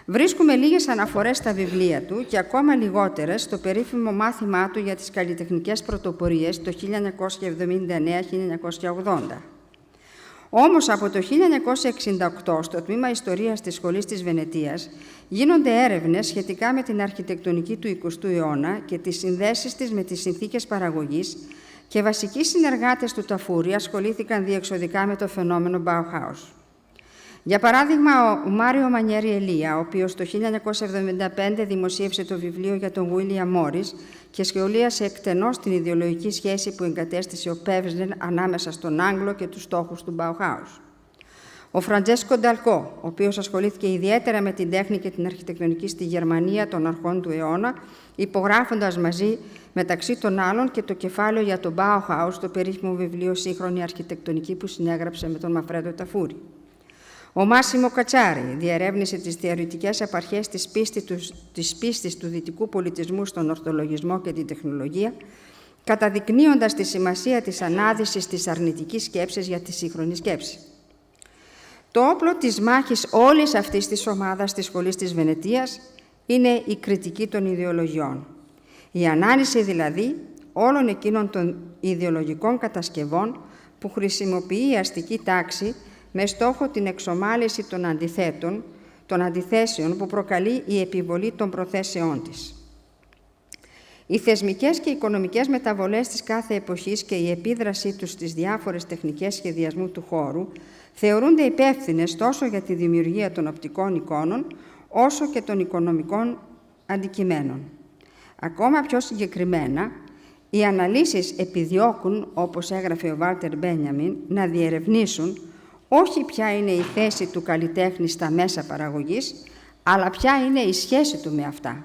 Βρίσκουμε λίγες αναφορές στα βιβλία του και ακόμα λιγότερες στο περίφημο μάθημά του για τις καλλιτεχνικές πρωτοπορίες το 1979-1980. Όμως από το 1968 στο τμήμα Ιστορίας της Σχολής της Βενετίας γίνονται έρευνες σχετικά με την αρχιτεκτονική του 20ου αιώνα και τις συνδέσεις της με τις συνθήκες παραγωγής και βασικοί συνεργάτες του Ταφούρι ασχολήθηκαν διεξοδικά με το φαινόμενο Bauhaus. Για παράδειγμα, ο Μάριο Μανιέρη Ελία, ο οποίος το 1975 δημοσίευσε το βιβλίο για τον Βίλιαμ Μόρις και σχολίασε εκτενώς την ιδεολογική σχέση που εγκατέστησε ο Πέβσνερ ανάμεσα στον Άγγλο και τους στόχους του Bauhaus. Ο Φραντζέσκο Νταλκό, ο οποίος ασχολήθηκε ιδιαίτερα με την τέχνη και την αρχιτεκτονική στη Γερμανία των αρχών του αιώνα, υπογράφοντας μαζί μεταξύ των άλλων και το κεφάλαιο για τον Bauhaus, το περίφημο βιβλίο «Σύγχρονη αρχιτεκτονική» που συνέγραψε με τον Μαφρέντο Ταφούρι. Ο Μάσιμο Κατσάρη διερεύνησε τις θεωρητικές απαρχές της πίστης του δυτικού πολιτισμού στον ορθολογισμό και την τεχνολογία καταδεικνύοντας τη σημασία της ανάδυσης της αρνητικής σκέψης για τη σύγχρονη σκέψη. Το όπλο της μάχης όλης αυτής της ομάδας της Σχολής της Βενετίας είναι η κριτική των ιδεολογιών. Η ανάλυση δηλαδή όλων εκείνων των ιδεολογικών κατασκευών που χρησιμοποιεί η αστική τάξη με στόχο την εξομάλυση των αντιθέσεων που προκαλεί η επιβολή των προθέσεών της. Οι θεσμικές και οικονομικές μεταβολές της κάθε εποχής και η επίδρασή τους στις διάφορες τεχνικές σχεδιασμού του χώρου θεωρούνται υπεύθυνες τόσο για τη δημιουργία των οπτικών εικόνων, όσο και των οικονομικών αντικειμένων. Ακόμα πιο συγκεκριμένα, οι αναλύσεις επιδιώκουν, όπως έγραφε ο Βάλτερ Μπένιαμιν, να διερευνήσουν όχι ποια είναι η θέση του καλλιτέχνη στα μέσα παραγωγής, αλλά ποια είναι η σχέση του με αυτά.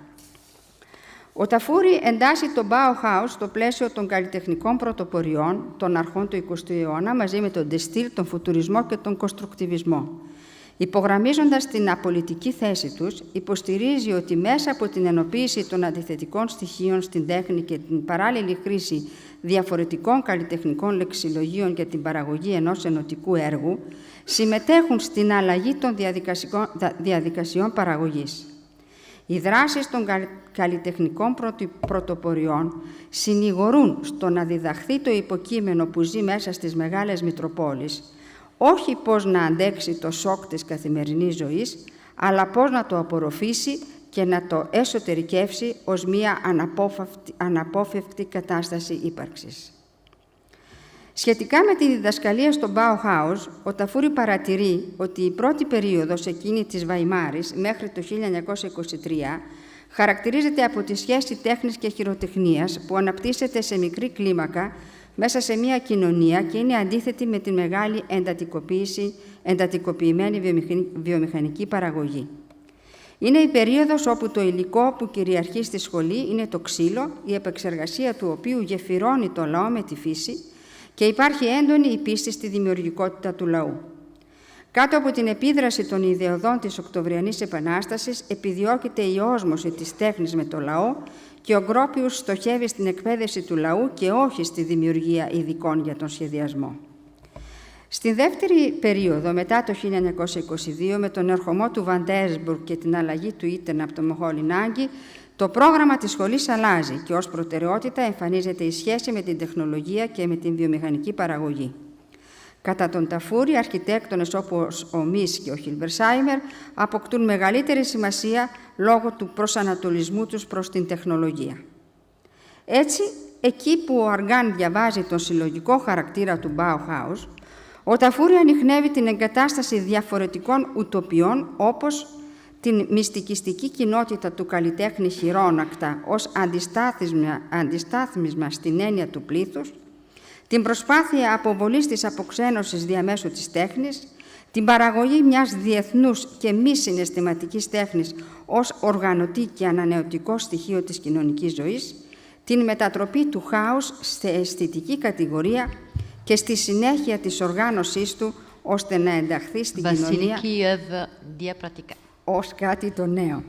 Ο Ταφούρη εντάσσει το Bauhaus στο πλαίσιο των καλλιτεχνικών πρωτοπορειών των αρχών του 20ου αιώνα, μαζί με τον ντεστίλ, τον φουτουρισμό και τον κονστρουκτιβισμό. Υπογραμμίζοντας την απολυτική θέση τους, υποστηρίζει ότι μέσα από την ενοποίηση των αντιθετικών στοιχείων στην τέχνη και την παράλληλη χρήση διαφορετικών καλλιτεχνικών λεξιλογίων για την παραγωγή ενός ενωτικού έργου, συμμετέχουν στην αλλαγή των διαδικασιών παραγωγής. Οι δράσεις των καλλιτεχνικών πρωτοπορειών συνηγορούν στο να διδαχθεί το υποκείμενο που ζει μέσα στις μεγάλες μητροπόλεις, όχι πώς να αντέξει το σοκ της καθημερινής ζωής, αλλά πώς να το απορροφήσει και να το εσωτερικεύσει ως μία αναπόφευκτη κατάσταση ύπαρξης. Σχετικά με τη διδασκαλία στο Bauhaus, ο Ταφούρη παρατηρεί ότι η πρώτη περίοδος εκείνη της Βαϊμάρης μέχρι το 1923 χαρακτηρίζεται από τη σχέση τέχνης και χειροτεχνίας που αναπτύσσεται σε μικρή κλίμακα μέσα σε μια κοινωνία και είναι αντίθετη με τη μεγάλη εντατικοποιημένη βιομηχανική παραγωγή. Είναι η περίοδος όπου το υλικό που κυριαρχεί στη σχολή είναι το ξύλο, η επεξεργασία του οποίου γεφυρώνει το λαό με τη φύση και υπάρχει έντονη η πίστη στη δημιουργικότητα του λαού. Κάτω από την επίδραση των ιδεωδών της Οκτωβριανής Επανάστασης επιδιώκεται η όσμωση της τέχνης με το λαό και ο Γκρόπιους στοχεύει στην εκπαίδευση του λαού και όχι στη δημιουργία ειδικών για τον σχεδιασμό. Στη δεύτερη περίοδο, μετά το 1922, με τον ερχομό του Βαντέσμπουργκ και την αλλαγή του Ίτεν από το Μοχόλινάγκη, το πρόγραμμα της σχολής αλλάζει και ως προτεραιότητα εμφανίζεται η σχέση με την τεχνολογία και με την βιομηχανική παραγωγή. Κατά τον Ταφούρη, αρχιτέκτονες όπως ο Μις και ο Χιλμπερσάιμερ αποκτούν μεγαλύτερη σημασία λόγω του προσανατολισμού τους προς την τεχνολογία. Έτσι, εκεί που ο Αργάν διαβάζει τον συλλογικό χαρακτήρα του Bauhaus, ο Ταφούρη ανιχνεύει την εγκατάσταση διαφορετικών ουτοπιών όπως την μυστικιστική κοινότητα του καλλιτέχνη χειρόνακτα ως αντιστάθμισμα στην έννοια του πλήθους, την προσπάθεια αποβολής της αποξένωσης διαμέσου της τέχνης, την παραγωγή μιας διεθνούς και μη συναισθηματικής τέχνης ως οργανωτή και ανανεωτικό στοιχείο της κοινωνικής ζωής, την μετατροπή του χάους σε αισθητική κατηγορία και στη συνέχεια της οργάνωσής του ώστε να ενταχθεί στην κοινωνία ως κάτι το νέο.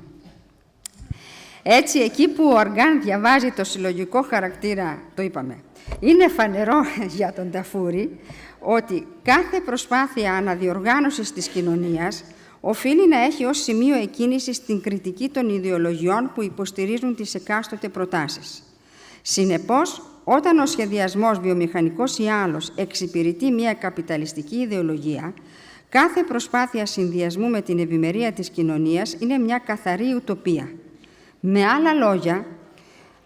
Έτσι, εκεί που ο Αργάν διαβάζει το συλλογικό χαρακτήρα, το είπαμε, είναι φανερό για τον Ταφούρη ότι κάθε προσπάθεια αναδιοργάνωσης της κοινωνίας οφείλει να έχει ως σημείο εκκίνησης την κριτική των ιδεολογιών που υποστηρίζουν τις εκάστοτε προτάσεις. Συνεπώς, όταν ο σχεδιασμός βιομηχανικός ή άλλος εξυπηρετεί μια καπιταλιστική ιδεολογία, κάθε προσπάθεια συνδυασμού με την ευημερία της κοινωνίας είναι μια καθαρή ουτοπία. Με άλλα λόγια,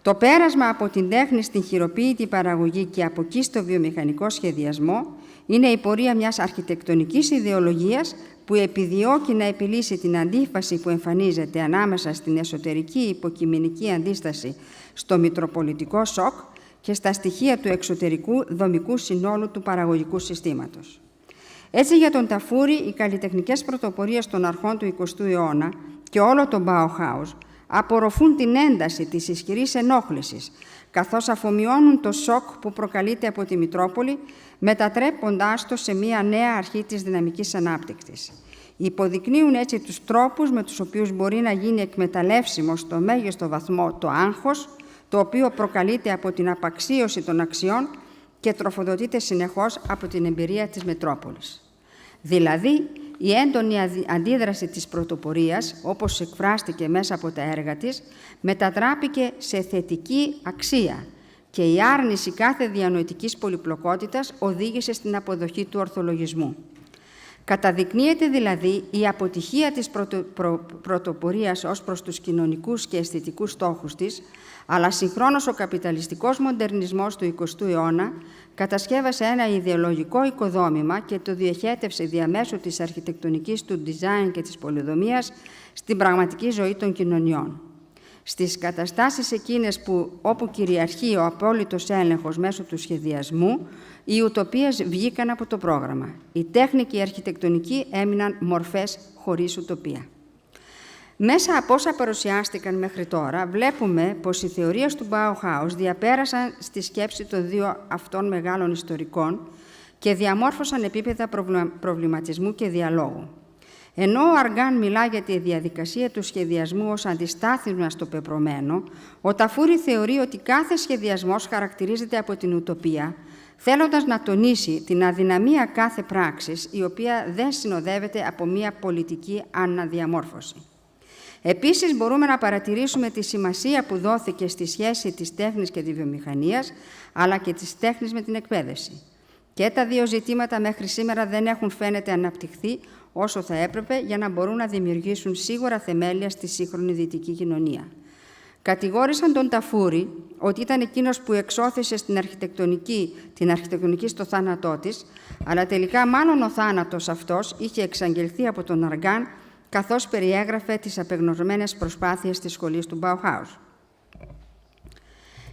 το πέρασμα από την τέχνη στην χειροποίητη παραγωγή και από εκεί στο βιομηχανικό σχεδιασμό είναι η πορεία μιας αρχιτεκτονικής ιδεολογίας που επιδιώκει να επιλύσει την αντίφαση που εμφανίζεται ανάμεσα στην εσωτερική υποκειμενική αντίσταση στο μητροπολιτικό σοκ και στα στοιχεία του εξωτερικού δομικού συνόλου του παραγωγικού συστήματος. Έτσι, για τον Ταφούρη, οι καλλιτεχνικές πρωτοπορίες των αρχών του 20ου αιώνα και όλο το Bauhaus απορροφούν την ένταση της ισχυρής ενόχλησης, καθώς αφομοιώνουν το σοκ που προκαλείται από τη Μητρόπολη, μετατρέποντάς το σε μία νέα αρχή της δυναμικής ανάπτυξης. Υποδεικνύουν έτσι τους τρόπους με τους οποίους μπορεί να γίνει εκμεταλλεύσιμο στο μέγιστο βαθμό το άγχος, το οποίο προκαλείται από την απαξίωση των αξιών και τροφοδοτείται συνεχώς από την εμπειρία της Μετρόπολης. Δηλαδή, η έντονη αντίδραση της πρωτοπορίας, όπως εκφράστηκε μέσα από τα έργα της, μετατράπηκε σε θετική αξία και η άρνηση κάθε διανοητικής πολυπλοκότητας οδήγησε στην αποδοχή του ορθολογισμού. Καταδεικνύεται δηλαδή η αποτυχία της πρωτοπορίας ως προς τους κοινωνικούς και αισθητικούς στόχους της, αλλά συγχρόνως ο καπιταλιστικός μοντερνισμός του 20ου αιώνα κατασκεύασε ένα ιδεολογικό οικοδόμημα και το διοχέτευσε διαμέσου της αρχιτεκτονικής του design και της πολυδομίας στην πραγματική ζωή των κοινωνιών. Στις καταστάσεις εκείνες όπου κυριαρχεί ο απόλυτος έλεγχος μέσω του σχεδιασμού, οι ουτοπίες βγήκαν από το πρόγραμμα. Η τέχνη και η αρχιτεκτονική έμειναν μορφές χωρίς ουτοπία. Μέσα από όσα παρουσιάστηκαν μέχρι τώρα, βλέπουμε πως οι θεωρίες του Bauhaus διαπέρασαν στη σκέψη των δύο αυτών μεγάλων ιστορικών και διαμόρφωσαν επίπεδα προβληματισμού και διαλόγου. Ενώ ο Αργάν μιλά για τη διαδικασία του σχεδιασμού ως αντιστάθμισμα στο πεπρωμένο, ο Ταφούρη θεωρεί ότι κάθε σχεδιασμός χαρακτηρίζεται από την ουτοπία, θέλοντας να τονίσει την αδυναμία κάθε πράξης, η οποία δεν συνοδεύεται από μια πολιτική αναδιαμόρφωση. Επίσης, μπορούμε να παρατηρήσουμε τη σημασία που δόθηκε στη σχέση της τέχνης και της βιομηχανίας, αλλά και της τέχνης με την εκπαίδευση. Και τα δύο ζητήματα μέχρι σήμερα δεν έχουν φαίνεται αναπτυχθεί όσο θα έπρεπε για να μπορούν να δημιουργήσουν σίγουρα θεμέλια στη σύγχρονη δυτική κοινωνία. Κατηγόρησαν τον Ταφούρη ότι ήταν εκείνος που εξώθησε την αρχιτεκτονική στο θάνατό της, αλλά τελικά μάλλον ο θάνατος αυτός είχε εξαγγελθεί από τον Αργάν, καθώς περιέγραφε τις απεγνωσμένες προσπάθειες της σχολής του Bauhaus.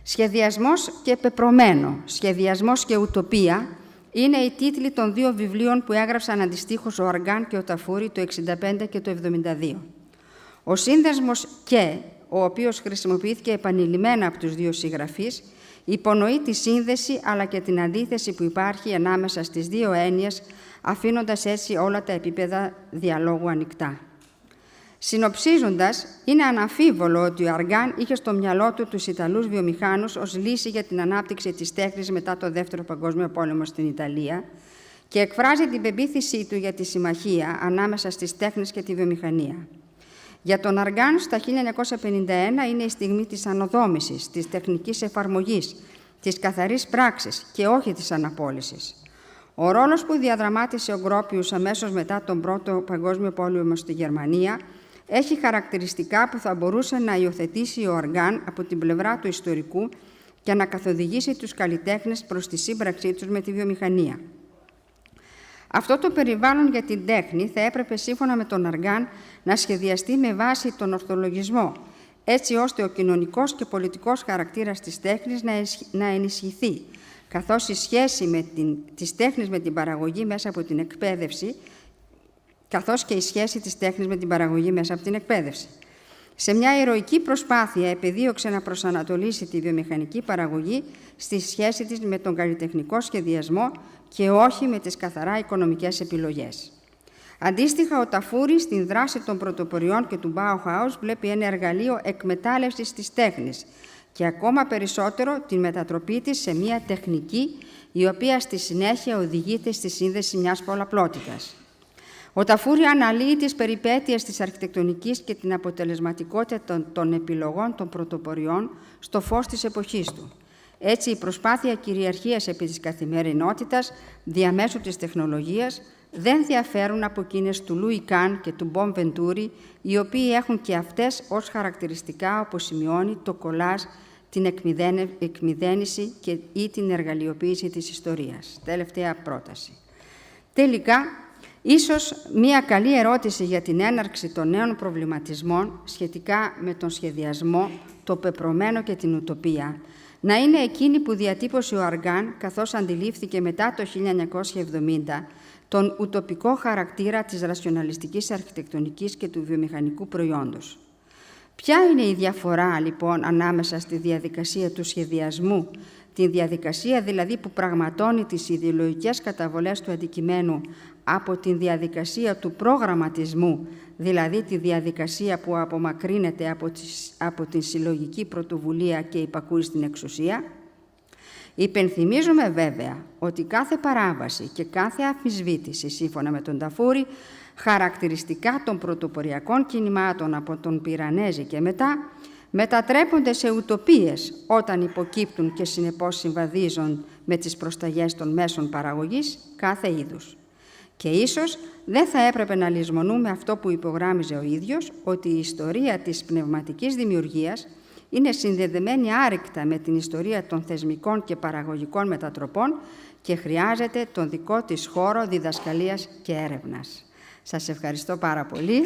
Σχεδιασμός και πεπρωμένο, σχεδιασμός και ουτοπία είναι οι τίτλοι των δύο βιβλίων που έγραψαν αντιστοίχως ο Αργάν και ο Ταφούρη το 1965 και το 1972. Ο σύνδεσμος «και», ο οποίος χρησιμοποιήθηκε επανειλημμένα από τους δύο συγγραφείς, υπονοεί τη σύνδεση αλλά και την αντίθεση που υπάρχει ανάμεσα στις δύο έννοιες, αφήνοντας έτσι όλα τα επίπεδα διαλόγου ανοιχτά. Συνοψίζοντας, είναι αναμφίβολο ότι ο Αργάν είχε στο μυαλό του τους Ιταλούς βιομηχάνους ως λύση για την ανάπτυξη της τέχνης μετά το Δεύτερο Παγκόσμιο Πόλεμο στην Ιταλία και εκφράζει την πεποίθησή του για τη συμμαχία ανάμεσα στις τέχνες και τη βιομηχανία. Για τον Αργάν, στα 1951 είναι η στιγμή της ανοδόμησης, της τεχνικής εφαρμογής, της καθαρής πράξης και όχι της αναπώλησης. Ο ρόλος που διαδραμάτισε ο Γκρόπιους αμέσως μετά τον Πρώτο Παγκόσμιο Πόλεμο στη Γερμανία έχει χαρακτηριστικά που θα μπορούσε να υιοθετήσει ο Αργάν από την πλευρά του ιστορικού και να καθοδηγήσει τους καλλιτέχνες προς τη σύμπραξή τους με τη βιομηχανία. Αυτό το περιβάλλον για την τέχνη θα έπρεπε, σύμφωνα με τον Αργάν, να σχεδιαστεί με βάση τον ορθολογισμό, έτσι ώστε ο κοινωνικός και πολιτικός χαρακτήρας της τέχνης να ενισχυθεί, καθώς η σχέση της τέχνης με την παραγωγή μέσα από την εκπαίδευση, καθώς και η σχέση της τέχνης με την παραγωγή μέσα από την εκπαίδευση. Σε μια ηρωική προσπάθεια επεδίωξε να προσανατολίσει τη βιομηχανική παραγωγή στη σχέση της με τον καλλιτεχνικό σχεδιασμό και όχι με τις καθαρά οικονομικές επιλογές. Αντίστοιχα, ο Ταφούρη στην δράση των πρωτοποριών και του Bauhaus βλέπει ένα εργαλείο εκμετάλλευσης της τέχνης και ακόμα περισσότερο την μετατροπή της σε μια τεχνική η οποία στη συνέχεια οδηγείται στη σύνδεση μιας πολλαπλότητας. Ο Ταφούρη αναλύει τις περιπέτειες της αρχιτεκτονικής και την αποτελεσματικότητα των επιλογών των πρωτοποριών στο φως της εποχής του. Έτσι, η προσπάθεια κυριαρχίας επί της καθημερινότητας διαμέσου της τεχνολογίας δεν διαφέρουν από εκείνες του Λούι Καν και του Μπον Βεντούρι, οι οποίοι έχουν και αυτές ως χαρακτηριστικά, όπως σημειώνει, το κολάζ, την εκμυδένιση ή την εργαλειοποίηση της ιστορίας. Τελευταία πρόταση. Τελικά, ίσως μία καλή ερώτηση για την έναρξη των νέων προβληματισμών σχετικά με τον σχεδιασμό, το πεπρωμένο και την ουτοπία, να είναι εκείνη που διατύπωσε ο Αργάν, καθώς αντιλήφθηκε μετά το 1970 τον ουτοπικό χαρακτήρα της ρασιοναλιστικής αρχιτεκτονικής και του βιομηχανικού προϊόντος. Ποια είναι η διαφορά, λοιπόν, ανάμεσα στη διαδικασία του σχεδιασμού, τη διαδικασία δηλαδή που πραγματώνει τις ιδεολογικές καταβολές του αντικειμένου, από την διαδικασία του προγραμματισμού, δηλαδή τη διαδικασία που απομακρύνεται από την συλλογική πρωτοβουλία και υπακούει στην εξουσία. Υπενθυμίζουμε βέβαια ότι κάθε παράβαση και κάθε αμφισβήτηση, σύμφωνα με τον Ταφούρη, χαρακτηριστικά των πρωτοποριακών κινημάτων από τον Πυρανέζη και μετά, μετατρέπονται σε ουτοπίες όταν υποκύπτουν και συνεπώς συμβαδίζουν με τις προσταγές των μέσων παραγωγής κάθε είδους. Και ίσως δεν θα έπρεπε να λησμονούμε αυτό που υπογράμμιζε ο ίδιος, ότι η ιστορία της πνευματικής δημιουργίας είναι συνδεδεμένη άρρηκτα με την ιστορία των θεσμικών και παραγωγικών μετατροπών και χρειάζεται τον δικό της χώρο διδασκαλίας και έρευνας. Σας ευχαριστώ πάρα πολύ.